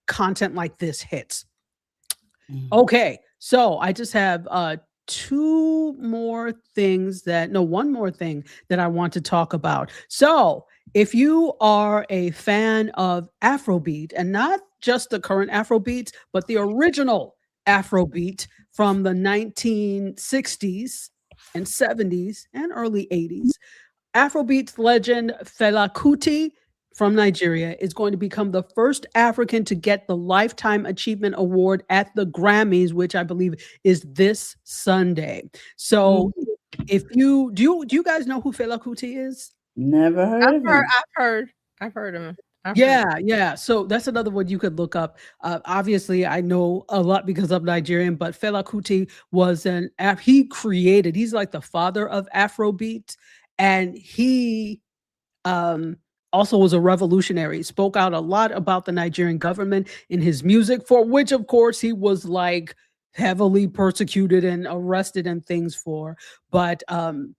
content like this hits. Okay, so I just have one more thing that I want to talk about. So if you are a fan of Afrobeat, and not just the current Afrobeats, but the original Afrobeat from the 1960s and 70s and early 80s, Afrobeats legend Fela Kuti from Nigeria is going to become the first African to get the Lifetime Achievement Award at the Grammys, which I believe is this Sunday. So if do you guys know who Fela Kuti is? Never heard of him. I've heard of him. Yeah. So that's another one you could look up. Obviously, I know a lot because I'm Nigerian, but Fela Kuti was he's like the father of Afrobeat, and he also was a revolutionary, spoke out a lot about the Nigerian government in his music, for which, of course, he was like heavily persecuted and arrested and things for. But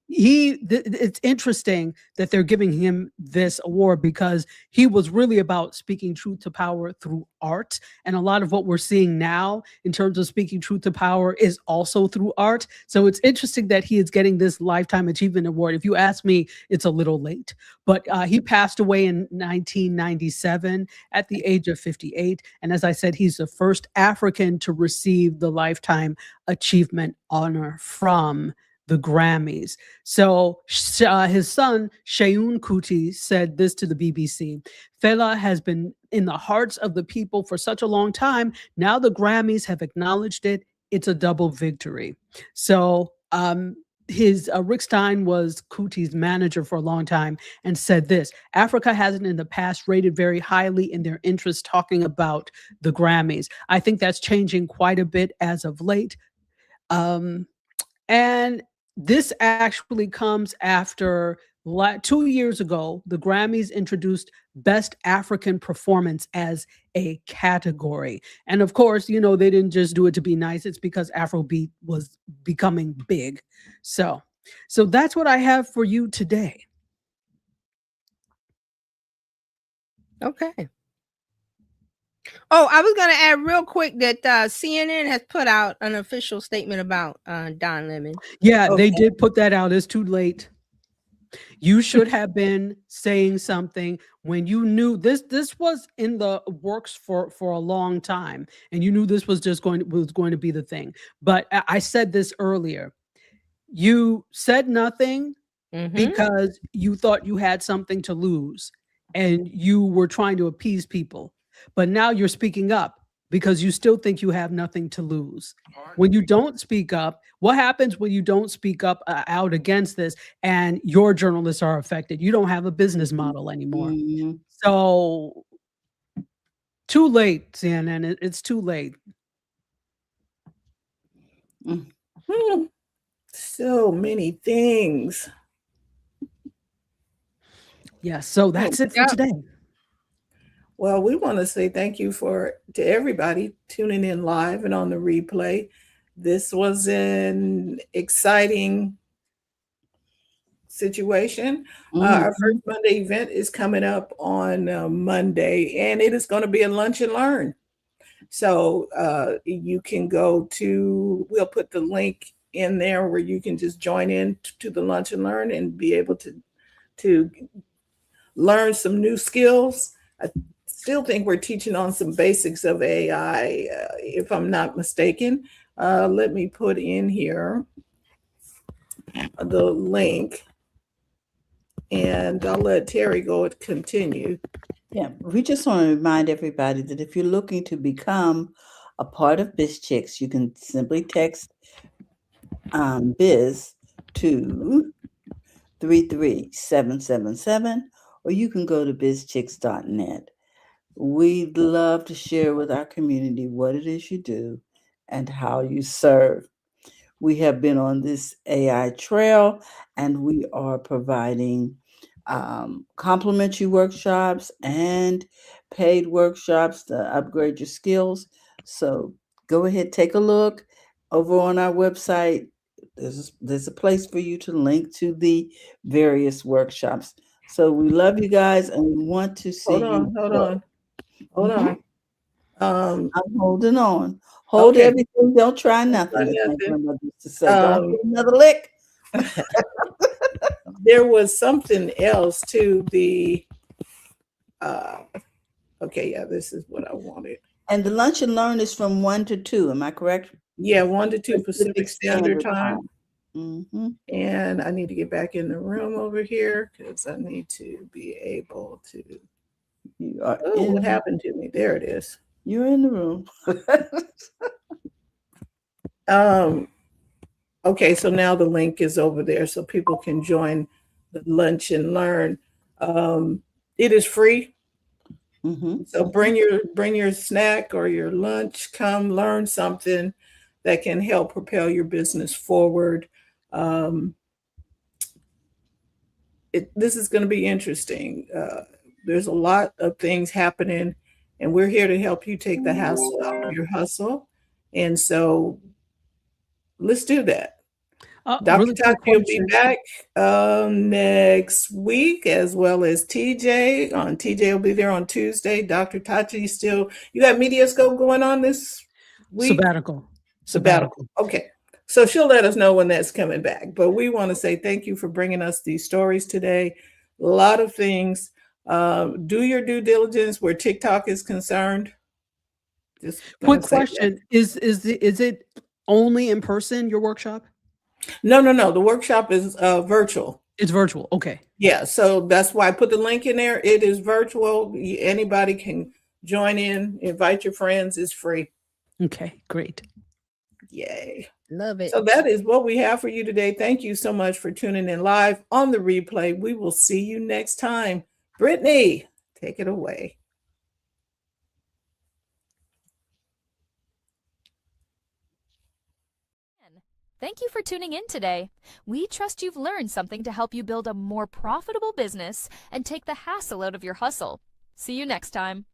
it's interesting that they're giving him this award, because he was really about speaking truth to power through art. And a lot of what we're seeing now in terms of speaking truth to power is also through art. So it's interesting that he is getting this Lifetime Achievement Award. If you ask me, it's a little late, but he passed away in 1997 at the age of 58. And as I said, he's the first African to receive the Lifetime Achievement honor from the Grammys. So his son, Seun Kuti, said this to the BBC: "Fela has been in the hearts of the people for such a long time. Now the Grammys have acknowledged it. It's a double victory." So Rick Stein was Kuti's manager for a long time, and said this: "Africa hasn't in the past rated very highly in their interest talking about the Grammys. I think that's changing quite a bit as of late." And this actually comes after 2 years ago, the Grammys introduced Best African Performance as a category. And of course, they didn't just do it to be nice. It's because Afrobeat was becoming big. So that's what I have for you today. Okay. Oh, I was going to add real quick that CNN has put out an official statement about Don Lemon. Yeah, They did put that out. It's too late. You should have been saying something when you knew this was in the works for a long time, and you knew this was going to be the thing. But I said this earlier. You said nothing because you thought you had something to lose, and you were trying to appease people. But now you're speaking up because you still think you have nothing to lose. When you don't speak up, what happens when you don't speak up out against this and your journalists are affected? You don't have a business model anymore. Mhm. So too late, CNN. It's too late. So many things. Yeah. So that's it for Yeah. today. Well, we want to say thank you to everybody tuning in live and on the replay. This was an exciting situation. Our first Monday event is coming up on Monday, and it is going to be a lunch and learn. So you can we'll put the link in there where you can just join in to the lunch and learn and be able to learn some new skills. I still think we're teaching on some basics of AI, if I'm not mistaken. Let me put in here the link, and I'll let Terry go and continue. Yeah, we just want to remind everybody that if you're looking to become a part of BizChix, you can simply text biz to 33777, or you can go to bizchix.net. We'd love to share with our community what it is you do and how you serve. We have been on this AI trail, and we are providing complimentary workshops and paid workshops to upgrade your skills. So go ahead, take a look over on our website. There's a place for you to link to the various workshops. So we love you guys, and we want to see Hold on. Mhm. I'm I'm holding on. Hold Okay. everything. Don't try nothing. Try as my nothing. grandmother used to say. Don't Um, do another lick. There was something else to the okay, yeah, this is what I wanted. And the lunch and learn is from 1 to 2. Am I correct? 1 to 2 Pacific Standard Time. Mm-hmm. And I need to get back in the room over here because I need to be able to. You are Oh, what happened to me? There it is. You're in the room. Okay, so now the link is over there so people can join the lunch and learn. It is free. Mm-hmm. So bring your snack or your lunch, come learn something that can help propel your business forward. This is going to be interesting. There's a lot of things happening, and we're here to help you take the hassle out of your hustle. And so let's do that. Dr. Really quick Tachi will be question. back next week, as well as TJ. TJ will be there on Tuesday. Dr. Tachi you got Mediascope going on this week? Sabbatical. Okay. So she'll let us know when that's coming back. But we want to say thank you for bringing us these stories today. A lot of things. Do your due diligence where TikTok is concerned. Just Quick question: Is it only in person, your workshop? No. The workshop is virtual. It's virtual. Okay. Yeah. So that's why I put the link in there. It is virtual. Anybody can join in. Invite your friends. It's free. Okay. Great. Yay. Love it. So that is what we have for you today. Thank you so much for tuning in live on the replay. We will see you next time. Brittany, take it away. Thank you for tuning in today. We trust you've learned something to help you build a more profitable business and take the hassle out of your hustle. See you next time.